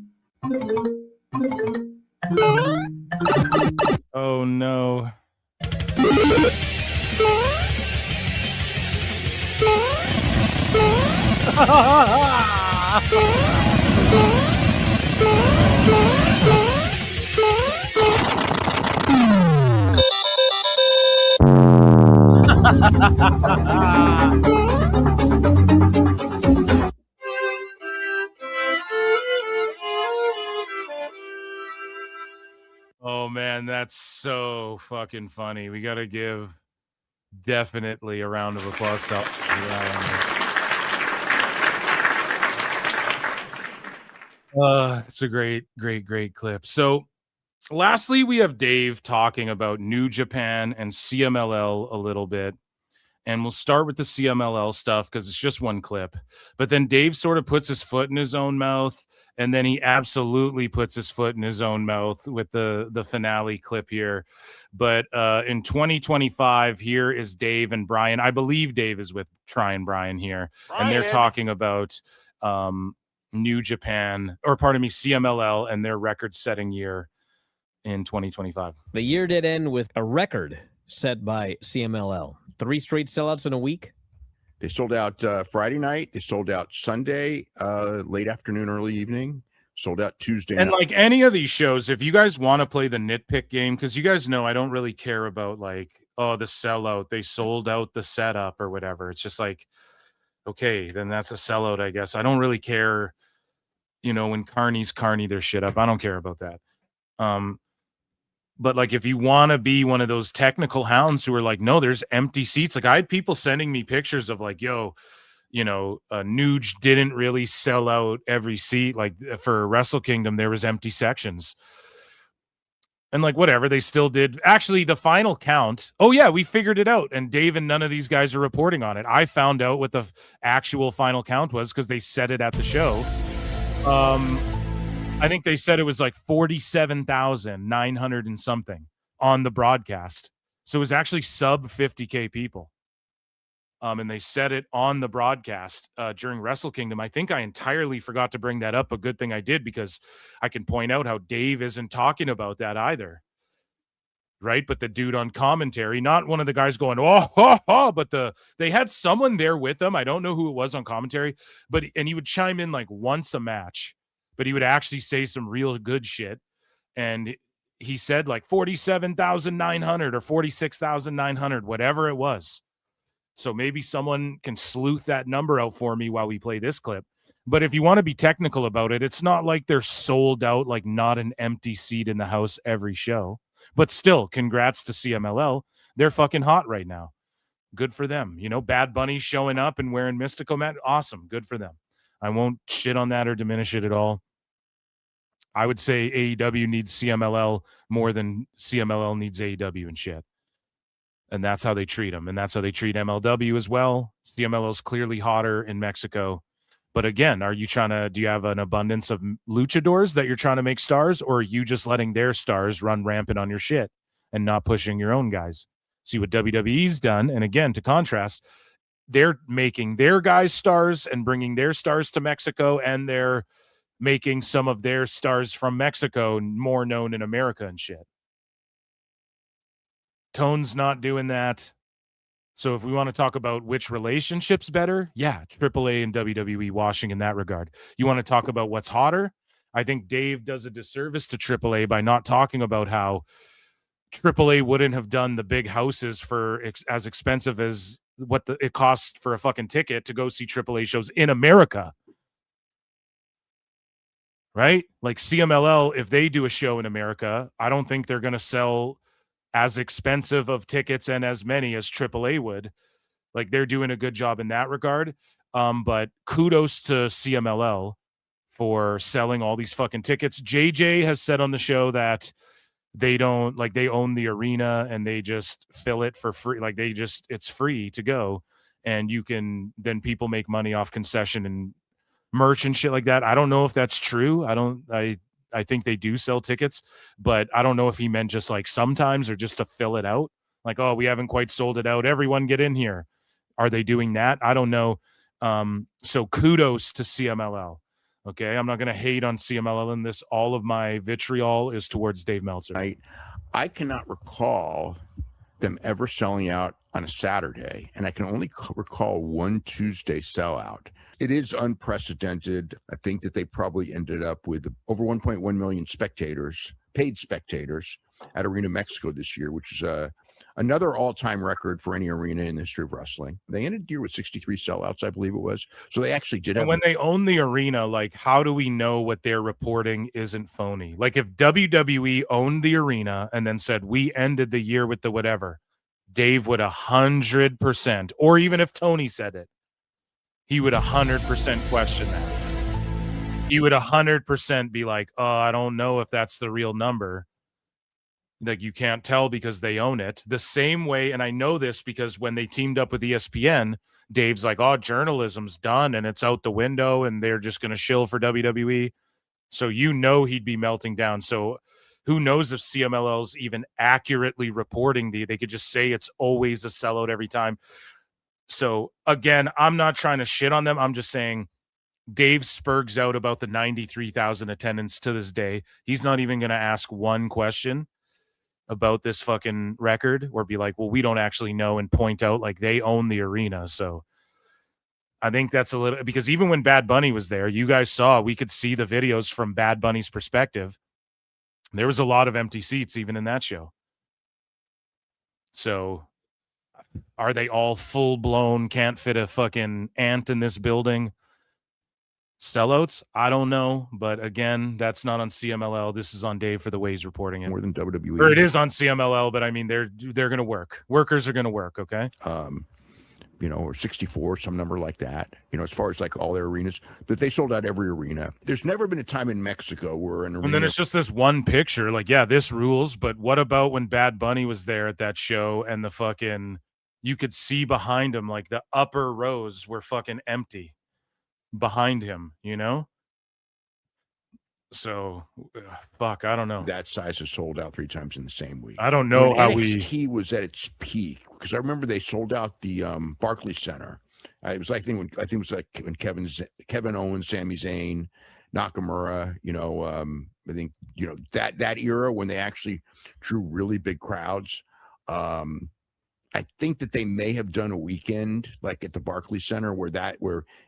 Oh no. Oh man, that's so fucking funny. We got to give definitely a round of applause. It's a great clip. So lastly, we have Dave talking about New Japan and CMLL a little bit. And we'll start with the CMLL stuff because it's just one clip. But then Dave sort of puts his foot in his own mouth. And then he absolutely puts his foot in his own mouth with the finale clip here. But in 2025, here is Dave and Bryan. I believe Dave is with Tryon Bryan here. Bryan. And they're talking about New Japan, or pardon me, CMLL and their record-setting year in 2025. The year did end with a record set by CMLL. 3 straight sellouts in a week. They sold out Friday night. They sold out Sunday, late afternoon, early evening. Sold out Tuesday And night. like any of these shows, if you guys want to play the nitpick game, because you guys know I don't really care about like, oh, the sellout, they sold out the setup or whatever. It's just like, okay, then that's a sellout, I guess. I don't really care, when Carney's Carney their shit up. I don't care about that. But like if you want to be one of those technical hounds who are like, no, there's empty seats. Like I had people sending me pictures of like, yo, Nuge didn't really sell out every seat. Like for Wrestle Kingdom, there was empty sections. And like, whatever, they still did. Actually, the final count. Oh, yeah, we figured it out. And Dave and none of these guys are reporting on it. I found out what the actual final count was because they said it at the show. I think they said it was like 47,900 and something on the broadcast. So it was actually sub 50K people. And they said it on the broadcast during Wrestle Kingdom. I think I entirely forgot to bring that up. A good thing I did, because I can point out how Dave isn't talking about that either. Right? But the dude on commentary, not one of the guys going, but they had someone there with them. I don't know who it was on commentary, and he would chime in like once a match, but he would actually say some real good shit. And he said like 47,900 or 46,900, whatever it was. So maybe someone can sleuth that number out for me while we play this clip. But if you want to be technical about it, it's not like they're sold out, like not an empty seat in the house every show. But still, congrats to CMLL. They're fucking hot right now. Good for them. Bad Bunny showing up and wearing Mystical mat. Awesome. Good for them. I won't shit on that or diminish it at all. I would say AEW needs CMLL more than CMLL needs AEW and shit. And that's how they treat them. And that's how they treat MLW as well. CMLL is clearly hotter in Mexico. But again, do you have an abundance of luchadors that you're trying to make stars, or are you just letting their stars run rampant on your shit and not pushing your own guys? See what WWE's done. And again, to contrast, they're making their guys stars and bringing their stars to Mexico, and they're making some of their stars from Mexico more known in America and shit. Tone's not doing that. So if we want to talk about which relationship's better, yeah, AAA and WWE washing in that regard. You want to talk about what's hotter? I think Dave does a disservice to AAA by not talking about how AAA wouldn't have done the big houses for as expensive as what it costs for a fucking ticket to go see AAA shows in America. Right? Like CMLL, if they do a show in America, I don't think they're going to sell as expensive of tickets and as many as AAA would. Like they're doing a good job in that regard. But kudos to CMLL for selling all these fucking tickets. JJ has said on the show that they own the arena and they just fill it for free. Like it's free to go. And then people make money off concession and merch and shit like that. I don't know if that's true. I think they do sell tickets, but I don't know if he meant just like sometimes or just to fill it out. Like, oh, we haven't quite sold it out. Everyone get in here. Are they doing that? I don't know. So kudos to CMLL. Okay. I'm not going to hate on CMLL in this. All of my vitriol is towards Dave Meltzer. I cannot recall them ever selling out on a Saturday, and I can only recall one Tuesday sellout. It is unprecedented. I think that they probably ended up with over 1.1 million spectators, paid spectators, at Arena Mexico this year, which is another all-time record for any arena in the history of wrestling. They ended the year with 63 sellouts, I believe it was. So they actually did. And when they own the arena, like, how do we know what they're reporting isn't phony? Like, if WWE owned the arena and then said, we ended the year with the whatever, Dave would 100%, or even if Tony said it, he would 100% question that. He would 100% be like, oh, I don't know if that's the real number. Like, you can't tell because they own it. The same way, and I know this because when they teamed up with ESPN, Dave's like, oh, journalism's done and it's out the window and they're just going to shill for WWE. So he'd be melting down. So who knows if CMLL's even accurately reporting they could just say it's always a sellout every time. So again, I'm not trying to shit on them. I'm just saying Dave spurgs out about the 93,000 attendance to this day. He's not even going to ask one question about this fucking record or be like, well, we don't actually know, and point out like they own the arena. So I think that's a little, because even when Bad Bunny was there, you guys saw, we could see the videos from Bad Bunny's perspective. There was a lot of empty seats even in that show. So are they all full blown, can't fit a fucking ant in this building sellouts? I don't know. But again, that's not on CMLL. This is on Dave for the way he's reporting it. More than WWE. Or it is on CMLL, but I mean, they're going to work. Workers are going to work. Okay. Or 64, some number like that, as far as like all their arenas, that they sold out every arena. There's never been a time in Mexico where an arena. And then it's just this one picture, like, yeah, this rules. But what about when Bad Bunny was there at that show and the fucking, you could see behind him, like the upper rows were fucking empty behind him, So, fuck, I don't know. That size is sold out 3 times in the same week. I don't know how NXT was at its peak, because I remember they sold out the Barclays Center. It was like when Kevin Owens, Sami Zayn, Nakamura. I think that era when they actually drew really big crowds. I think that they may have done a weekend like at the Barclays Center where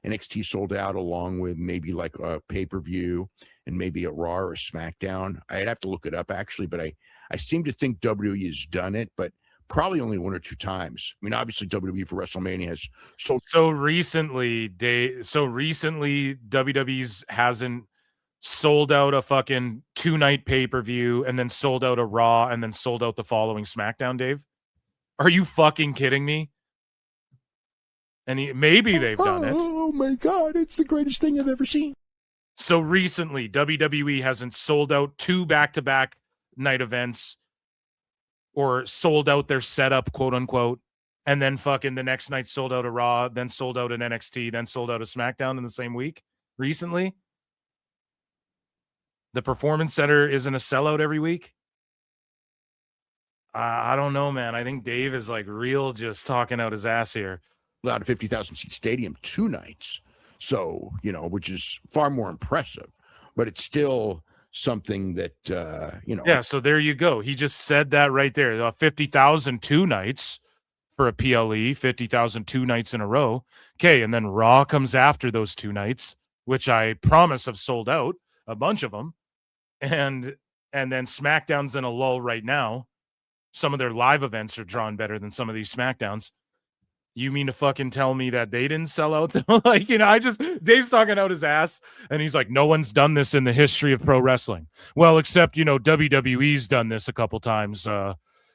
NXT sold out along with maybe like a pay-per-view and maybe a Raw or a SmackDown. I'd have to look it up actually, but I seem to think WWE has done it, but probably only 1 or 2 times. I mean, obviously WWE for WrestleMania has sold. So recently WWE's hasn't sold out a fucking 2-night pay-per-view and then sold out a Raw and then sold out the following SmackDown, Dave. Are you fucking kidding me? And maybe they've done it. Oh my God, it's the greatest thing I've ever seen. So recently, WWE hasn't sold out 2 back-to-back night events or sold out their setup, quote unquote, and then fucking the next night sold out a Raw, then sold out an NXT, then sold out a SmackDown in the same week recently. The Performance Center isn't a sellout every week. I don't know, man. I think Dave is like real just talking out his ass here. Out of 50,000 seat stadium 2 nights. So, which is far more impressive, but it's still something that, Yeah, so there you go. He just said that right there. 50,000 2 nights for a PLE, 50,000 2 nights in a row. Okay, and then Raw comes after those 2 nights, which I promise have sold out, a bunch of them. And then SmackDown's in a lull right now. Some of their live events are drawn better than some of these SmackDowns. You mean to fucking tell me that they didn't sell out? Dave's talking out his ass, and he's like, no one's done this in the history of pro wrestling. Well, except, WWE's done this a couple times,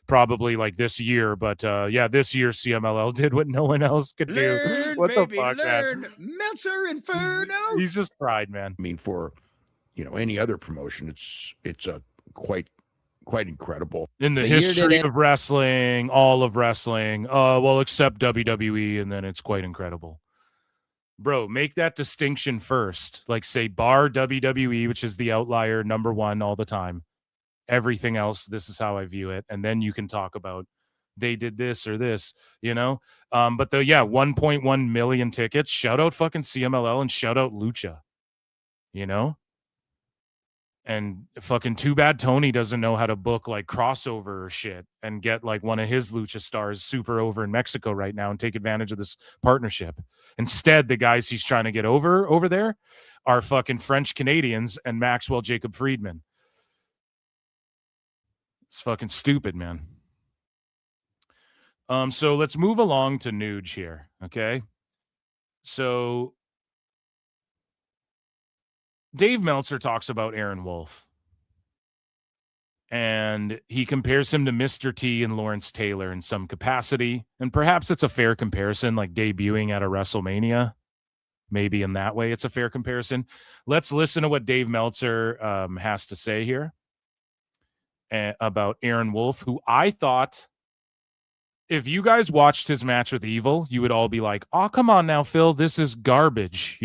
probably like this year. But this year CMLL did what no one else could do. What the fuck, man? Meltzer Inferno. He's just pride, man. I mean, for, any other promotion, it's a quite incredible in the history of wrestling, all of wrestling. Except WWE, and then it's quite incredible. Bro, make that distinction first. Like, say, bar WWE, which is the outlier number 1 all the time. Everything else, this is how I view it, and then you can talk about they did this or this, But 1.1 million tickets. Shout out fucking CMLL and shout out Lucha. And fucking too bad Tony doesn't know how to book like crossover or shit and get like one of his lucha stars super over in Mexico right now and take advantage of this partnership. Instead, the guys he's trying to get over there are fucking French Canadians and Maxwell Jacob Friedman. It's fucking stupid, man. So let's move along to Nuge here. Okay. So Dave Meltzer talks about Aaron Wolf, and he compares him to Mr. T and Lawrence Taylor in some capacity, and perhaps it's a fair comparison, like debuting at a WrestleMania. Maybe in that way it's a fair comparison. Let's listen to what Dave Meltzer has to say here about Aaron Wolf, who I thought, if you guys watched his match with Evil, you would all be like, oh, come on now, Phil, this is garbage,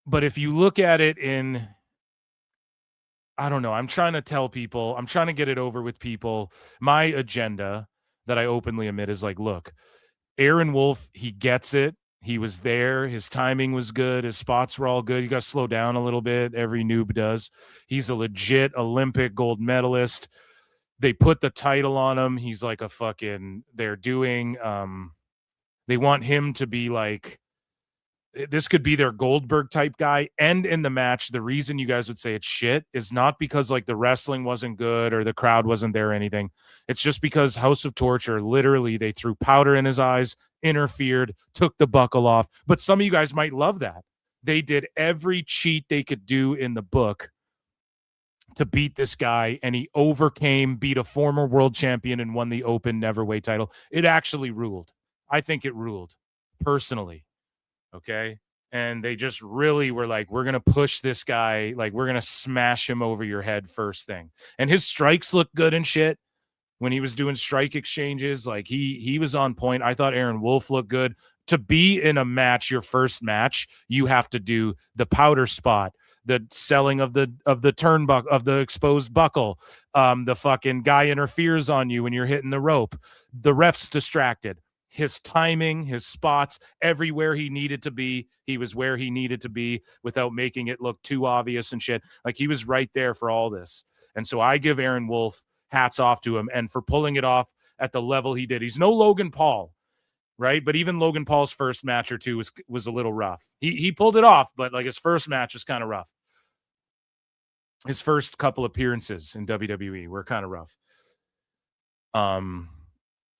But if you look at it in, I don't know, I'm trying to tell people, I'm trying to get it over with people. My agenda that I openly admit is like, look, Aaron Wolf, he gets it. He was there. His timing was good. His spots were all good. You got to slow down a little bit. Every noob does. He's a legit Olympic gold medalist. They put the title on him. He's like a fucking, they're doing, They want him to be like, this could be their Goldberg type guy. And in the match, the reason you guys would say it's shit is not because like the wrestling wasn't good or the crowd wasn't there or anything. It's just because House of Torture, literally, they threw powder in his eyes, interfered, took the buckle off. But some of you guys might love that. They did every cheat they could do in the book to beat this guy, and he overcame, beat a former world champion, and won the open neverweight title. It actually ruled. I think it ruled, personally. Okay. And they just really were like, we're going to push this guy. Like, we're going to smash him over your head first thing. And his strikes looked good and shit when he was doing strike exchanges. Like he was on point. I thought Aaron Wolf looked good. To be in a match, your first match, you have to do the powder spot, the selling of the turnbuckle, of the exposed buckle. The fucking guy interferes on you when you're hitting the rope. The ref's distracted. His timing, his spots, everywhere he needed to be, he was where he needed to be without making it look too obvious and shit. Like, he was right there for all this. And so I give Aaron Wolf hats off to him, and for pulling it off at the level he did. He's no Logan Paul, right? But even Logan Paul's first match or two was a little rough. He pulled it off, but like his first match was kind of rough. His first couple appearances in WWE were kind of rough.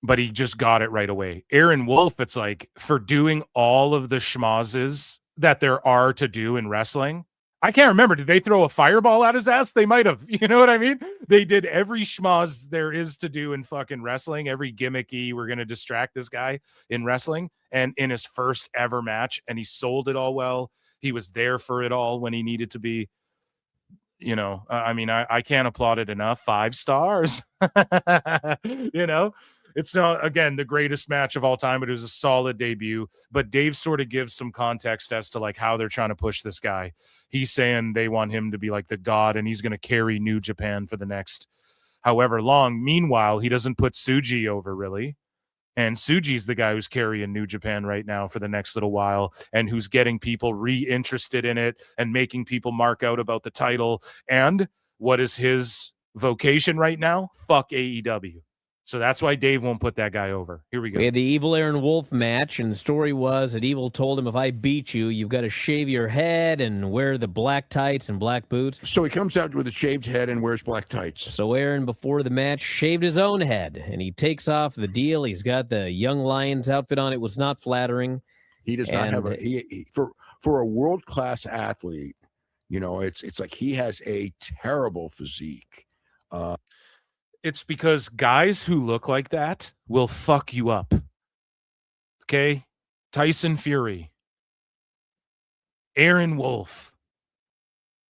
But he just got it right away. Aaron Wolf, it's like, for doing all of the schmozzes that there are to do in wrestling. I can't remember. Did they throw a fireball at his ass? They might have. You know what I mean? They did every schmoz there is to do in fucking wrestling. Every gimmicky, we're going to distract this guy in wrestling. And in his first ever match, and he sold it all well. He was there for it all when he needed to be. You know, I mean, I can't applaud it enough. 5 stars. You know? It's not, again, the greatest match of all time, but it was a solid debut. But Dave sort of gives some context as to like how they're trying to push this guy. He's saying they want him to be like the god, and he's going to carry New Japan for the next however long. Meanwhile, he doesn't put Tsuji over, really. And Tsuji's the guy who's carrying New Japan right now for the next little while, and who's getting people re-interested in it and making people mark out about the title. And what is his vocation right now? Fuck AEW. So that's why Dave won't put that guy over. Here we go. We had the Evil Aaron Wolf match, and the story was that Evil told him, if I beat you, you've got to shave your head and wear the black tights and black boots. So he comes out with a shaved head and wears black tights. So Aaron, before the match, shaved his own head, and he takes off the deal. He's got the Young Lions outfit on. It was not flattering. He does not have for a world-class athlete, you know, it's like he has a terrible physique. It's because guys who look like that will fuck you up. Okay? Tyson Fury. Aaron Wolf.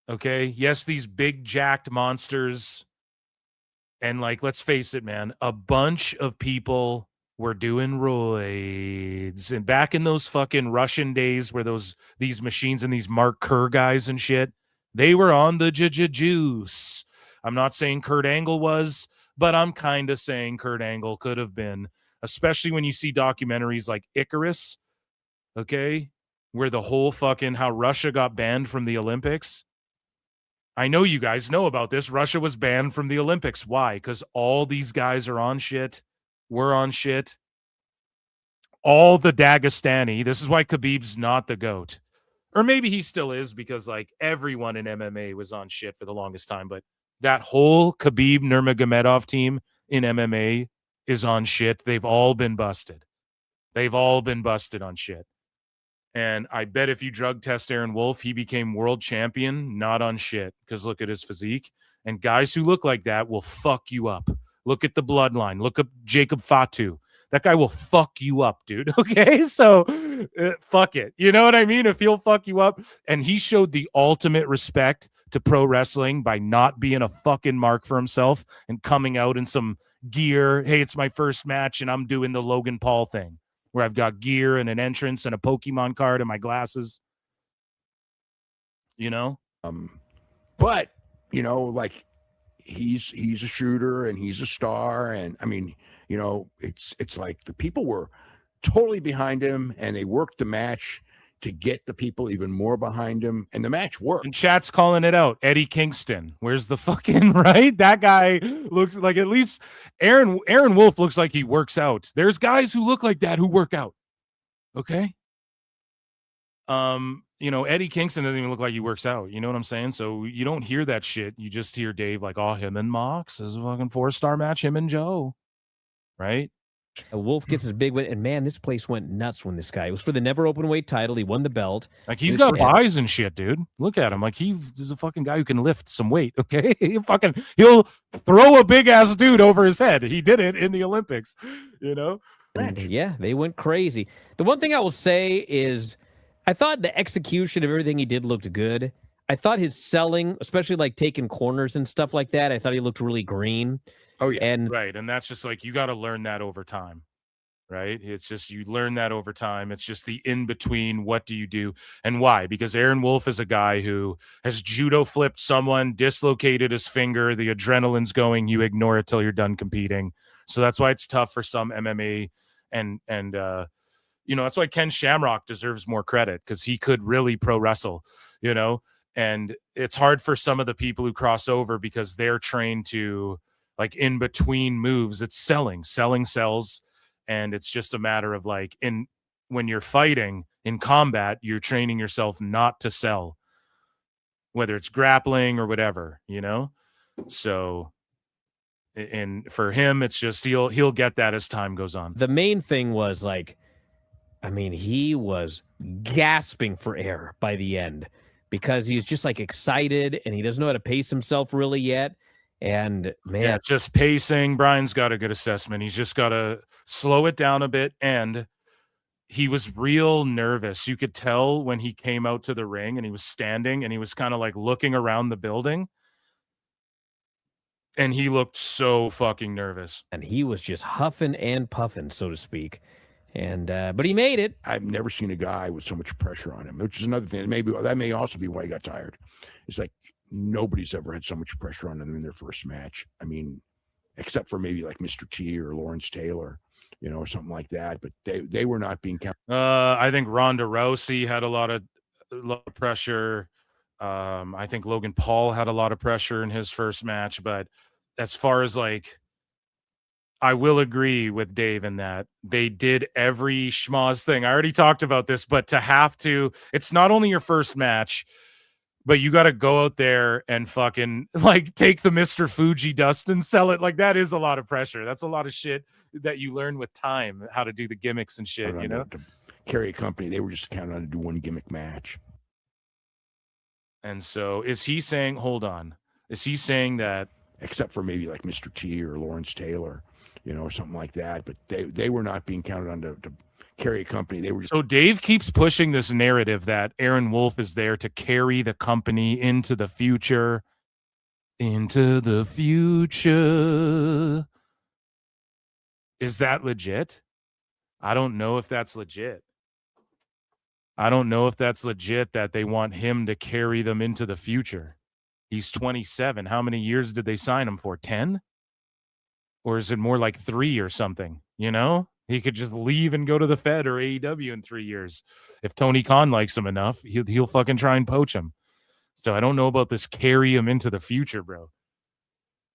Okay? Yes, these big jacked monsters. And like, let's face it, man, a bunch of people were doing roids. And back in those fucking Russian days where these machines and these Mark Kerr guys and shit, they were on the juice. I'm not saying Kurt Angle was, but I'm kind of saying Kurt Angle could have been, especially when you see documentaries like Icarus, okay, where the whole fucking how Russia got banned from the Olympics. I know you guys know about this. Russia was banned from the Olympics. Why? Because all these guys are on shit. We're on shit. All the Dagestani. This is why Khabib's not the GOAT. Or maybe he still is, because like everyone in MMA was on shit for the longest time, but that whole Khabib Nurmagomedov team in MMA is on shit. They've all been busted. They've all been busted on shit. And I bet if you drug test Aaron Wolf, he became world champion, not on shit, because look at his physique. And guys who look like that will fuck you up. Look at the bloodline. Look up Jacob Fatu. That guy will fuck you up, dude. Okay, so fuck it. You know what I mean? If he'll fuck you up. And he showed the ultimate respect to pro wrestling by not being a fucking mark for himself and coming out in some gear. Hey, it's my first match and I'm doing the Logan Paul thing where I've got gear and an entrance and a Pokemon card and my glasses. You know? But, you know, like he's a shooter and he's a star. And I mean, you know, it's like the people were totally behind him and they worked the match to get the people even more behind him, and the match worked. And chat's calling it out. Eddie Kingston. Where's the fucking right? That guy looks like, at least Aaron Wolf looks like he works out. There's guys who look like that who work out. Okay. Eddie Kingston doesn't even look like he works out. You know what I'm saying? So you don't hear that shit. You just hear Dave like, oh, him and Mox is a fucking 4-star match, him and Joe. Right? Wolf gets his big win, and man, this place went nuts when this guy. It was for the never open weight title. He won the belt. Like he's got buys and shit, dude. Look at him. Like he's a fucking guy who can lift some weight. Okay, he'll throw a big ass dude over his head. He did it in the Olympics. You know. And yeah, they went crazy. The one thing I will say is, I thought the execution of everything he did looked good. I thought his selling, especially like taking corners and stuff like that, I thought he looked really green. Oh yeah, and right, and that's just like you got to learn that over time, right? It's just you learn that over time. It's just the in between. What do you do and why? Because Aaron Wolf is a guy who has judo flipped someone, dislocated his finger. The adrenaline's going. You ignore it till you're done competing. So that's why it's tough for some MMA and that's why Ken Shamrock deserves more credit because he could really pro wrestle, and it's hard for some of the people who cross over because they're trained to like in between moves. It's selling sells. And it's just a matter of like when you're fighting in combat, you're training yourself not to sell, whether it's grappling or whatever, So, and for him, it's just he'll get that as time goes on. The main thing was like, he was gasping for air by the end because he's just like excited and he doesn't know how to pace himself really yet. And man, yeah, just pacing. Brian's got a good assessment. He's just got to slow it down a bit. And he was real nervous. You could tell when he came out to the ring and he was standing and he was kind of like looking around the building. And he looked so fucking nervous. And he was just huffing and puffing, so to speak. And but he made it. I've never seen a guy with so much pressure on him, which is another thing. Maybe that may also be why he got tired. It's like nobody's ever had so much pressure on them in their first match. Except for maybe like Mr. T or Lawrence Taylor, or something like that. But they were not being counted. I think Ronda Rousey had a lot of pressure. I think Logan Paul had a lot of pressure in his first match. But as far as like, I will agree with Dave in that they did every schmoz thing. I already talked about this, but it's not only your first match, but you got to go out there and fucking like take the Mr. Fuji dust and sell it. Like that is a lot of pressure. That's a lot of shit that you learn with time, how to do the gimmicks and shit, To carry a company, they were just counting on to do one gimmick match. And so is he saying that, except for maybe like Mr. T or Lawrence Taylor, or something like that, but they were not being counted on to carry a company. They were just... So Dave keeps pushing this narrative that Aaron Wolf is there to carry the company into the future. Into the future. Is that legit? I don't know if that's legit. That they want him to carry them into the future. He's 27. How many years did they sign him for? 10? Or is it more like 3 or something? He could just leave and go to the Fed or AEW in 3 years. If Tony Khan likes him enough, he'll fucking try and poach him. So I don't know about this carry him into the future, bro.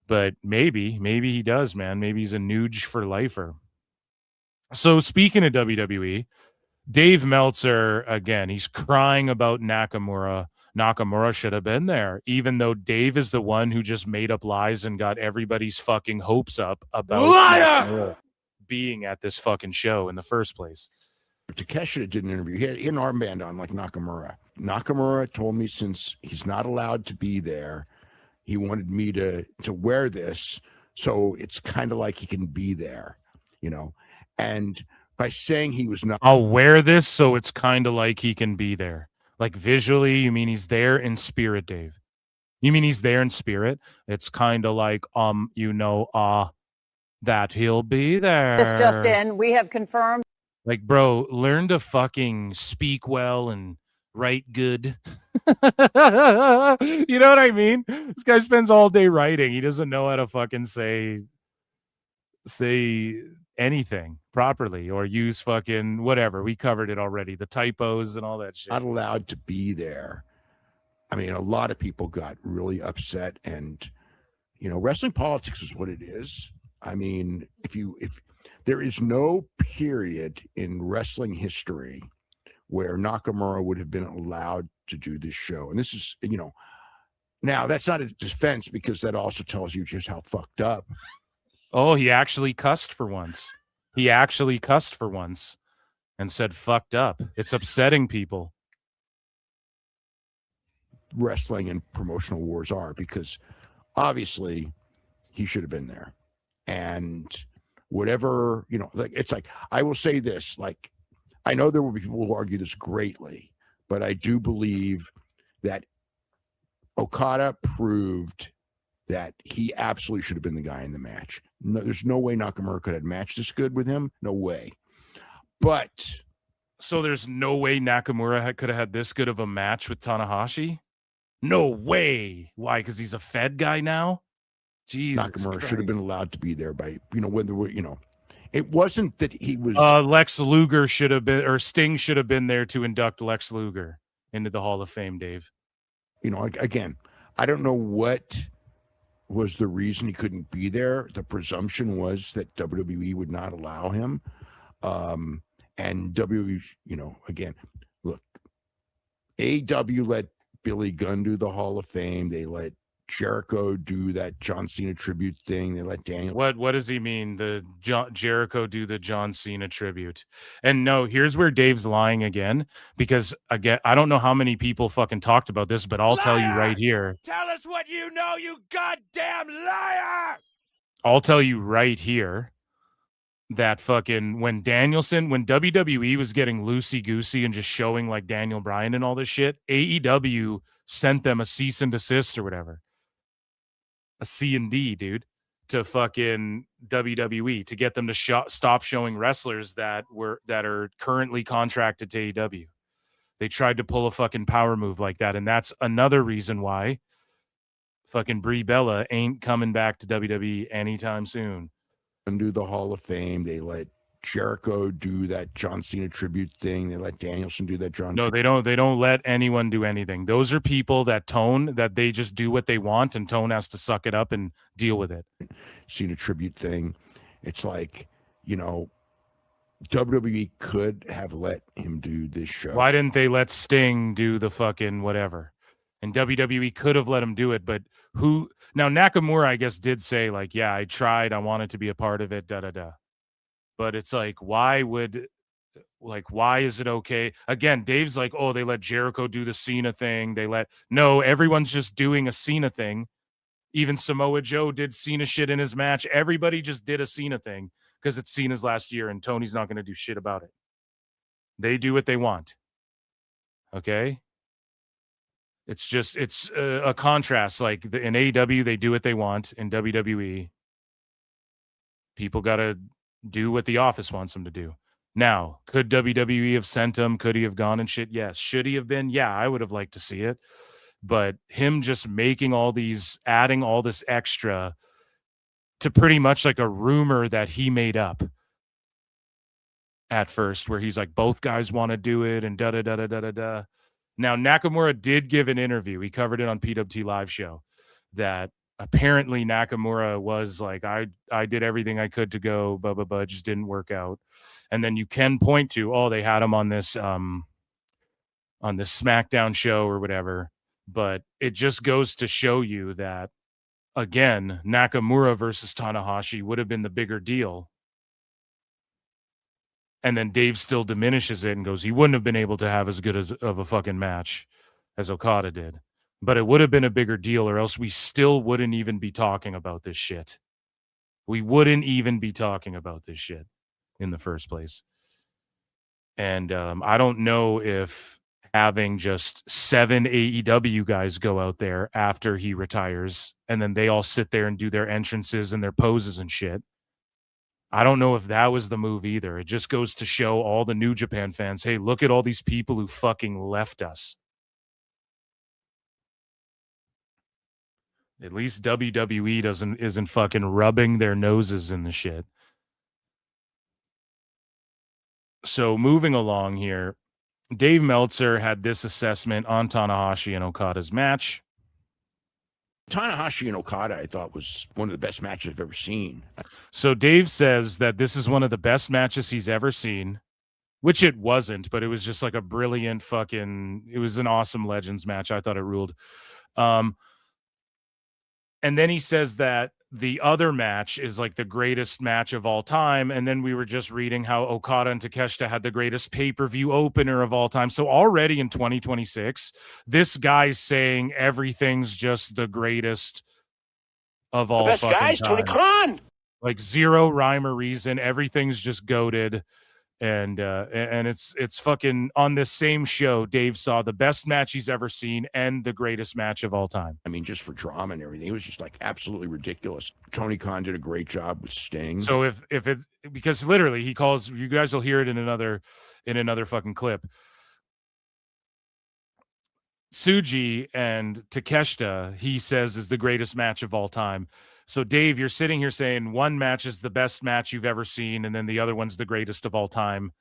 But maybe he does, man. Maybe he's a Nuge for lifer. So speaking of WWE, Dave Meltzer, again, he's crying about Nakamura. Nakamura should have been there, even though Dave is the one who just made up lies and got everybody's fucking hopes up about Nakamura being at this fucking show in the first place. Takeshita did an interview. He had an armband on like Nakamura. Nakamura told me since he's not allowed to be there, he wanted me to wear this so it's kind of like he can be there, And by saying he was not... I'll wear this so it's kind of like he can be there. Like visually, you mean he's there in spirit, Dave? You mean he's there in spirit? It's kind of like, that he'll be there. This just in, we have confirmed. Like, bro, learn to fucking speak well and write good. You know what I mean? This guy spends all day writing. He doesn't know how to fucking say anything properly or use fucking whatever. We covered it already. The typos and all that shit. Not allowed to be there. A lot of people got really upset and, wrestling politics is what it is. I mean, if there is no period in wrestling history where Nakamura would have been allowed to do this show. And this is, now that's not a defense because that also tells you just how fucked up. Oh, he actually cussed for once. And said fucked up. It's upsetting people. Wrestling and promotional wars are, because obviously he should have been there. And whatever, it's like, I will say this, like, I know there will be people who argue this greatly, but I do believe that Okada proved that he absolutely should have been the guy in the match. No, there's no way Nakamura could have matched this good with him. No way. But so there's no way Nakamura could have had this good of a match with Tanahashi? No way. Why? Because he's a Fed guy now? Jesus Nakamura Christ. should have been allowed to be there by, when there were, it wasn't that he was. Lex Luger should have been, or Sting should have been there to induct Lex Luger into the Hall of Fame, Dave. Again, I don't know what was the reason he couldn't be there. The presumption was that WWE would not allow him. And WWE, again, look, AEW let Billy Gunn do the Hall of Fame. They let Jericho do that John Cena tribute thing. They let Daniel. What does he mean? The Jericho do the John Cena tribute? And no, here's where Dave's lying again, because again, I don't know how many people fucking talked about this, but I'll tell you right here. Tell us what you know, you goddamn liar! I'll tell you right here that fucking when WWE was getting loosey-goosey and just showing like Daniel Bryan and all this shit, AEW sent them a cease and desist or whatever. A C&D, dude, to fucking WWE to get them to stop showing wrestlers that are currently contracted to AEW. They tried to pull a fucking power move like that, and that's another reason why fucking Brie Bella ain't coming back to WWE anytime soon. And do the Hall of Fame. They let Jericho do that John Cena tribute thing. They let Danielson do that John. No, they don't. They don't let anyone do anything. Those are people that they just do what they want, and Tone has to suck it up and deal with it. Cena tribute thing. It's like, WWE could have let him do this show. Why didn't they let Sting do the fucking whatever? And WWE could have let him do it, but who? Now Nakamura, I guess, did say like, yeah, I tried. I wanted to be a part of it. But it's like, why is it okay? Again, Dave's like, oh, they let Jericho do the Cena thing. No, everyone's just doing a Cena thing. Even Samoa Joe did Cena shit in his match. Everybody just did a Cena thing because it's Cena's last year and Tony's not going to do shit about it. They do what they want. Okay? It's a contrast. Like in AEW, they do what they want. In WWE, people got to do what the office wants them to do. Now, could WWE have sent him? Could he have gone and shit? Yes. Should he have been? Yeah, I would have liked to see it. But him just adding all this extra to pretty much like a rumor that he made up at first, where he's like, both guys want to do it and da-da-da-da-da-da-da. Now, Nakamura did give an interview. He covered it on PWT Live show that apparently Nakamura was like, I did everything I could to go, but just didn't work out. And then you can point to, they had him on this SmackDown show or whatever. But it just goes to show you that, again, Nakamura versus Tanahashi would have been the bigger deal. And then Dave still diminishes it and goes, he wouldn't have been able to have as good of a fucking match as Okada did. But it would have been a bigger deal, or else we still wouldn't even be talking about this shit. We wouldn't even be talking about this shit in the first place. And I don't know if having just 7 AEW guys go out there after he retires, and then they all sit there and do their entrances and their poses and shit. I don't know if that was the move either. It just goes to show all the New Japan fans, hey, look at all these people who fucking left us. At least WWE isn't fucking rubbing their noses in the shit. So moving along here, Dave Meltzer had this assessment on Tanahashi and Okada's match. Tanahashi and Okada, I thought, was one of the best matches I've ever seen. So Dave says that this is one of the best matches he's ever seen, which it wasn't, but it was just like a brilliant it was an awesome Legends match. I thought it ruled. And then he says that the other match is like the greatest match of all time. And then we were just reading how Okada and Takeshita had the greatest pay-per-view opener of all time. So already in 2026, this guy's saying everything's just the greatest of all. The best guys, time. Tony Khan. Like zero rhyme or reason. Everything's just goated. And it's fucking on this same show. Dave saw the best match he's ever seen and the greatest match of all time. I mean, just for drama and everything, it was just like absolutely ridiculous. Tony Khan did a great job with Sting. So if it's because literally he calls, you guys will hear it in another fucking clip. Tsuji and Takeshita, he says, is the greatest match of all time. So, Dave, you're sitting here saying one match is the best match you've ever seen, and then the other one's the greatest of all time,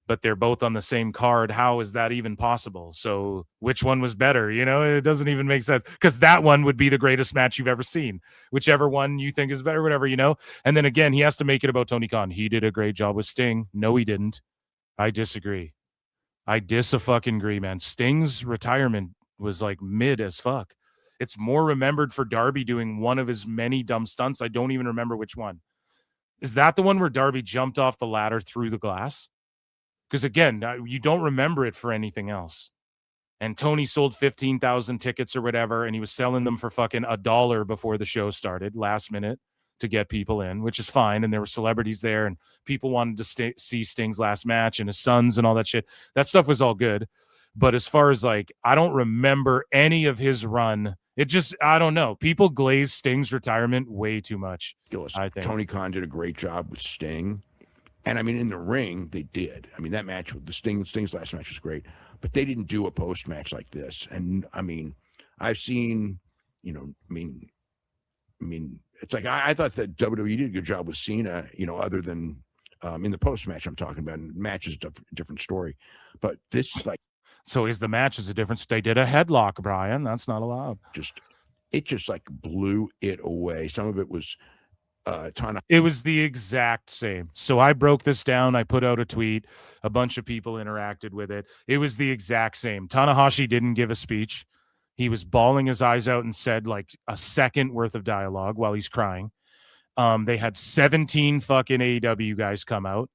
but they're both on the same card. How is that even possible? So, which one was better? You know, it doesn't even make sense, because that one would be the greatest match you've ever seen, whichever one you think is better, whatever, you know? And then again, he has to make it about Tony Khan. He did a great job with Sting. No, he didn't. I disagree. I dis-a-fucking-agree, man. Sting's retirement was like mid as fuck. It's more remembered for Darby doing one of his many dumb stunts. I don't even remember which one. Is that the one where Darby jumped off the ladder through the glass? Because again, you don't remember it for anything else. And Tony sold 15,000 tickets or whatever, and he was selling them for fucking $1 before the show started, last minute, to get people in, which is fine. And there were celebrities there, and people wanted to see Sting's last match and his sons and all that shit. That stuff was all good. But as far as like, I don't remember any of his run. It just, I don't know. People glaze Sting's retirement way too much. I think Tony Khan did a great job with Sting. And I mean, in the ring, they did. I mean, that match with Sting's last match was great, but they didn't do a post match like this. And I mean, I've seen, you know, I mean, it's like, I thought that WWE did a good job with Cena, you know, other than in the post match I'm talking about. And match is a different story, but this, like, so is the match is a difference. They did a headlock, Brian. That's not allowed. It just like blew it away. Some of it was It was the exact same. So I broke this down. I put out a tweet. A bunch of people interacted with it. It was the exact same. Tanahashi didn't give a speech. He was bawling his eyes out and said like a second worth of dialogue while he's crying. They had 17 fucking AEW guys come out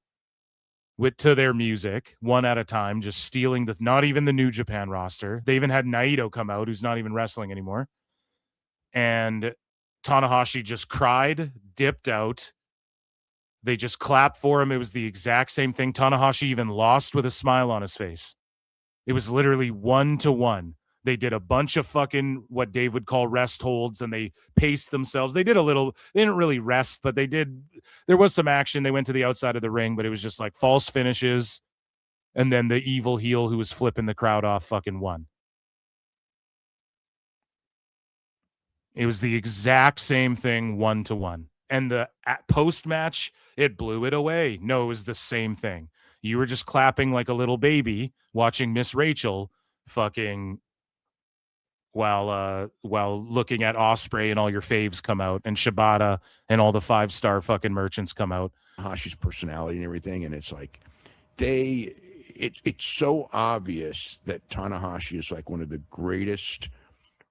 to their music one at a time, just stealing not even the New Japan roster. They even had Naito come out, who's not even wrestling anymore. And Tanahashi just cried, dipped out. They just clapped for him. It was the exact same thing. Tanahashi even lost with a smile on his face. It was literally 1-to-1. They did a bunch of fucking what Dave would call rest holds, and they paced themselves. They didn't really rest, but there was some action. They went to the outside of the ring, but it was just like false finishes. And then the evil heel who was flipping the crowd off fucking won. It was the exact same thing, 1-to-1. And the post-match, it blew it away. No, it was the same thing. You were just clapping like a little baby watching Miss Rachel fucking while looking at Osprey and all your faves come out, and Shibata and all the 5-star fucking merchants come out. Hashi's personality and everything, and it's like it's so obvious that Tanahashi is like one of the greatest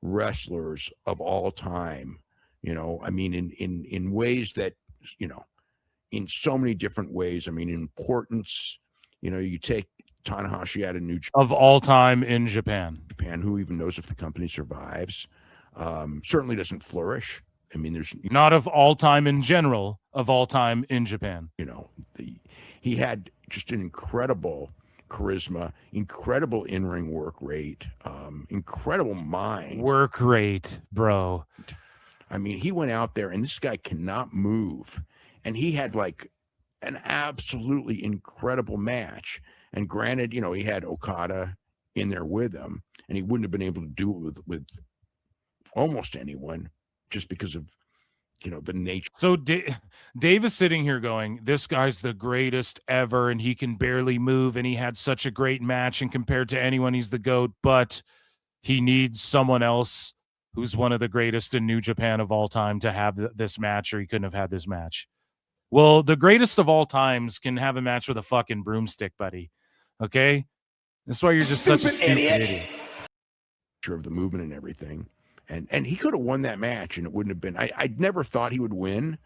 wrestlers of all time. You know, I mean, in ways that, you know, in so many different ways. I mean, importance, you know, you take Tanahashi out of New Japan. Of all time in Japan. Who even knows if the company survives? Certainly doesn't flourish. I mean, there's not of all time in general, of all time in Japan. You know, he had just an incredible charisma, incredible in-ring work rate, incredible mind. Work rate, bro. I mean, he went out there and this guy cannot move. And he had like an absolutely incredible match. And granted, you know, he had Okada in there with him, and he wouldn't have been able to do it with almost anyone just because of, you know, the nature. So Dave is sitting here going, this guy's the greatest ever, and he can barely move, and he had such a great match, and compared to anyone, he's the GOAT, but he needs someone else who's one of the greatest in New Japan of all time, to have this match, or he couldn't have had this match. Well, the greatest of all times can have a match with a fucking broomstick, buddy. Okay? That's why you're just such a stupid idiot. Of the movement and everything. And he could have won that match, and it wouldn't have been. I never thought he would win,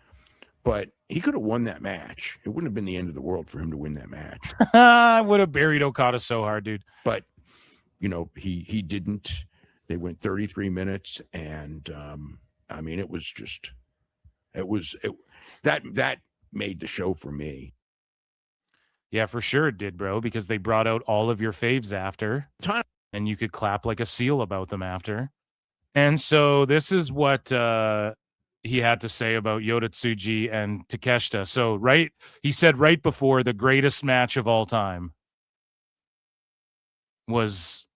but he could have won that match. It wouldn't have been the end of the world for him to win that match. I would have buried Okada so hard, dude. But, you know, he didn't. They went 33 minutes, and I mean, it was just, that made the show for me. Yeah, for sure it did, bro, because they brought out all of your faves after, and you could clap like a seal about them after. And so this is what he had to say about Yota Tsuji and Takeshita. So he said right before, the greatest match of all time was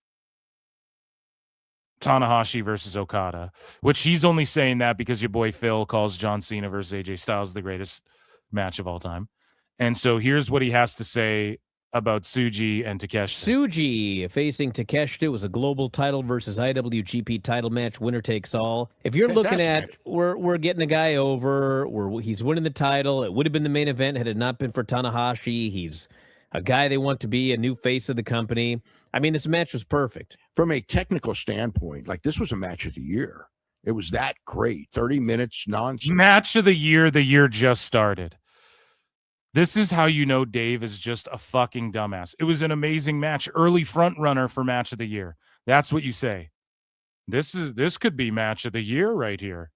Tanahashi versus Okada, which he's only saying that because your boy Phil calls John Cena versus AJ Styles the greatest match of all time. And so here's what he has to say about Tsuji and Takeshita. Tsuji facing Takeshita was a global title versus IWGP title match, winner takes all. If you're looking at, we're getting a guy over, he's winning the title. It would have been the main event had it not been for Tanahashi. He's a guy they want to be a new face of the company. I mean, this match was perfect. From a technical standpoint, like, this was a match of the year. It was that great. 30 minutes nonstop. Match of the year just started. This is how you know Dave is just a fucking dumbass. It was an amazing match. Early front runner for match of the year. That's what you say. This could be match of the year right here.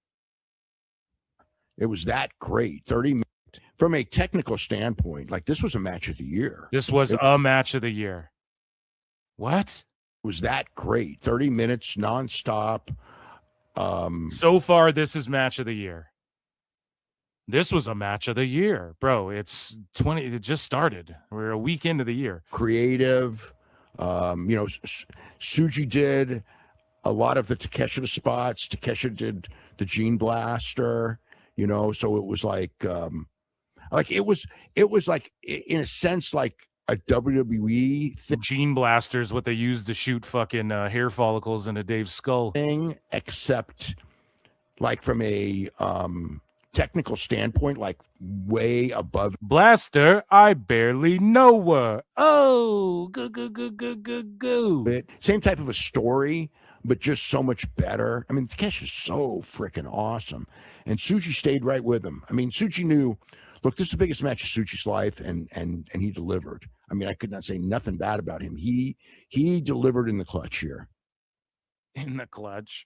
It was that great. 30 minutes. From a technical standpoint, like, this was a match of the year. This was a match of the year. What? It was that great. 30 minutes nonstop. So far, this is match of the year. This was a match of the year, bro. It's 20. It just started. We're a week into the year. Creative. You know, Tsuji did a lot of the Takeshita spots. Takeshita did the Gene Blaster. You know, so it was like it was like, in a sense, like a WWE thing. Gene Blasters, what they used to shoot fucking hair follicles into Dave's skull. Except, like, from a technical standpoint, like, way above. Blaster, I barely know her. Oh, go. Same type of a story, but just so much better. I mean, Takesh is so freaking awesome. And Tsuji stayed right with him. I mean, Tsuji knew, look, this is the biggest match of Tsuji's life, and he delivered. I mean, I could not say nothing bad about him. He delivered in the clutch here. In the clutch.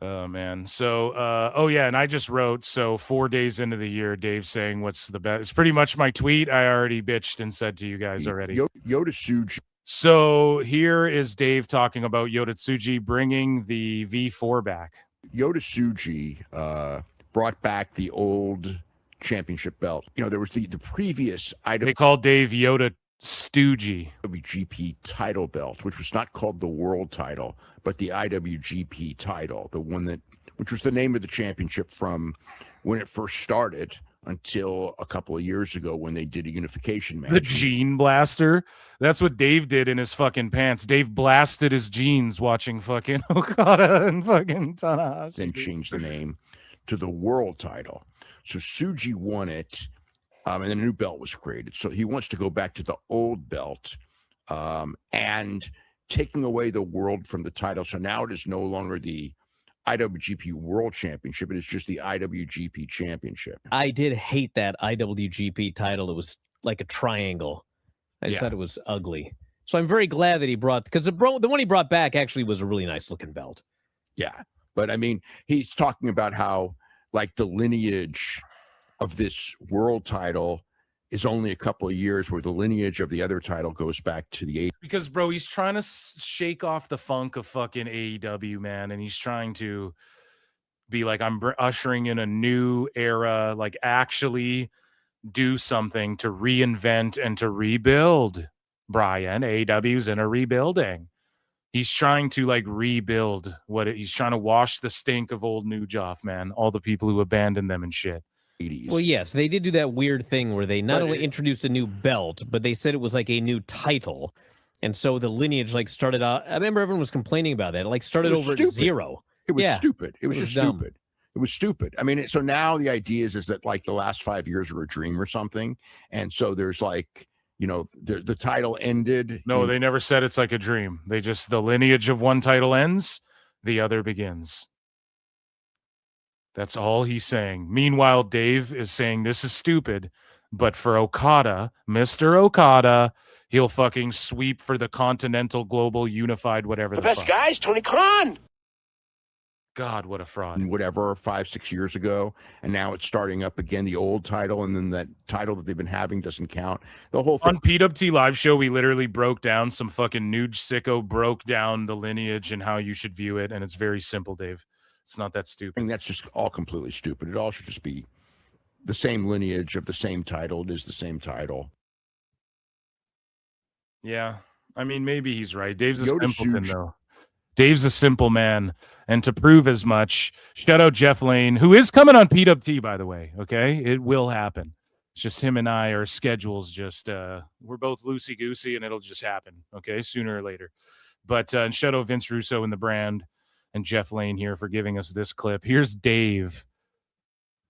Oh, man. So, and I just wrote, so 4 days into the year, Dave saying what's the best. It's pretty much my tweet. I already bitched and said to you guys already. Yota Tsuji. So here is Dave talking about Yota Tsuji bringing the V4 back. Yota Tsuji brought back the old championship belt. You know, there was the previous item. They called Dave Yota Stoogie. IWGP title belt, which was not called the world title, but the IWGP title, the one which was the name of the championship from when it first started until a couple of years ago when they did a unification match. The Gene Blaster. That's what Dave did in his fucking pants. Dave blasted his jeans watching fucking Okada and fucking Tanahashi. Then changed the name to the world title. So Tsuji won it, and then a new belt was created. So he wants to go back to the old belt and taking away the world from the title. So now it is no longer the IWGP World Championship. It is just the IWGP Championship. I did hate that IWGP title. It was like a triangle. I just thought it was ugly. So I'm very glad that he brought, because the one he brought back actually was a really nice looking belt. Yeah. But I mean, he's talking about how, like, the lineage of this world title is only a couple of years, where the lineage of the other title goes back to the 80s. Because, bro, he's trying to shake off the funk of fucking AEW, man, and he's trying to be like, I'm ushering in a new era, like, actually do something to reinvent and to rebuild. Bryan, AEW's in a rebuilding. He's trying to, like, rebuild he's trying to wash the stink of old New Joff, man. All the people who abandoned them and shit. 80s. Well, yes, they did do that weird thing where they not only introduced a new belt, but they said it was like a new title. And so the lineage, like, started out. I remember everyone was complaining about that. It, like, started over at 0. It was Yeah, stupid. It was it was just dumb. stupid. It was stupid. I mean, so now the idea is that like the last 5 years are a dream or something. And so there's like, the title ended. No, they never said it's like a dream. They just, the lineage of one title ends, the other begins. That's all he's saying. Meanwhile, Dave is saying this is stupid, but for Okada, Mr. Okada, he'll fucking sweep for the Continental, Global, Unified, whatever the best fuck. Guys, Tony Khan. God, what a fraud. Whatever, 5-6 years ago, and now it's starting up again, the old title, and then that title that they've been having doesn't count. The whole thing. On PWT Live Show, we literally broke down, some fucking nude sicko broke down the lineage and how you should view it, and it's very simple, Dave. It's not that stupid. And that's just all completely stupid. It all should just be the same lineage of the same title. It is the same title. Yeah, I mean, maybe he's right. Dave's a Yoda simpleton, Suge. though. Dave's a simple man, and to prove as much, shout out Jeff Lane, who is coming on PWT, by the way, okay? It will happen. It's just him and I, our schedules just, we're both loosey-goosey, and it'll just happen, okay, sooner or later. But and shout out Vince Russo and the brand, and Jeff Lane here for giving us this clip. Here's Dave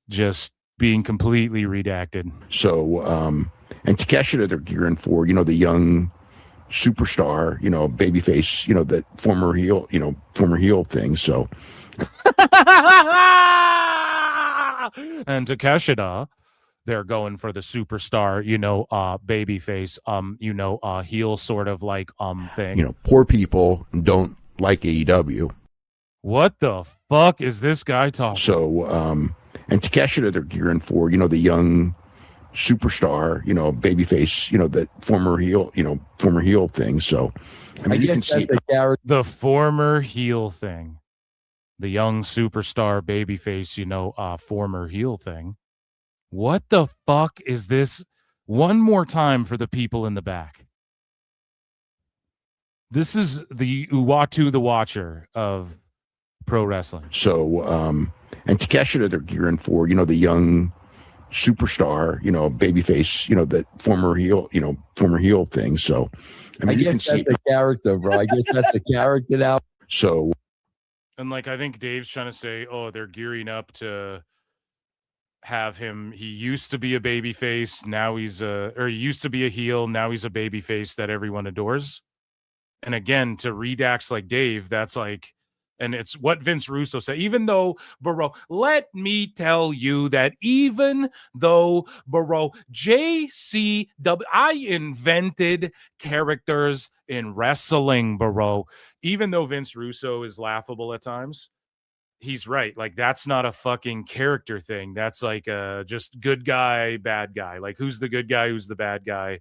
just being completely redacted. So, and Takeshita, they're gearing for, the young superstar, babyface, that former heel thing. So, and Takeshita, they're going for the superstar, babyface, heel sort of like thing. Poor people don't like AEW. What the fuck is this guy talking? So, and Takeshita, they're gearing for, the young superstar, babyface, that former heel thing. So, I mean, you can see the former heel thing, the young superstar babyface, former heel thing. What the fuck is this? One more time for the people in the back. This is the Uwatu the Watcher of pro wrestling. So, and Takeshita, they're gearing for, the young superstar, babyface, that former heel thing. So, I mean, you can see the character, bro. I guess that's a character now. So, and like, I think Dave's trying to say, oh, they're gearing up to have him. He used to be a babyface. Now he used to be a heel. Now he's a babyface that everyone adores. And again, to redacts like Dave, that's like, and it's what Vince Russo said, even though, bro, let me tell you that even though, bro, JCW, I invented characters in wrestling, bro. Even though Vince Russo is laughable at times, he's right. Like, that's not a fucking character thing. That's like just good guy, bad guy. Like, who's the good guy? Who's the bad guy?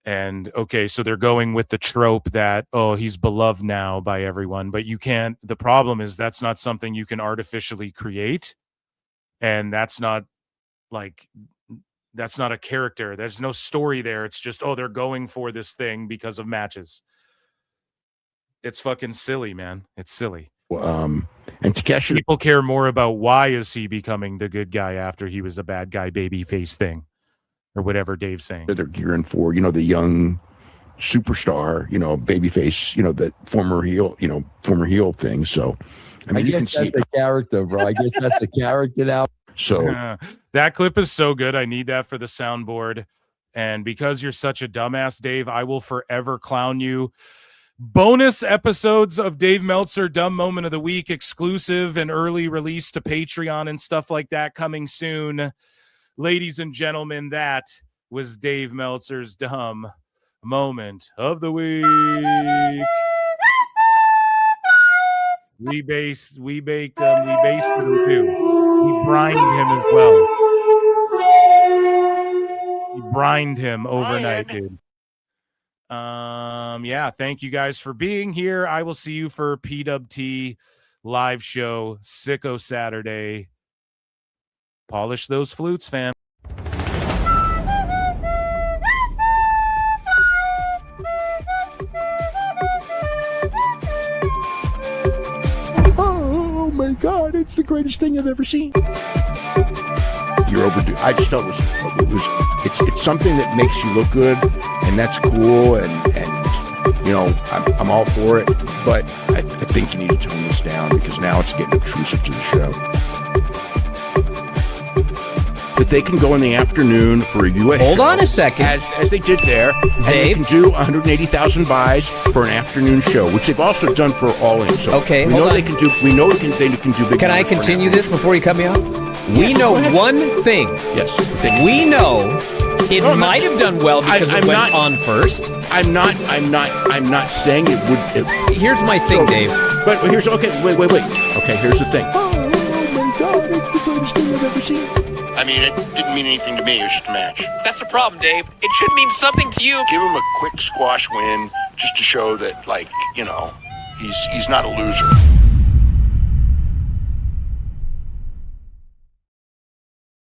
And okay, so they're going with the trope that, oh, he's beloved now by everyone, but you can't, the problem is that's not something you can artificially create. And that's not a character. There's no story there. It's just, oh, they're going for this thing because of matches. It's fucking silly, man. It's silly. And Takeshita, people care more about why is he becoming the good guy after he was a bad guy baby face thing. Or whatever Dave's saying. They're gearing for, the young superstar, babyface, that former heel thing. So, I mean, you can see the character, bro. I guess that's a character now. So, that clip is so good. I need that for the soundboard. And because you're such a dumbass, Dave, I will forever clown you. Bonus episodes of Dave Meltzer Dumb Moment of the Week, exclusive and early release to Patreon and stuff like that coming soon. Ladies and gentlemen, that was Dave Meltzer's Dumb Moment of the Week. We based him too. We brined him as well. We brined him overnight, dude. Yeah, thank you guys for being here. I will see you for PWT live show, Sicko Saturday. Polish those flutes, fam. oh my God, it's the greatest thing I've ever seen. You're overdue. I just felt it's something that makes you look good, and that's cool, and You know, I'm all for it, but I think you need to tone this down because now it's getting intrusive to the show. That they can go in the afternoon for a U.S. Hold show, on a second. as they did there, and they Dave? can do 180,000 buys for an afternoon show, which they've also done for All In. So Okay, we hold know on. they can do. We know they can do big. Can I numbers for an continue afternoon. this before you cut me off? We Yeah, know go ahead. one thing. Yes. We know it No, might have done well because I'm it went not- on first. I'm not saying it would. Here's my thing, Dave. But here's okay. Wait. Okay, here's the thing. Oh my God, it's the greatest thing I've ever seen. I mean, it didn't mean anything to me. It was just a match. That's the problem, Dave. It should mean something to you. Give him a quick squash win just to show that, like, you know, he's not a loser.